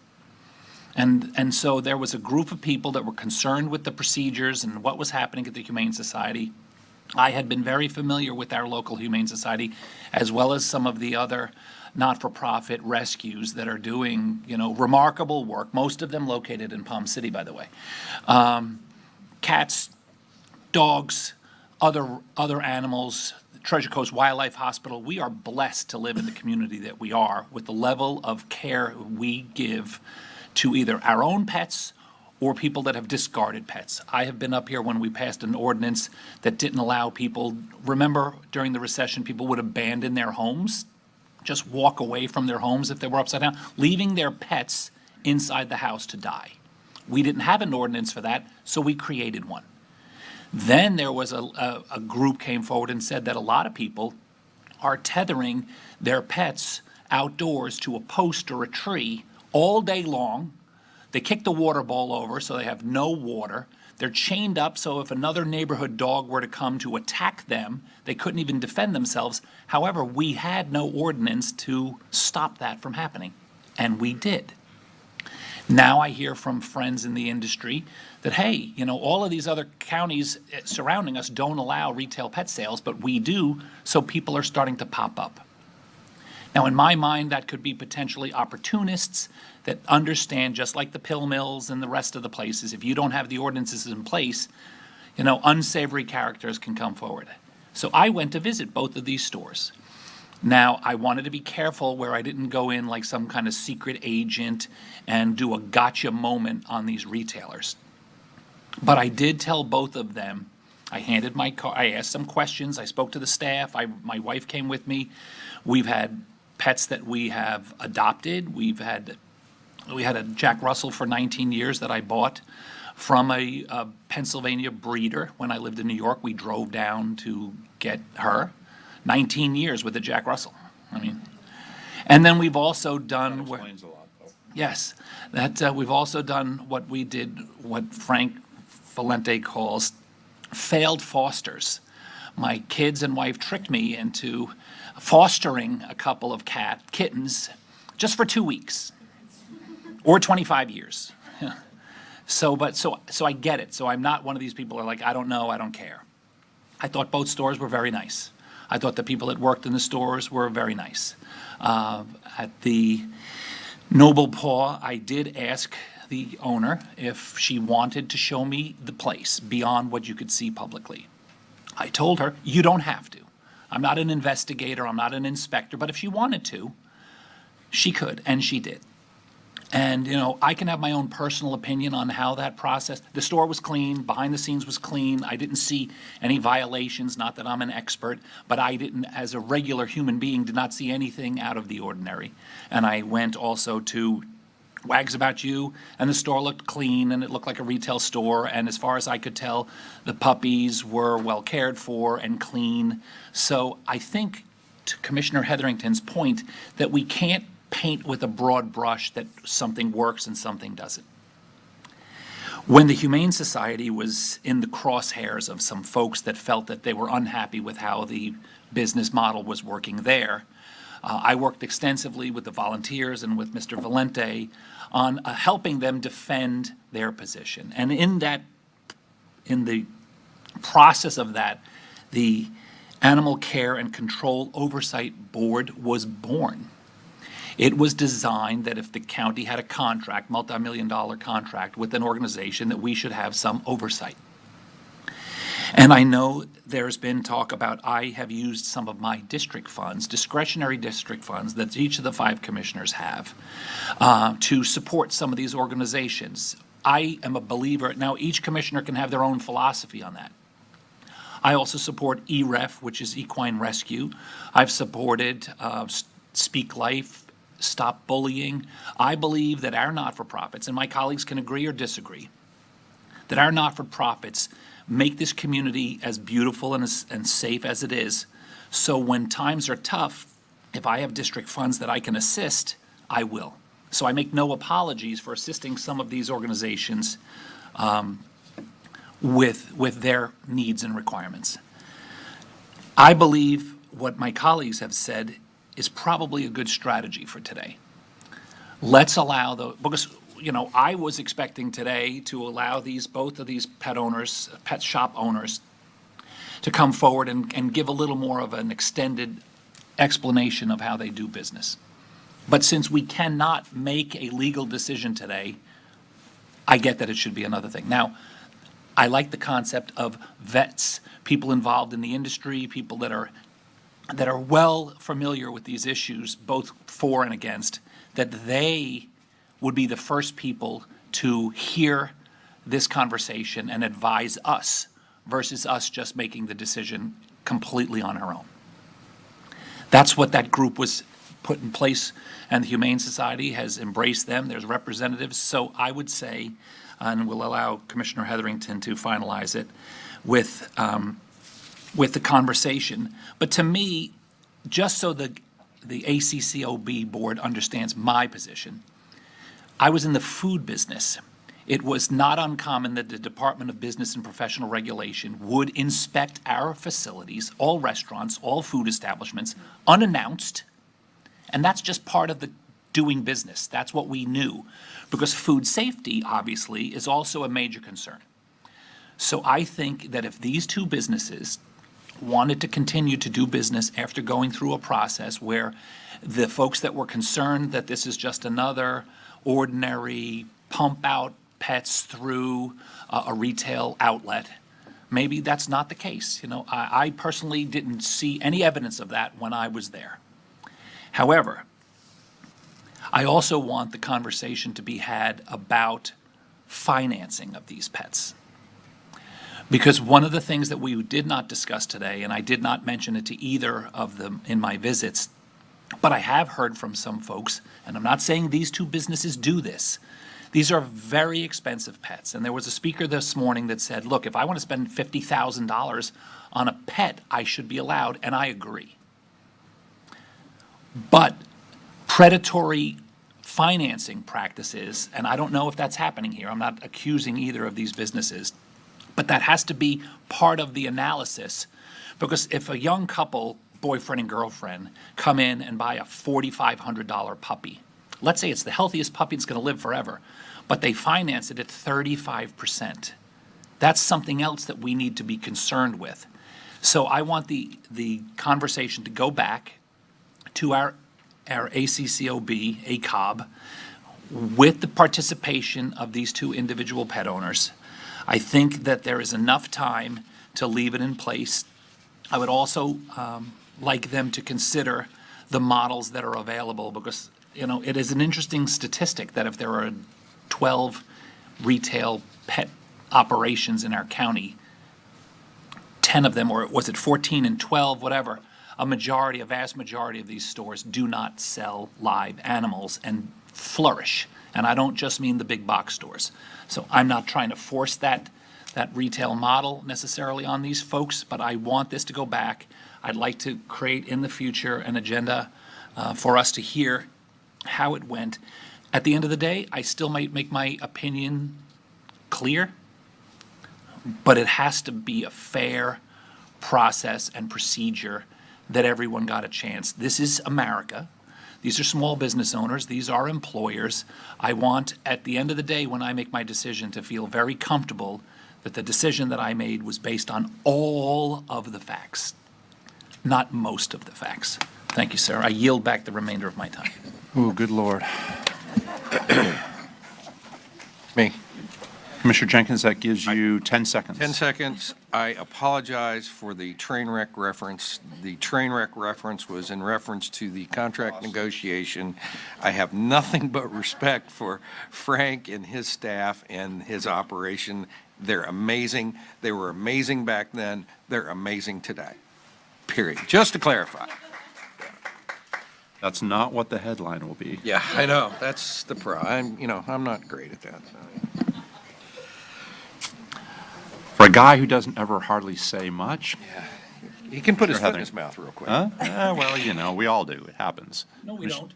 And so there was a group of people that were concerned with the procedures and what was happening at the Humane Society. I had been very familiar with our local Humane Society, as well as some of the other not-for-profit rescues that are doing, remarkable work, most of them located in Palm City, by the way. Cats, dogs, other animals, Treasure Coast Wildlife Hospital. We are blessed to live in the community that we are with the level of care we give to either our own pets or people that have discarded pets. I have been up here when we passed an ordinance that didn't allow people, remember during the recession, people would abandon their homes, just walk away from their homes if they were upside down, leaving their pets inside the house to die. We didn't have an ordinance for that, so we created one. Then there was a group came forward and said that a lot of people are tethering their pets outdoors to a post or a tree all day long. They kick the water bowl over so they have no water. They're chained up so if another neighborhood dog were to come to attack them, they couldn't even defend themselves. However, we had no ordinance to stop that from happening, and we did. Now I hear from friends in the industry that, hey, all of these other counties surrounding us don't allow retail pet sales, but we do, so people are starting to pop up. Now, in my mind, that could be potentially opportunists that understand, just like the pill mills and the rest of the places, if you don't have the ordinances in place, unsavory characters can come forward. So I went to visit both of these stores. Now, I wanted to be careful where I didn't go in like some kind of secret agent and do a gotcha moment on these retailers. But I did tell both of them, I handed my car, I asked some questions, I spoke to the staff, my wife came with me. We've had pets that we have adopted. We had a Jack Russell for 19 years that I bought from a Pennsylvania breeder. When I lived in New York, we drove down to get her. 19 years with a Jack Russell. And then we've also done. That explains a lot, though. Yes, we've also done what Frank Valente calls failed fosters. My kids and wife tricked me into fostering a couple of kittens just for 2 weeks or 25 years. So I get it. So I'm not one of these people who are like, I don't know, I don't care. I thought both stores were very nice. I thought the people that worked in the stores were very nice. At the Noble Paw, I did ask the owner if she wanted to show me the place beyond what you could see publicly. I told her, you don't have to. I'm not an investigator, I'm not an inspector, but if she wanted to, she could, and she did. And, I can have my own personal opinion on how that process, the store was clean, behind the scenes was clean. I didn't see any violations, not that I'm an expert, but I didn't, as a regular human being, did not see anything out of the ordinary. And I went also to Wags About You, and the store looked clean, and it looked like a retail store. And as far as I could tell, the puppies were well cared for and clean. So I think, to Commissioner Hetherington's point, that we can't paint with a broad brush that something works and something doesn't. When the Humane Society was in the crosshairs of some folks that felt that they were unhappy with how the business model was working there, I worked extensively with the volunteers and with Mr. Valente on helping them defend their position. And in the process of that, the Animal Care and Control Oversight Board was born. It was designed that if the county had a contract, multi-million-dollar contract with an organization, that we should have some oversight. And I know there's been talk about, I have used some of my district funds, discretionary district funds that each of the 5 commissioners have, to support some of these organizations. I am a believer, now each commissioner can have their own philosophy on that. I also support EREF, which is Equine Rescue. I've supported Speak Life, Stop Bullying. I believe that our not-for-profits, and my colleagues can agree or disagree, that our not-for-profits make this community as beautiful and safe as it is. So when times are tough, if I have district funds that I can assist, I will. So I make no apologies for assisting some of these organizations with their needs and requirements. I believe what my colleagues have said is probably a good strategy for today. Let's allow because I was expecting today to allow both of these pet shop owners, to come forward and give a little more of an extended explanation of how they do business. But since we cannot make a legal decision today, I get that it should be another thing. Now, I like the concept of vets, people involved in the industry, people that are well familiar with these issues, both for and against, that they would be the first people to hear this conversation and advise us versus us just making the decision completely on our own. That's what that group was put in place, and the Humane Society has embraced them. There's representatives. So I would say, and we'll allow Commissioner Hetherington to finalize it with the conversation. But to me, just so the ACCOB board understands my position, I was in the food business. It was not uncommon that the Department of Business and Professional Regulation would inspect our facilities, all restaurants, all food establishments, unannounced, and that's just part of the doing business. That's what we knew. because food safety, obviously, is also a major concern. So I think that if these two businesses wanted to continue to do business after going through a process where the folks that were concerned that this is just another ordinary pump out pets through a retail outlet, maybe that's not the case. You know, I personally didn't see any evidence of that when I was there. However, I also want the conversation to be had about financing of these pets. Because one of the things that we did not discuss today, and I did not mention it to either of them in my visits, but I have heard from some folks, and I'm not saying these two businesses do this. These are very expensive pets. And there was a speaker this morning that said, look, if I want to spend $50,000 on a pet, I should be allowed, and I agree. But predatory financing practices, and I don't know if that's happening here, I'm not accusing either of these businesses, but that has to be part of the analysis, because if a young couple, boyfriend and girlfriend, come in and buy a $4,500 puppy, let's say it's the healthiest puppy that's going to live forever, but they finance it at 35%. That's something else that we need to be concerned with. So I want the conversation to go back to our ACCOB, ACOB, with the participation of these two individual pet owners. I think that there is enough time to leave it in place. I would also like them to consider the models that are available, because, you know, it is an interesting statistic that if there are 12 retail pet operations in our county, 10 of them, or was it 14 and 12, whatever, a vast majority of these stores do not sell live animals and flourish. And I don't just mean the big box stores. So I'm not trying to force that retail model necessarily on these folks, but I want this to go back. I'd like to create in the future an agenda for us to hear how it went. At the end of the day, I still might make my opinion clear, but it has to be a fair process and procedure that everyone got a chance. This is America. These are small business owners. These are employers. I want, at the end of the day, when I make my decision, to feel very comfortable that the decision that I made was based on all of the facts, not most of the facts. Thank you, sir. I yield back the remainder of my time. Oh, good Lord. Me. Commissioner Jenkins, that gives you 10 seconds. 10 seconds. I apologize for the train wreck reference. The train wreck reference was in reference to the contract negotiation. I have nothing but respect for Frank and his staff and his operation. They're amazing. They were amazing back then. They're amazing today. Period. Just to clarify. That's not what the headline will be. Yeah, I know. That's the I'm not great at that. For a guy who doesn't ever hardly say much. Yeah. He can put his Sure, foot in Heather. his mouth real quick. Huh? Well, you know, we all do. It happens. No, we don't.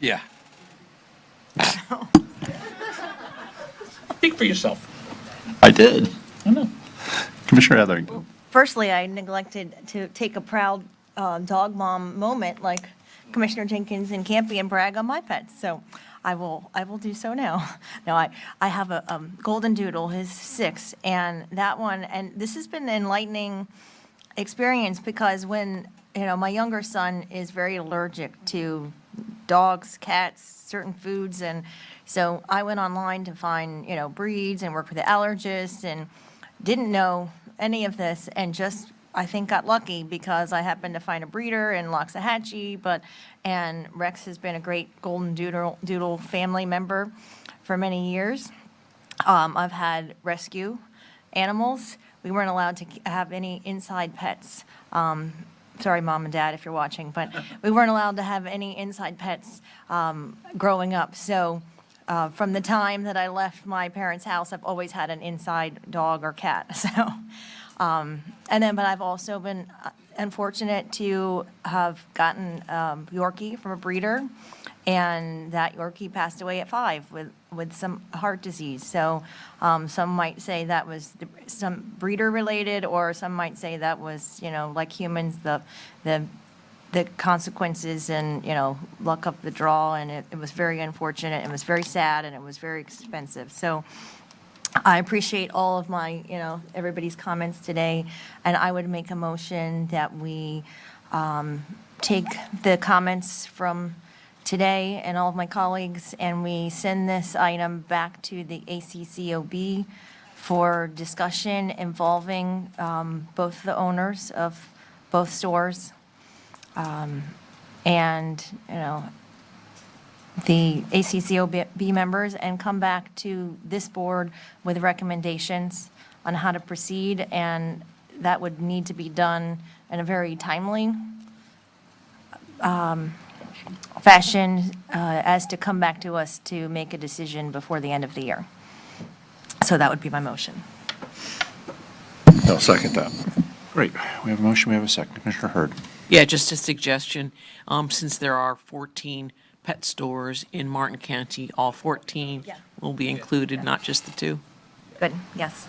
Yeah. Speak for yourself. I did. I know. Commissioner Etherington. Firstly, I neglected to take a proud dog mom moment like Commissioner Jenkins and Campy and brag on my pets. So I will do so now. No, I have a golden doodle, his 6, and that one, and this has been an enlightening experience because when, my younger son is very allergic to dogs, cats, certain foods, and so I went online to find, breeds and work with the allergist and didn't know any of this and just, I think, got lucky because I happened to find a breeder in Loxahatchee, and Rex has been a great golden doodle family member for many years. I've had rescue animals. We weren't allowed to have any inside pets. Sorry, Mom and Dad, if you're watching, but we weren't allowed to have any inside pets growing up. So from the time that I left my parents' house, I've always had an inside dog or cat. So, but I've also been unfortunate to have gotten Yorkie from a breeder, and that Yorkie passed away at 5 with some heart disease. So some might say that was some breeder related, or some might say that was, like humans, the the consequences and, luck of the draw, and it was very unfortunate, it was very sad, and it was very expensive. So I appreciate all of my, everybody's comments today, and I would make a motion that we take the comments from today and all of my colleagues, and we send this item back to the ACCOB for discussion involving both the owners of both stores and, the ACCOB members, and come back to this board with recommendations on how to proceed, and that would need to be done in a very timely fashion as to come back to us to make a decision before the end of the year. So that would be my motion. I'll second that. Great. We have a motion, we have a second. Commissioner Hurd. Yeah, just a suggestion, since there are 14 pet stores in Martin County, all 14 will be included, not just the 2. Good, yes.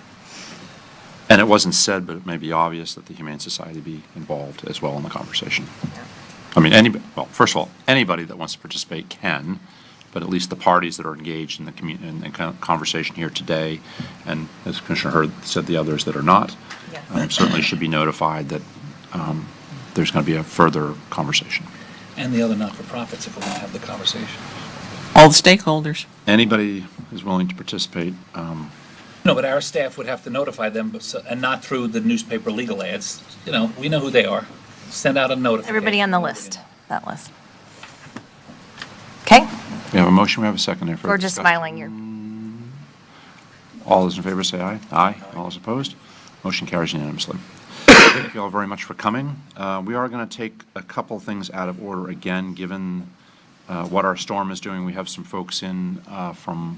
And it wasn't said, but it may be obvious that the Humane Society be involved as well in the conversation. I mean, first of all, anybody that wants to participate can, but at least the parties that are engaged in the conversation here today, and as Commissioner Hurd said, the others that are not, certainly should be notified that there's going to be a further conversation. And the other not-for-profits if we're going to have the conversation. All the stakeholders. Anybody who's willing to participate. No, but our staff would have to notify them, and not through the newspaper legal ads. We know who they are. Send out a notification. Everybody on the list, that list. Okay? We have a motion, we have a second. There for We're just discussion. smiling. You're All those in favor say aye. Aye. All those opposed? Motion carries unanimously. Thank you all very much for coming. We are going to take a couple things out of order again, given what our storm is doing. We have some folks in from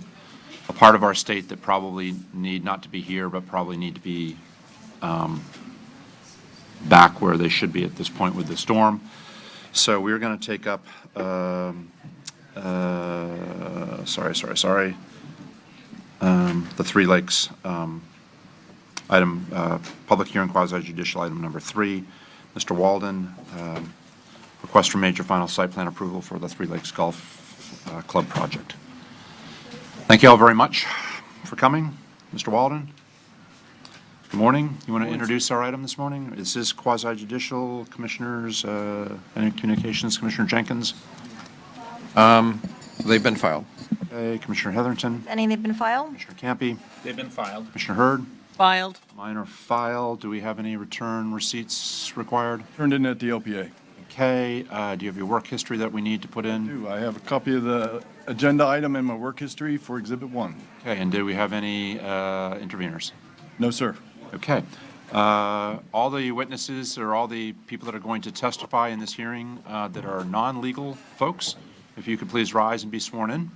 a part of our state that probably need not to be here, but probably need to be back where they should be at this point with the storm. So we're going to take up, the Three Lakes item, public hearing quasi-judicial item number 3. Mr. Walden, request for major final site plan approval for the Three Lakes Golf Club project. Thank you all very much for coming. Mr. Walden, good morning. You want to introduce our item this morning? Is this quasi-judicial? Commissioners, any communications? Commissioner Jenkins? They've been filed. Okay, Commissioner Heatherington? Any they've been filed? Commissioner Campy? They've been filed. Commissioner Hurd? Filed. Mine are filed. Do we have any return receipts required? Turned in at the LPA. Okay, do you have your work history that we need to put in? I have a copy of the agenda item in my work history for Exhibit 1. Okay, and do we have any interveners? No, sir. Okay. All the witnesses or all the people that are going to testify in this hearing that are non-legal folks, if you could please rise and be sworn in.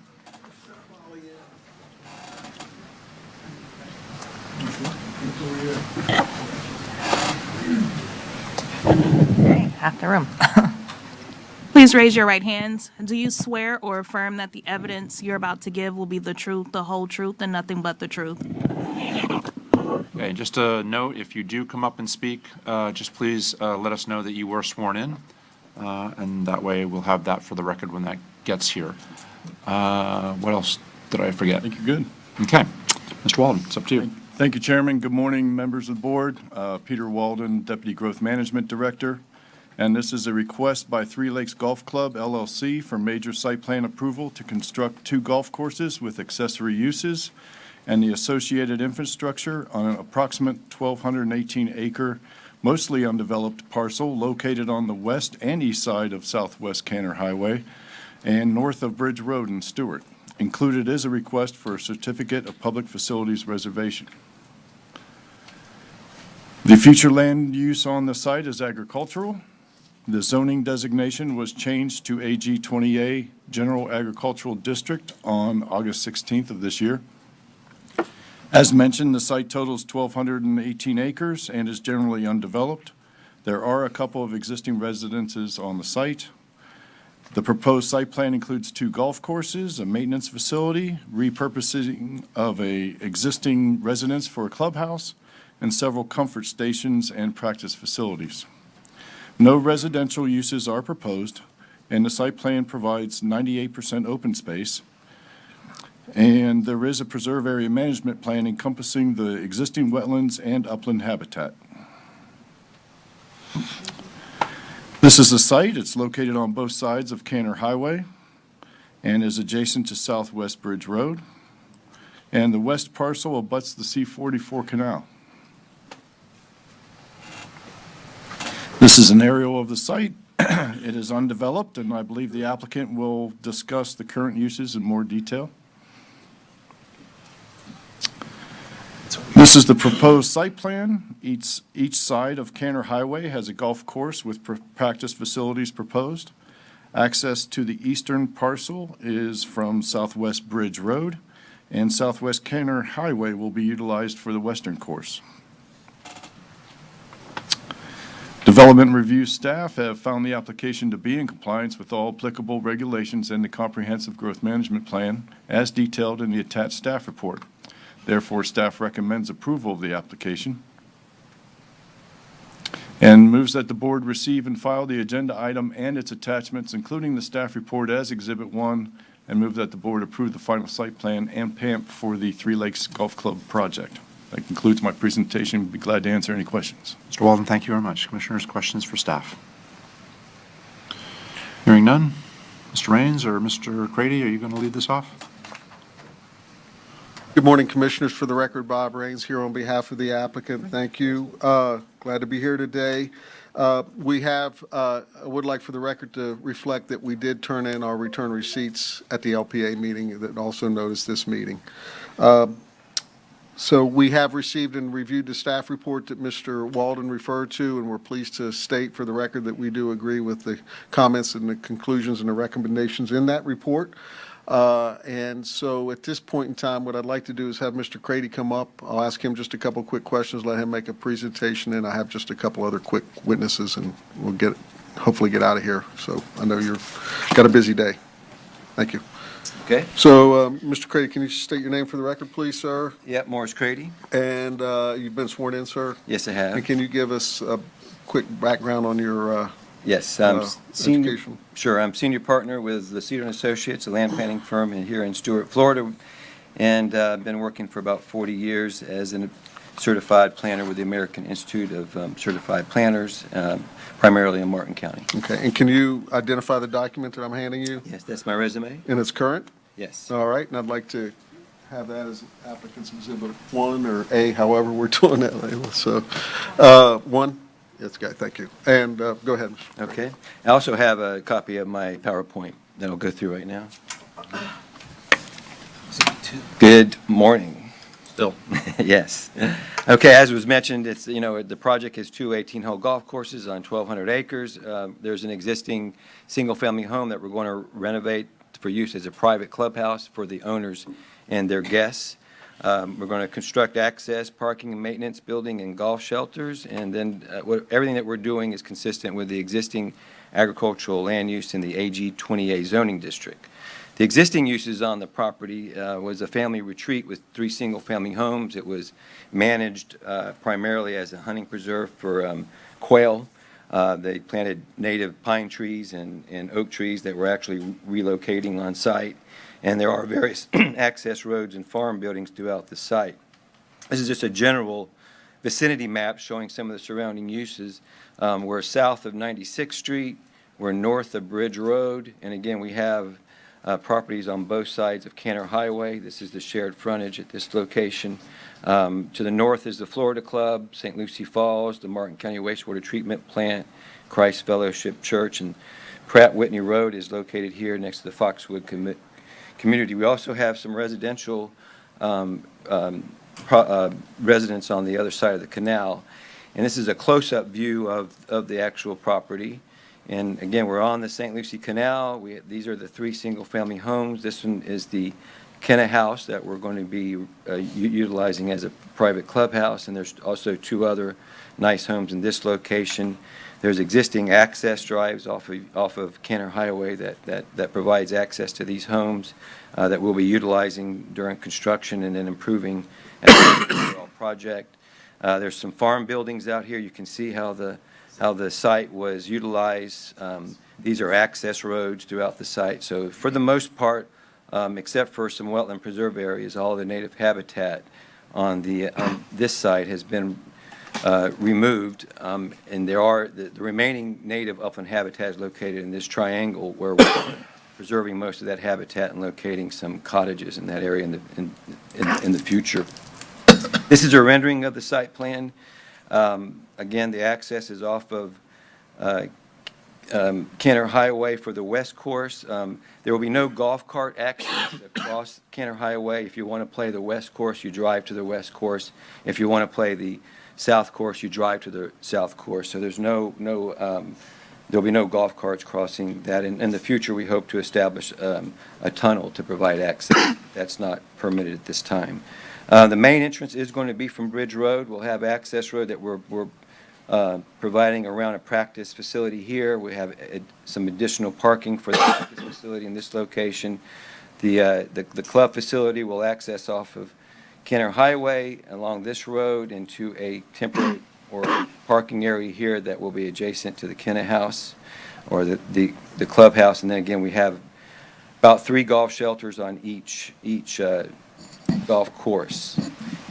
Half the room. Please raise your right hands. Do you swear or affirm that the evidence you're about to give will be the truth, the whole truth, and nothing but the truth? Okay, just a note, if you do come up and speak, just please let us know that you were sworn in, and that way we'll have that for the record when that gets here. What else did I forget? I think you're good. Okay. Mr. Walden, it's up to you. Thank you, Chairman. Good morning, members of the board. Peter Walden, Deputy Growth Management Director. And this is a request by Three Lakes Golf Club, LLC, for major site plan approval to construct 2 golf courses with accessory uses and the associated infrastructure on an approximate 1,218-acre, mostly undeveloped parcel located on the west and east side of Southwest Canner Highway and north of Bridge Road in Stewart. Included is a request for a certificate of public facilities reservation. The future land use on the site is agricultural. The zoning designation was changed to AG 20A General Agricultural District on August 16th of this year. As mentioned, the site totals 1,218 acres and is generally undeveloped. There are a couple of existing residences on the site. The proposed site plan includes 2 golf courses, a maintenance facility, repurposing of a existing residence for a clubhouse, and several comfort stations and practice facilities. No residential uses are proposed, and the site plan provides 98% open space. And there is a preserve area management plan encompassing the existing wetlands and upland habitat. This is the site. It's located on both sides of Canner Highway and is adjacent to Southwest Bridge Road. And the west parcel abuts the C-44 canal. This is an aerial of the site. It is undeveloped, and I believe the applicant will discuss the current uses in more detail. This is the proposed site plan. Each side of Canner Highway has a golf course with practice facilities proposed. Access to the eastern parcel is from Southwest Bridge Road, and Southwest Canner Highway will be utilized for the western course. Development review staff have found the application to be in compliance with all applicable regulations and the comprehensive growth management plan as detailed in the attached staff report. Therefore, staff recommends approval of the application and moves that the board receive and file the agenda item and its attachments, including the staff report as Exhibit 1, and move that the board approve the final site plan and PAMP for the Three Lakes Golf Club project. That concludes my presentation. Be glad to answer any questions. Mr. Walden, thank you very much. Commissioners, questions for staff? Hearing none. Mr. Raines or Mr. Crady, are you going to lead this off? Good morning, Commissioners. For the record, Bob Raines here on behalf of the applicant. Thank you. Glad to be here today. I would like for the record to reflect that we did turn in our return receipts at the LPA meeting that also noticed this meeting. So we have received and reviewed the staff report that Mr. Walden referred to, and we're pleased to state for the record that we do agree with the comments and the conclusions and the recommendations in that report. And so at this point in time, what I'd like to do is have Mr. Crady come up. I'll ask him just a couple quick questions, let him make a presentation, and I have just a couple other quick witnesses, and we'll hopefully get out of here. So I know you've got a busy day. Thank you. Okay. So, Mr. Crady, can you state your name for the record, please, sir? Yep, Morris Crady. And you've been sworn in, sir? Yes, I have. And can you give us a quick background on your Yes, I'm senior. education? Sure, I'm senior partner with the Cedar & Associates, a land planning firm here in Stuart, Florida, and I've been working for about 40 years as a certified planner with the American Institute of Certified Planners, primarily in Martin County. Okay, and can you identify the document that I'm handing you? Yes, that's my resume. And it's current? Yes. All right, and I'd like to have that as applicant's exhibit 1 or A, however we're doing that, Layla. So, 1? Yes, okay, thank you. And go ahead, Mr. Okay. I also have a copy of my PowerPoint that I'll go through right now. Good morning. Still. Yes. Okay, as was mentioned, it's, the project is two 18-hole golf courses on 1,200 acres. There's an existing single-family home that we're going to renovate for use as a private clubhouse for the owners and their guests. We're going to construct access, parking, and maintenance, building, and golf shelters. And then everything that we're doing is consistent with the existing agricultural land use in the AG 20A zoning district. The existing uses on the property was a family retreat with 3 single-family homes. It was managed primarily as a hunting preserve for quail. They planted native pine trees and oak trees that were actually relocating on site. And there are various access roads and farm buildings throughout the site. This is just a general vicinity map showing some of the surrounding uses. We're south of 96th Street. We're north of Bridge Road. And again, we have properties on both sides of Canner Highway. This is the shared frontage at this location. To the north is the Florida Club, St. Lucie Falls, the Martin County Wastewater Treatment Plant, Christ Fellowship Church, and Pratt Whitney Road is located here next to the Foxwood community. We also have some residential residents on the other side of the canal. And this is a close-up view of the actual property. And again, we're on the St. Lucie Canal. These are the 3 single-family homes. This one is the Kenna House that we're going to be utilizing as a private clubhouse. And there's also 2 other nice homes in this location. There's existing access drives off of Canner Highway that provides access to these homes that we'll be utilizing during construction and then improving as the overall project. There's some farm buildings out here. You can see how the how the site was utilized. These are access roads throughout the site. So for the most part, except for some wetland preserve areas, all the native habitat on this site has been removed, and there are the remaining native upland habitat is located in this triangle where we're preserving most of that habitat and locating some cottages in that area in the future. This is a rendering of the site plan. Again, the access is off of Kenner Highway for the west course. There will be no golf cart access across Kenner Highway. If you want to play the west course, you drive to the west course. If you want to play the south course, you drive to the south course. So there's there'll be no golf carts crossing that. In the future, we hope to establish a tunnel to provide access. That's not permitted at this time. The main entrance is going to be from Bridge Road. We'll have access road that we're providing around a practice facility here. We have some additional parking for the practice facility in this location. The club facility will access off of Kenner Highway along this road into a temporary or parking area here that will be adjacent to the Kenner House or the clubhouse. And then again, we have about 3 golf shelters on each golf course.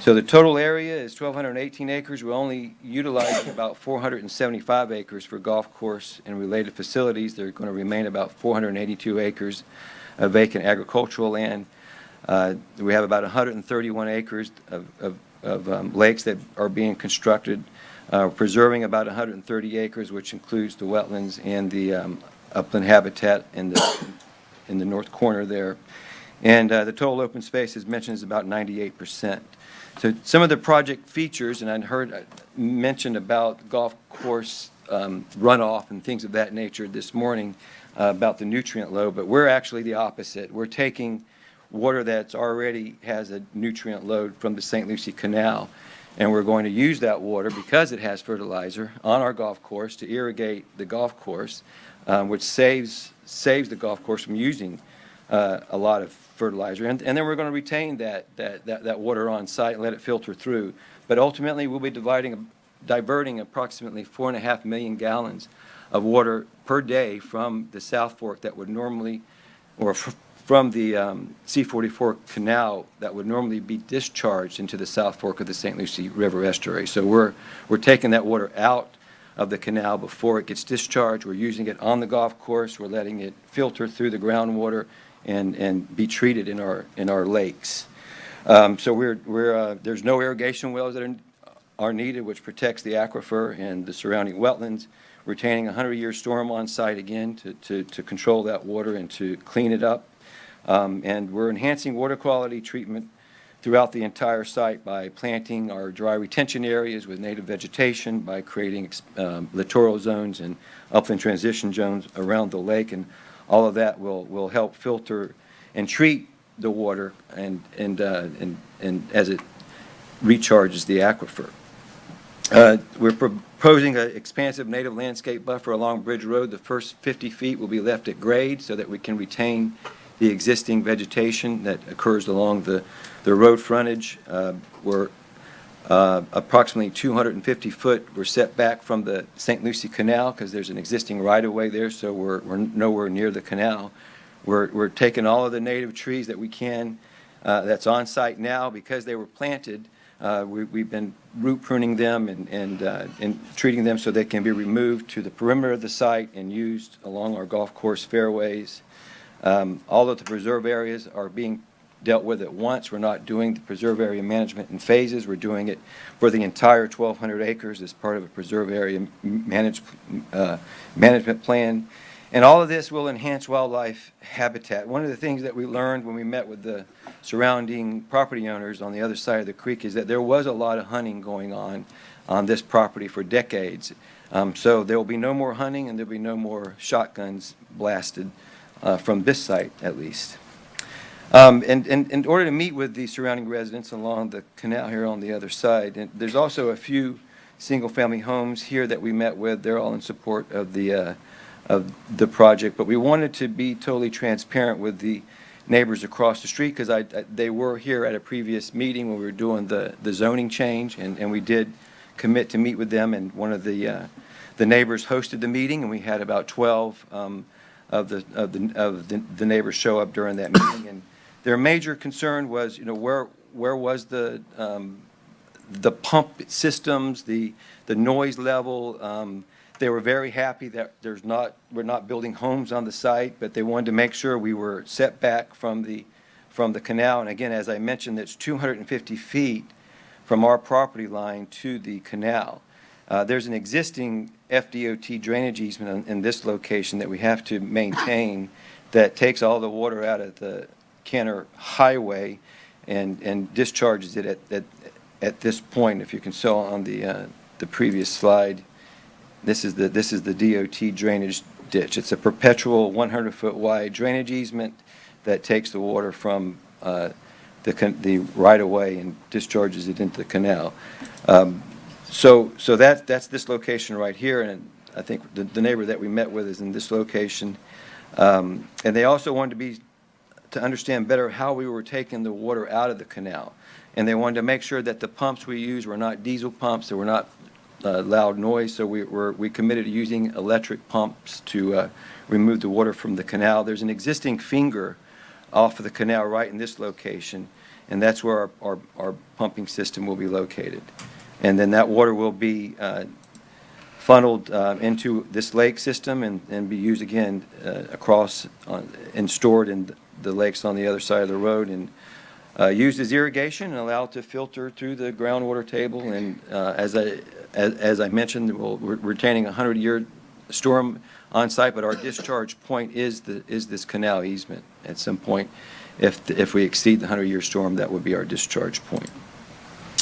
So the total area is 1,218 acres. We're only utilizing about 475 acres for golf course and related facilities. There are going to remain about 482 acres of vacant agricultural land. We have about 131 acres of lakes that are being constructed, preserving about 130 acres, which includes the wetlands and the upland habitat in the north corner there. And the total open space, as mentioned, is about 98%. So some of the project features, and I heard mentioned about golf course runoff and things of that nature this morning about the nutrient load, but we're actually the opposite. We're taking water that's already has a nutrient load from the St. Lucie Canal, and we're going to use that water because it has fertilizer on our golf course to irrigate the golf course, which saves the golf course from using a lot of fertilizer. And then we're going to retain that water on site and let it filter through. But ultimately, we'll be diverting approximately 4.5 million gallons of water per day from the South Fork that would normally, or from the C-44 canal that would normally be discharged into the South Fork of the St. Lucie River estuary. So we're taking that water out of the canal before it gets discharged. We're using it on the golf course. We're letting it filter through the groundwater and be treated in our lakes. So there's no irrigation wells that are needed, which protects the aquifer and the surrounding wetlands. Retaining a 100-year storm on site again to control that water and to clean it up. And we're enhancing water quality treatment throughout the entire site by planting our dry retention areas with native vegetation, by creating littoral zones and upland transition zones around the lake, and all of that will help filter and treat the water and as it recharges the aquifer. We're proposing an expansive native landscape buffer along Bridge Road. The first 50 feet will be left at grade so that we can retain the existing vegetation that occurs along the road frontage. We're approximately 250 foot. We're set back from the St. Lucie Canal because there's an existing right-of-way there, so we're nowhere near the canal. We're taking all of the native trees that we can that's on site now because they were planted. We've been root pruning them and treating them so they can be removed to the perimeter of the site and used along our golf course fairways. All of the preserve areas are being dealt with at once. We're not doing the preserve area management in phases. We're doing it for the entire 1,200 acres as part of a preserve area management plan. And all of this will enhance wildlife habitat. One of the things that we learned when we met with the surrounding property owners on the other side of the creek is that there was a lot of hunting going on this property for decades. So there will be no more hunting and there will be no more shotguns blasted from this site at least. And in order to meet with the surrounding residents along the canal here on the other side, and there's also a few single-family homes here that we met with. They're all in support of the project, but we wanted to be totally transparent with the neighbors across the street because they were here at a previous meeting when we were doing the zoning change, and we did commit to meet with them. And one of the The neighbors hosted the meeting, and we had about 12 of the neighbors show up during that meeting. And their major concern was, where was the pump systems, the noise level. They were very happy that we're not building homes on the site, but they wanted to make sure we were set back from the canal. And again, as I mentioned, it's 250 feet from our property line to the canal. There's an existing FDOT drainage easement in this location that we have to maintain that takes all the water out of the Kenner Highway and discharges it at this point. If you can saw on the previous slide, this is the DOT drainage ditch. It's a perpetual 100-foot wide drainage easement that takes the water from the right-of-way and discharges it into the canal. So that's this location right here, and I think the neighbor that we met with is in this location. And they also wanted to understand better how we were taking the water out of the canal. And they wanted to make sure that the pumps we use were not diesel pumps, they were not loud noise, so we committed to using electric pumps to remove the water from the canal. There's an existing finger off of the canal right in this location, and that's where our pumping system will be located. And then that water will be funneled into this lake system and be used again across and stored in the lakes on the other side of the road, and used as irrigation and allowed to filter through the groundwater table. And as I mentioned, we're retaining a 100-year storm on site, but our discharge point is this canal easement. At some point, if we exceed the 100-year storm, that would be our discharge point.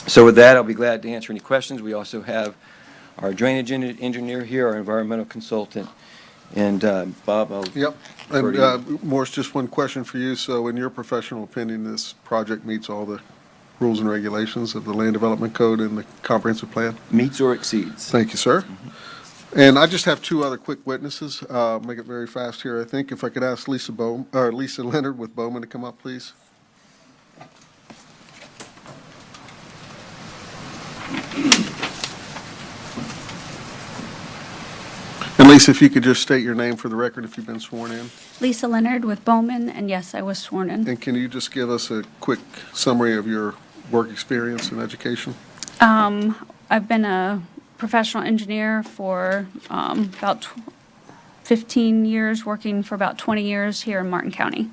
So with that, I'll be glad to answer any questions. We also have our drainage engineer here, our environmental consultant, and Bob, I'll... Yep. And Morris, just one question for you. So in your professional opinion, this project meets all the rules and regulations of the Land Development Code and the comprehensive plan? Meets or exceeds. Thank you, sir. And I just have two other quick witnesses. Make it very fast here, I think. If I could ask Lisa Leonard with Bowman to come up, please. And Lisa, if you could just state your name for the record if you've been sworn in. Lisa Leonard with Bowman, and yes, I was sworn in. And can you just give us a quick summary of your work experience and education? I've been a professional engineer for about 15 years, working for about 20 years here in Martin County.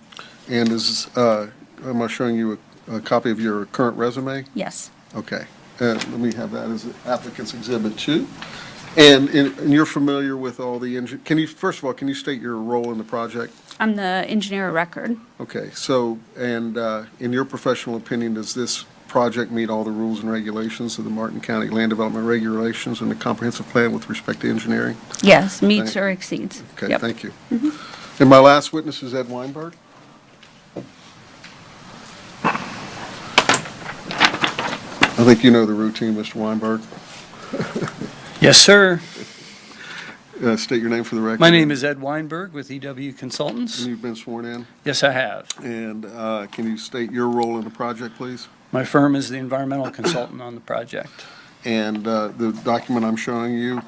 And am I showing you a copy of your current resume? Yes. Okay. Let me have that as applicant's exhibit 2. And you're familiar with all the, first of all, can you state your role in the project? I'm the engineer of record. Okay, so, and in your professional opinion, does this project meet all the rules and regulations of the Martin County Land Development Regulations and the comprehensive plan with respect to engineering? Yes, meets or exceeds. Okay, Yep. thank you. And my last witness is Ed Weinberg. I think you know the routine, Mr. Weinberg. Yes, sir. State your name for the record. My name is Ed Weinberg with EW Consultants. And you've been sworn in? Yes, I have. And can you state your role in the project, please? My firm is the environmental consultant on the project. And the document I'm showing you,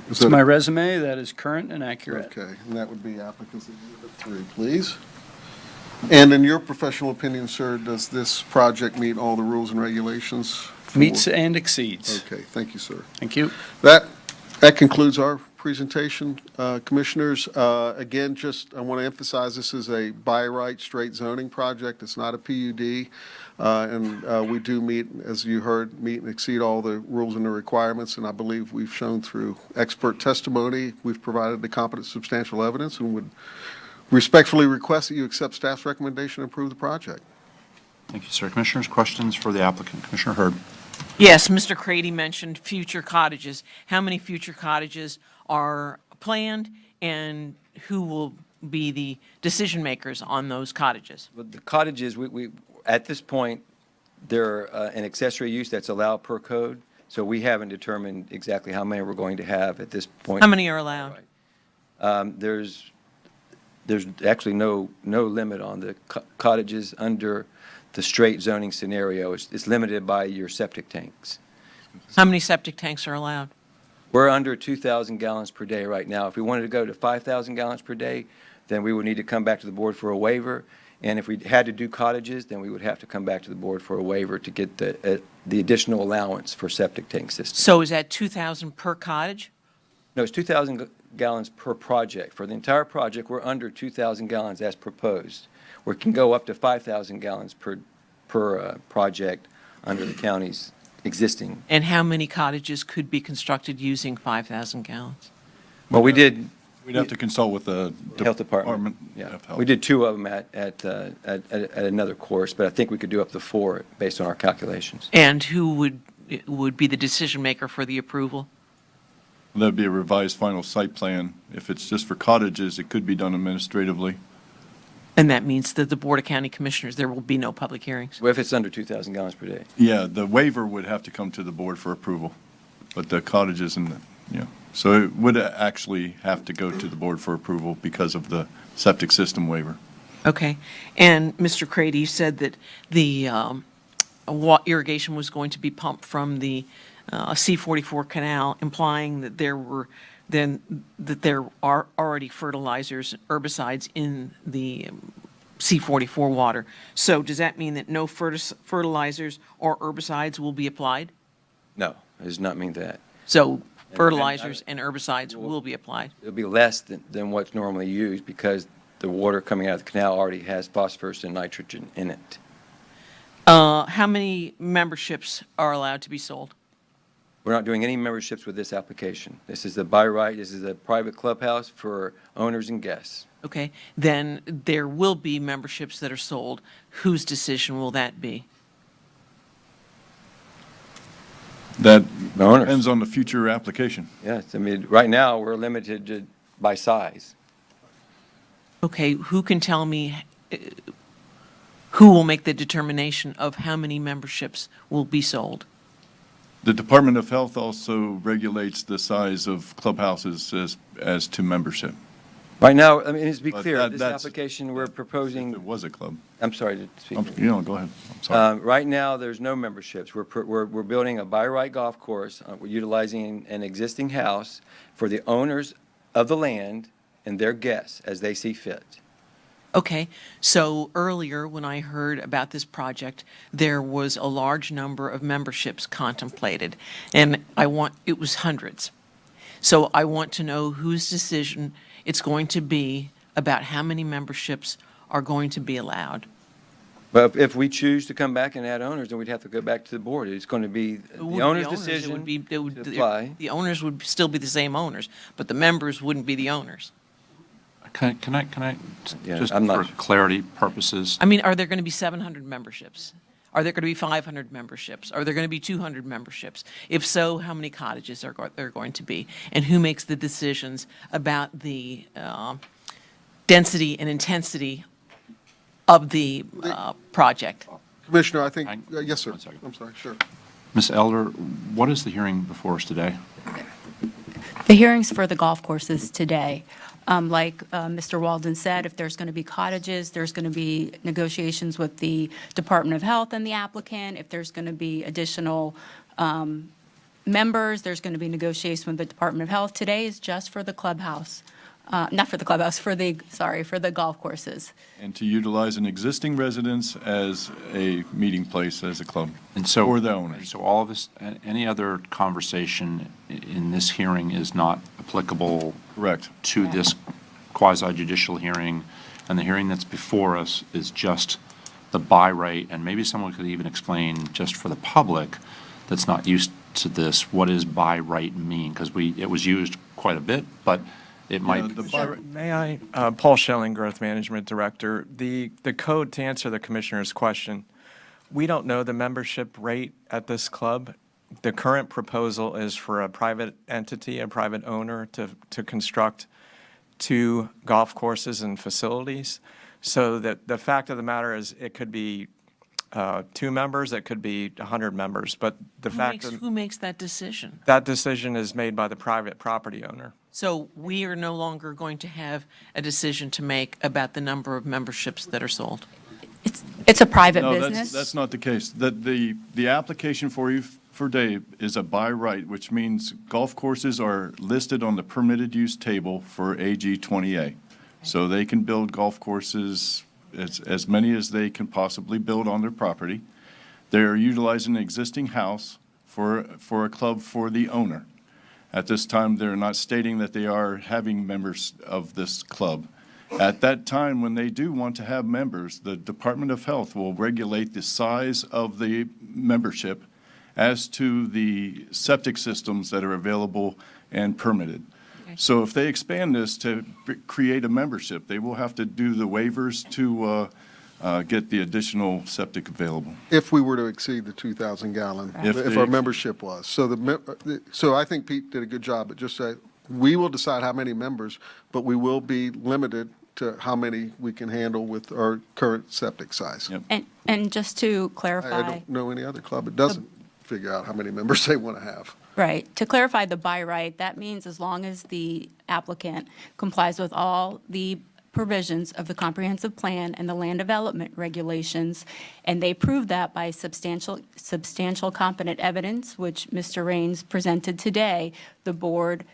It's my resume that is current and accurate. Okay, and that would be applicant's exhibit 3, please. And in your professional opinion, sir, does this project meet all the rules and regulations? Meets and exceeds. Okay, thank you, sir. Thank you. That concludes our presentation, Commissioners. Again, I want to emphasize this is a by right straight zoning project. It's not a PUD. And we do meet, as you heard, meet and exceed all the rules and the requirements. And I believe we've shown through expert testimony, we've provided the competent substantial evidence, and would respectfully request that you accept staff's recommendation and approve the project. Thank you, sir. Commissioners, questions for the applicant? Commissioner Hurd. Yes, Mr. Crady mentioned future cottages. How many future cottages are planned, and who will be the decision makers on those cottages? But the cottages, we at this point, they're an accessory use that's allowed per code, so we haven't determined exactly how many we're going to have at this point. How many are allowed? There's actually no limit on the cottages under the straight zoning scenario. It's limited by your septic tanks. How many septic tanks are allowed? We're under 2,000 gallons per day right now. If we wanted to go to 5,000 gallons per day, then we would need to come back to the board for a waiver. And if we had to do cottages, then we would have to come back to the board for a waiver to get the additional allowance for septic tank systems. So is that 2,000 per cottage? No, it's 2,000 gallons per project. For the entire project, we're under 2,000 gallons as proposed. We can go up to 5,000 gallons per project under the county's existing. And how many cottages could be constructed using 5,000 gallons? Well, we did. We'd have to consult with the Health Department. Yeah, of Health. we did 2 of them at another course, but I think we could do up to 4 based on our calculations. And who would be the decision maker for the approval? That'd be a revised final site plan. If it's just for cottages, it could be done administratively. And that means that the Board of County Commissioners, there will be no public hearings. Well, if it's under 2,000 gallons per day. Yeah, the waiver would have to come to the board for approval, but the cottages and, so it would actually have to go to the board for approval because of the septic system waiver. Okay. And Mr. Crady, you said that the irrigation was going to be pumped from the C-44 canal, implying that there are already fertilizers, herbicides in the C-44 water. So does that mean that no fertilizers or herbicides will be applied? No, it does not mean that. So fertilizers and herbicides will be applied? It'll be less than what's normally used because the water coming out of the canal already has phosphorus and nitrogen in it. How many memberships are allowed to be sold? We're not doing any memberships with this application. This is the by right, this is a private clubhouse for owners and guests. Okay, then there will be memberships that are sold. Whose decision will that be? That The owners. depends on the future application. Yes, I mean, right now, we're limited by size. Okay, who can tell me, who will make the determination of how many memberships will be sold? The Department of Health also regulates the size of clubhouses as to membership. Right now, I mean, to be But clear, this that's- application, we're proposing, If it was a club. I'm sorry to speak. Go ahead. I'm sorry. Right now, there's no memberships. We're building a by right golf course. We're utilizing an existing house for the owners of the land and their guests as they see fit. Okay, so earlier, when I heard about this project, there was a large number of memberships contemplated, and it was hundreds. So I want to know whose decision it's going to be about how many memberships are going to be allowed. But if we choose to come back and add owners, then we'd have to go back to the board. It's going to be the owner's decision to apply. The owners would still be the same owners, but the members wouldn't be the owners. Can I, Yeah, just I'm for not- clarity purposes, I mean, are there going to be 700 memberships? Are there going to be 500 memberships? Are there going to be 200 memberships? If so, how many cottages are there going to be? And who makes the decisions about the density and intensity of the project? Commissioner, I think, I- yes, sir. one second. I'm sorry, sure. Ms. Elder, what is the hearing before us today? The hearings for the golf courses today, like Mr. Walden said, if there's going to be cottages, there's going to be negotiations with the Department of Health and the applicant. If there's going to be additional members, there's going to be negotiation with the Department of Health. Today is just for the clubhouse, not for the clubhouse, for the golf courses. And to utilize an existing residence as a meeting place, as a club, And so, for the owners. So all of this, any other conversation in this hearing is not applicable Correct. to this quasi-judicial hearing, and the hearing that's before us is just the by right, and maybe someone could even explain, just for the public that's not used to this, what does by right mean? Because it was used quite a bit, but it might. May I, Paul Schelling, Growth Management Director. The code, to answer the Commissioner's question, we don't know the membership rate at this club. The current proposal is for a private entity, a private owner, to construct 2 golf courses and facilities. So that the fact of the matter is, it could be 2 members, it could be 100 members, but the Who makes that decision? that decision is made by the private property owner. So we are no longer going to have a decision to make about the number of memberships that are sold? It's a private No, business. that's not the case. The application for Dave is a by right, which means golf courses are listed on the permitted use table for AG 20A. So they can build golf courses, as many as they can possibly build on their property. They're utilizing an existing house for a club for the owner. At this time, they're not stating that they are having members of this club. At that time, when they do want to have members, the Department of Health will regulate the size of the membership as to the septic systems that are available and permitted. So if they expand this to create a membership, they will have to do the waivers to get the additional septic available. If we were to exceed the 2,000 gallon, Right. if our membership was. So I think Pete did a good job, but just say, we will decide how many members, but we will be limited to how many we can handle with our current septic size. And just to I clarify, don't know any other club that doesn't figure out how many members they want to have. right, to clarify the by right, that means as long as the applicant complies with all the provisions of the comprehensive plan and the land development regulations, and they prove that by substantial competent evidence, which Mr. Raines presented today, the board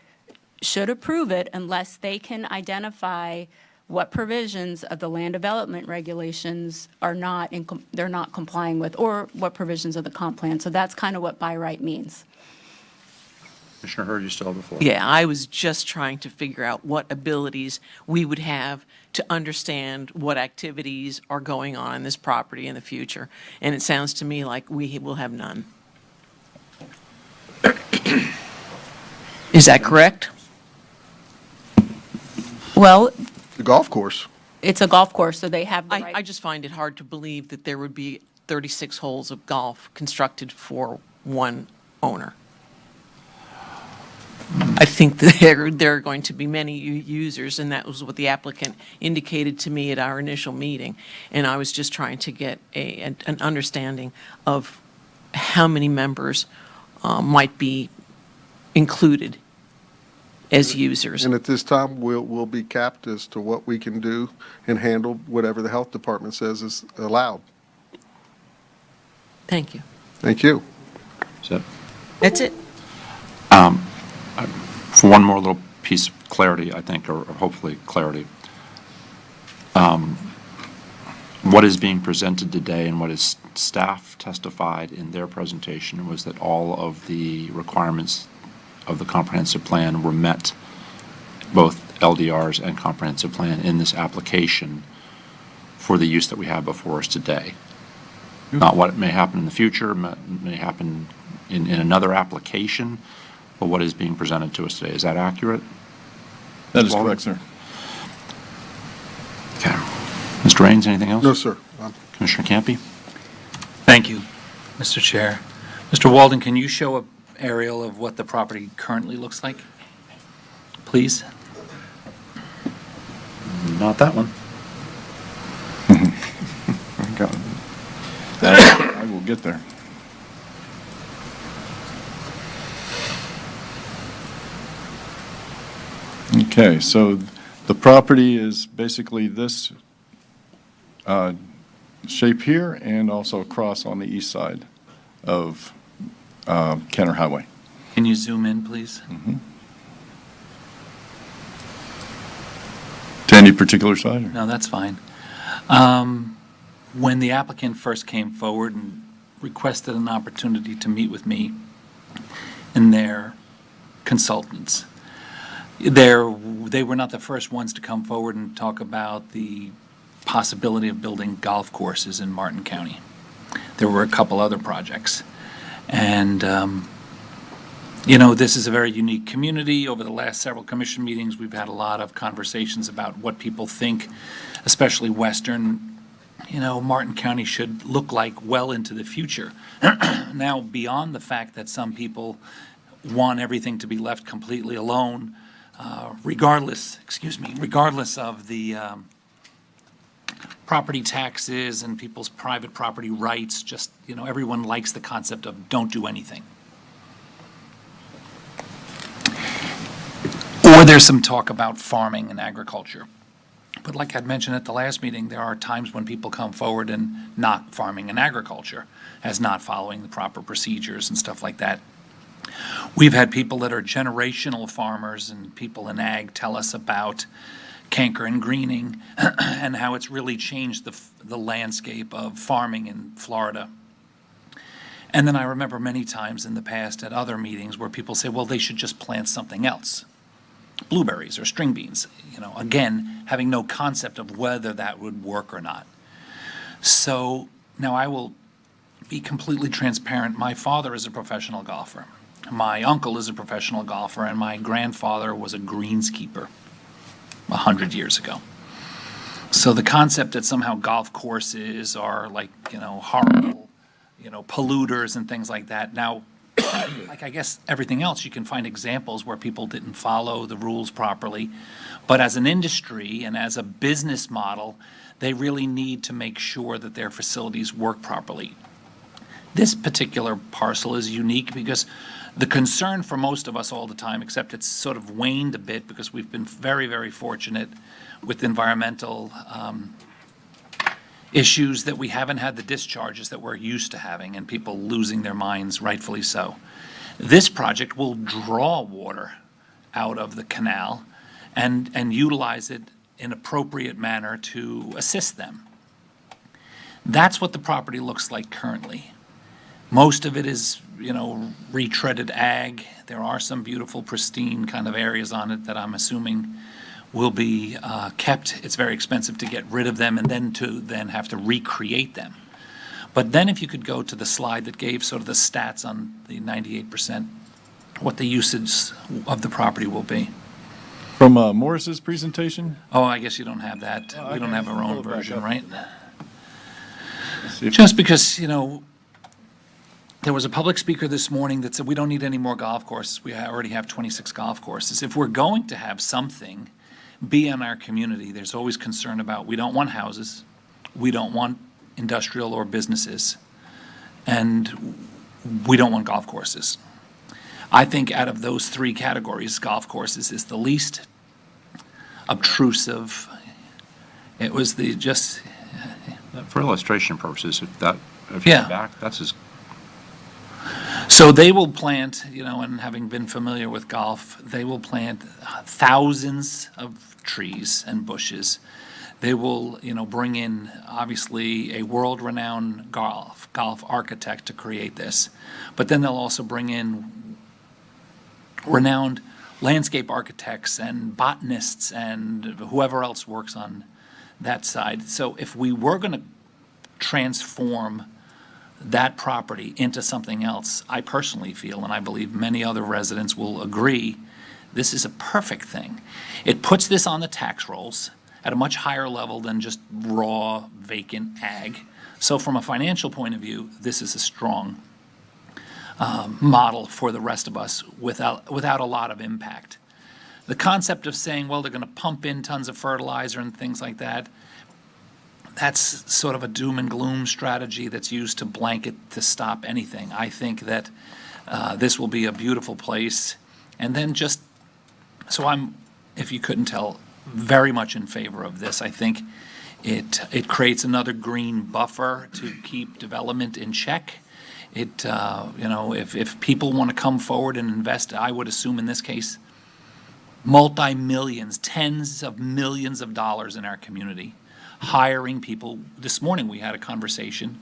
should approve it unless they can identify what provisions of the land development regulations are not, they're not complying with, or what provisions of the comp plan. So that's kind of what by right means. Commissioner Hurd, you still have the floor. Yeah, I was just trying to figure out what abilities we would have to understand what activities are going on in this property in the future. And it sounds to me like we will have none. Is that correct? Well, The golf course. it's a golf course, so they have the right. I just find it hard to believe that there would be 36 holes of golf constructed for one owner. I think that there are going to be many users, and that was what the applicant indicated to me at our initial meeting. And I was just trying to get an understanding of how many members might be included as users. And at this time, we'll be capped as to what we can do and handle whatever the health department says is allowed. Thank you. Thank you. Sept? That's it. For one more little piece of clarity, I think, or hopefully clarity, what is being presented today and what is staff testified in their presentation was that all of the requirements of the comprehensive plan were met, both LDRs and comprehensive plan, in this application for the use that we have before us today. Not what may happen in the future, may happen in another application, but what is being presented to us today. Is that accurate? That is correct, sir. Okay. Mr. Raines, anything else? No, sir. Commissioner Campy? Thank you, Mr. Chair. Mr. Walden, can you show an aerial of what the property currently looks like, please? Not that one. I will get there. Okay, so the property is basically this shape here and also across on the east side of Kenner Highway. Can you zoom in, please? To any particular side? Or? No, that's fine. When the applicant first came forward and requested an opportunity to meet with me and their consultants, they were not the first ones to come forward and talk about the possibility of building golf courses in Martin County. There were a couple other projects. And, this is a very unique community. Over the last several commission meetings, we've had a lot of conversations about what people think, especially Western, Martin County should look like well into the future. Now, beyond the fact that some people want everything to be left completely alone, regardless of the property taxes and people's private property rights, just, everyone likes the concept of don't do anything. Or there's some talk about farming and agriculture. But like I'd mentioned at the last meeting, there are times when people come forward and not farming and agriculture as not following the proper procedures and stuff like that. We've had people that are generational farmers and people in ag tell us about canker and greening and how it's really changed the landscape of farming in Florida. And then I remember many times in the past at other meetings where people say, well, they should just plant something else, blueberries or string beans, again, having no concept of whether that would work or not. So now I will be completely transparent. My father is a professional golfer. My uncle is a professional golfer, and my grandfather was a greenskeeper 100 years ago. So the concept that somehow golf courses are like, horrible, polluters and things like that. Now, like I guess everything else, you can find examples where people didn't follow the rules properly. But as an industry and as a business model, they really need to make sure that their facilities work properly. This particular parcel is unique because the concern for most of us all the time, except it's sort of waned a bit because we've been very, very fortunate with environmental issues that we haven't had the discharges that we're used to having and people losing their minds, rightfully so. This project will draw water out of the canal and utilize it in appropriate manner to assist them. That's what the property looks like currently. Most of it is, retreaded ag. There are some beautiful, pristine kind of areas on it that I'm assuming will be kept. It's very expensive to get rid of them and then have to recreate them. But then if you could go to the slide that gave sort of the stats on the 98%, what the usage of the property will be. From Morris's presentation? Oh, I guess you don't have that. We don't have our own pull it back version, up. right? See if- Just because, there was a public speaker this morning that said we don't need any more golf courses. We already have 26 golf courses. If we're going to have something be in our community, there's always concern about we don't want houses, we don't want industrial or businesses, and we don't want golf courses. I think out of those three categories, golf courses is the least obtrusive. It was For illustration purposes, if Yeah. you're back, that's as So they will plant, and having been familiar with golf, they will plant thousands of trees and bushes. They will, bring in, obviously, a world-renowned golf architect to create this. But then they'll also bring in renowned landscape architects and botanists and whoever else works on that side. So if we were going to transform that property into something else, I personally feel, and I believe many other residents will agree, this is a perfect thing. It puts this on the tax rolls at a much higher level than just raw, vacant ag. So from a financial point of view, this is a strong model for the rest of us without a lot of impact. The concept of saying, well, they're going to pump in tons of fertilizer and things like that, that's sort of a doom and gloom strategy that's used to blanket to stop anything. I think that this will be a beautiful place. And then so I'm, if you couldn't tell, very much in favor of this. I think it creates another green buffer to keep development in check. If people want to come forward and invest, I would assume in this case, multi-millions, tens of millions of dollars in our community, hiring people. This morning we had a conversation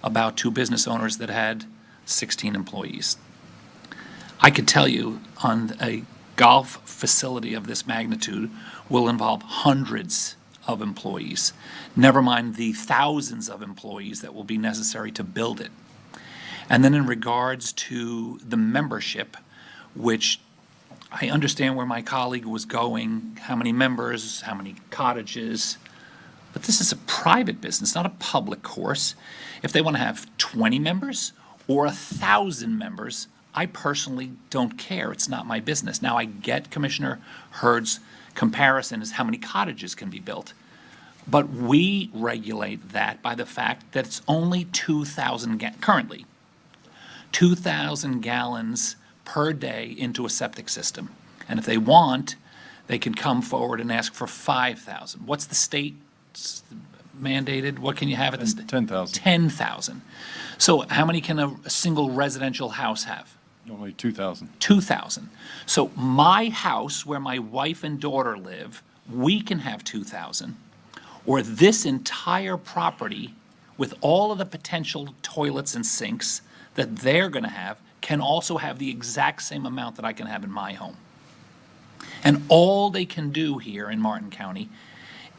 about two business owners that had 16 employees. I could tell you on a golf facility of this magnitude will involve hundreds of employees, never mind the thousands of employees that will be necessary to build it. And then in regards to the membership, which I understand where my colleague was going, how many members, how many cottages, but this is a private business, not a public course. If they want to have 20 members or 1,000 members, I personally don't care. It's not my business. Now, I get Commissioner Hurd's comparison as how many cottages can be built, but we regulate that by the fact that it's only 2,000, currently, 2,000 gallons per day into a septic system. And if they want, they can come forward and ask for 5,000. What's the state mandated? What can you have at the state? 10,000. 10,000. So how many can a single residential house have? Only 2,000. 2,000. So my house, where my wife and daughter live, we can have 2,000. Or this entire property, with all of the potential toilets and sinks that they're going to have, can also have the exact same amount that I can have in my home. And all they can do here in Martin County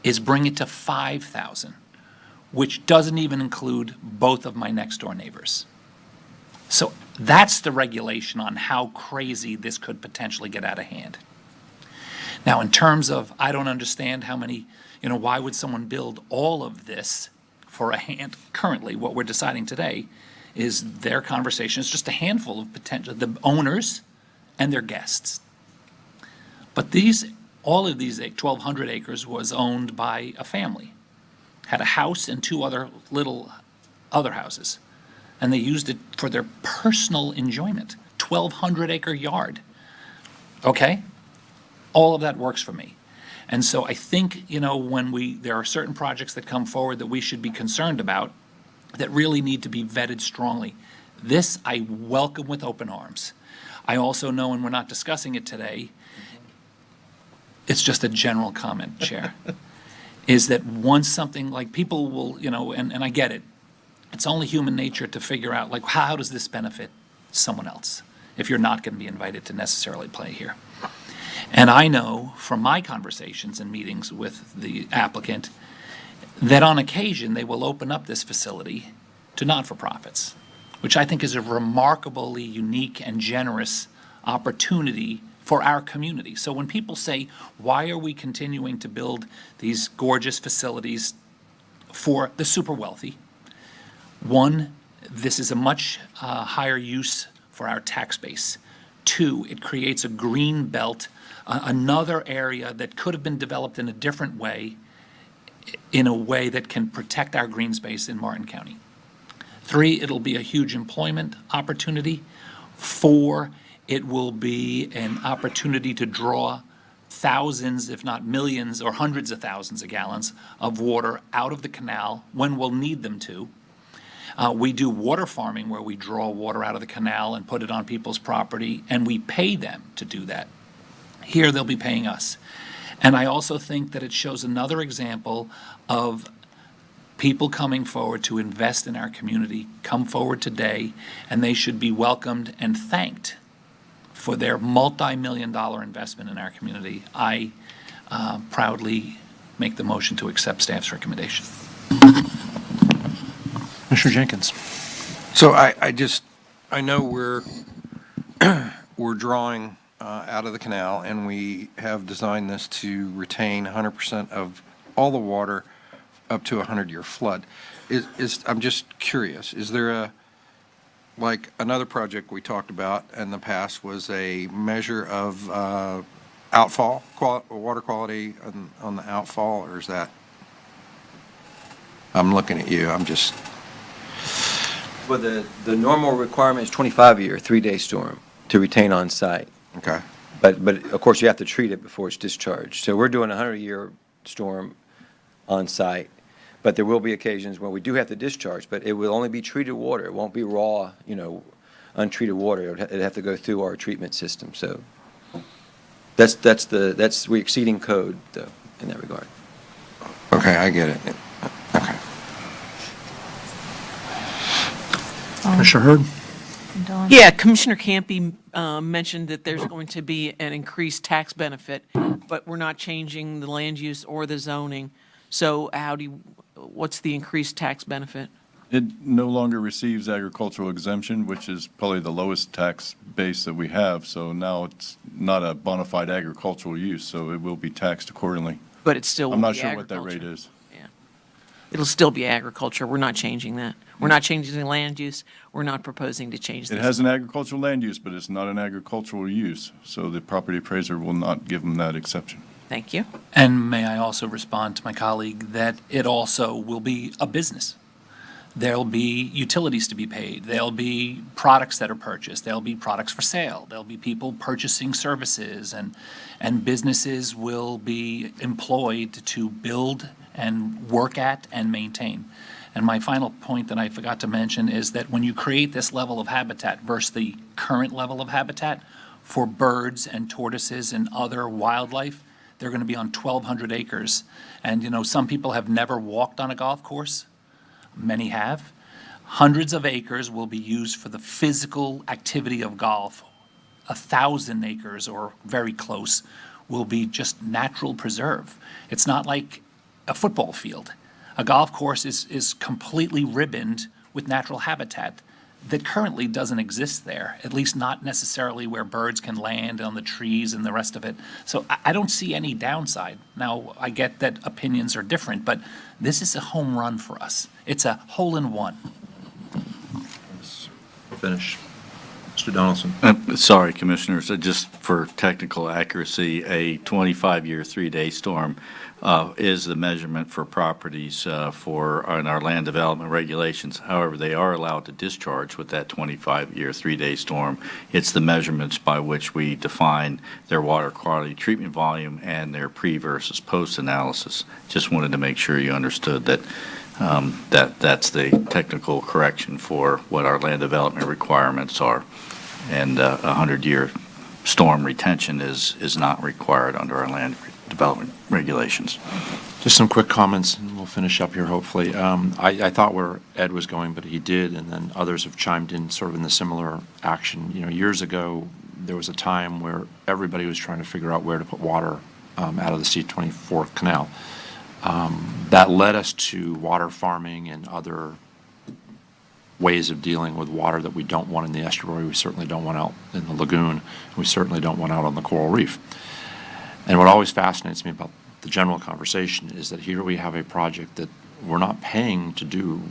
is bring it to 5,000, which doesn't even include both of my next door neighbors. So that's the regulation on how crazy this could potentially get out of hand. Now, in terms of, I don't understand how many, why would someone build all of this for a hand? Currently, what we're deciding today is their conversation. It's just a handful of potential, the owners and their guests. But all of these 1,200 acres was owned by a family, had a house and two other other houses, and they used it for their personal enjoyment. 1,200 acre yard. Okay? All of that works for me. And so I think, when there are certain projects that come forward that we should be concerned about that really need to be vetted strongly. This I welcome with open arms. I also know, and we're not discussing it today, it's just a general comment, Chair, is that once something like people will, and I get it, it's only human nature to figure out, like, how does this benefit someone else if you're not going to be invited to necessarily play here? And I know from my conversations and meetings with the applicant that on occasion they will open up this facility to not-for-profits, which I think is a remarkably unique and generous opportunity for our community. So when people say, why are we continuing to build these gorgeous facilities for the super wealthy? One, this is a much higher use for our tax base. Two, it creates a green belt, another area that could have been developed in a different way, in a way that can protect our green space in Martin County. Three, it'll be a huge employment opportunity. Four, it will be an opportunity to draw thousands, if not millions or hundreds of thousands of gallons of water out of the canal when we'll need them to. We do water farming where we draw water out of the canal and put it on people's property, and we pay them to do that. Here, they'll be paying us. And I also think that it shows another example of people coming forward to invest in our community, come forward today, and they should be welcomed and thanked for their multi-million-dollar investment in our community. I proudly make the motion to accept staff's recommendation. Mr. Jenkins. So I know we're drawing out of the canal, and we have designed this to retain 100% of all the water up to a 100-year flood. I'm just curious, is there like another project we talked about in the past was a measure of outfall, water quality on the outfall, or is that, I'm looking at you, I'm just. Well, the normal requirement is 25-year, 3-day storm to retain on site. Okay. But of course, you have to treat it before it's discharged. So we're doing a 100-year storm on site, but there will be occasions where we do have to discharge, but it will only be treated water. It won't be raw, untreated water. It'd have to go through our treatment system. So we're exceeding code, though, in that regard. Okay, I get it. Okay. Commissioner Hurd? Dawn? Yeah, Commissioner Campy mentioned that there's going to be an increased tax benefit, but we're not changing the land use or the zoning. So what's the increased tax benefit? It no longer receives agricultural exemption, which is probably the lowest tax base that we have. So now it's not a bona fide agricultural use, so it will be taxed accordingly. But it still will I'm not be sure what that agriculture. rate is. Yeah. It'll still be agriculture. We're not changing that. We're not changing the land use. We're not proposing to change this. It has an agricultural land use, but it's not an agricultural use. So the property appraiser will not give them that exception. Thank you. And may I also respond to my colleague that it also will be a business. There'll be utilities to be paid. There'll be products that are purchased. There'll be products for sale. There'll be people purchasing services, and businesses will be employed to build and work at and maintain. And my final point that I forgot to mention is that when you create this level of habitat versus the current level of habitat for birds and tortoises and other wildlife, they're going to be on 1,200 acres. And, you know, some people have never walked on a golf course. Many have. Hundreds of acres will be used for the physical activity of golf. 1,000 acres or very close will be just natural preserve. It's not like a football field. A golf course is completely ribboned with natural habitat that currently doesn't exist there, at least not necessarily where birds can land on the trees and the rest of it. So I don't see any downside. Now, I get that opinions are different, but this is a home run for us. It's a hole-in-one. Finish. Mr. Donaldson. Sorry, Commissioners, just for technical accuracy, a 25-year, 3-day storm is the measurement for properties in our land development regulations. However, they are allowed to discharge with that 25-year, 3-day storm. It's the measurements by which we define their water quality treatment volume and their pre versus post analysis. Just wanted to make sure you understood that that's the technical correction for what our land development requirements are. And a 100-year storm retention is not required under our land development regulations. Just some quick comments, and we'll finish up here, hopefully. I thought where Ed was going, but he did, and then others have chimed in sort of in the similar action. You know, years ago, there was a time where everybody was trying to figure out where to put water out of the C-24 canal. That led us to water farming and other ways of dealing with water that we don't want in the estuary, we certainly don't want out in the lagoon, we certainly don't want out on the coral reef. And what always fascinates me about the general conversation is that here we have a project that we're not paying to do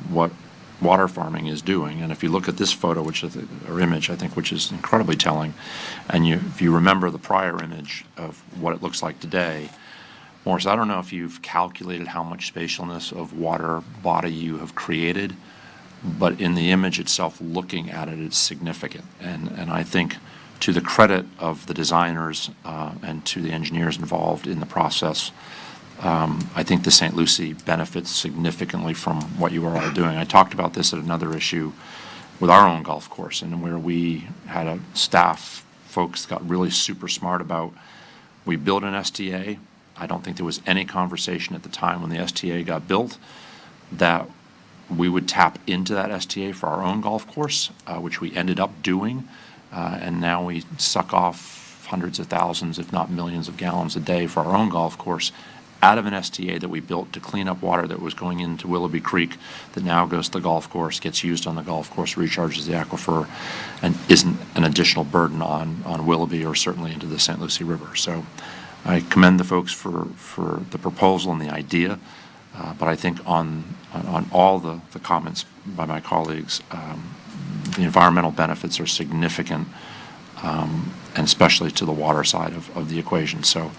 what water farming is doing. And if you look at this photo, or image, I think, which is incredibly telling, and if you remember the prior image of what it looks like today, Morris, I don't know if you've calculated how much spatialness of water body you have created, but in the image itself, looking at it, it's significant. And I think to the credit of the designers and to the engineers involved in the process, I think the St. Lucie benefits significantly from what you are all doing. I talked about this at another issue with our own golf course, and where we had a staff, folks got really super smart about, we built an STA. I don't think there was any conversation at the time when the STA got built that we would tap into that STA for our own golf course, which we ended up doing, and now we suck off hundreds of thousands, if not millions of gallons a day for our own golf course out of an STA that we built to clean up water that was going into Willoughby Creek that now goes to the golf course, gets used on the golf course, recharges the aquifer, and isn't an additional burden on Willoughby or certainly into the St. Lucie River. So I commend the folks for the proposal and the idea. But I think on all the comments by my colleagues, the environmental benefits are significant, and especially to the water side of the equation. So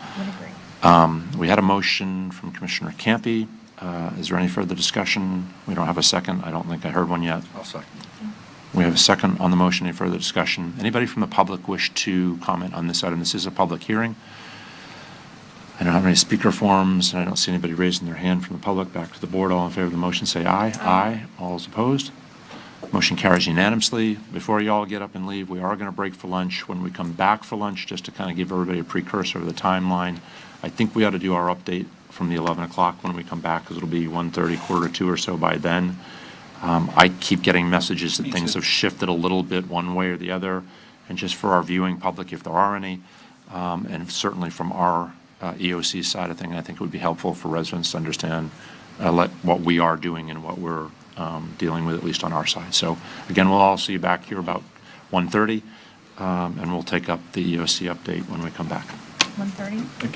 we had a motion from Commissioner Campy. Is there any further discussion? We don't have a second. I don't think I heard one yet. I'll second. We have a second on the motion. Any further discussion? Anybody from the public wish to comment on this item? This is a public hearing. I don't have any speaker forms, and I don't see anybody raising their hand from the public. Back to the board. All in favor of the motion, say aye. Aye. All is opposed. Motion carries unanimously. Before you all get up and leave, we are going to break for lunch. When we come back for lunch, just to kind of give everybody a precursor of the timeline, I think we ought to do our update from the 11 o'clock when we come back, because it'll be 1:30, 1:45 or so by then. I keep getting messages that things have shifted a little bit one way or the other, and just for our viewing public, if there are any, and certainly from our EOC side of things, I think it would be helpful for residents to understand what we are doing and what we're dealing with, at least on our side. So again, we'll all see you back here about 1:30, and we'll take up the EOC update when we come back. 1:30? Thank you.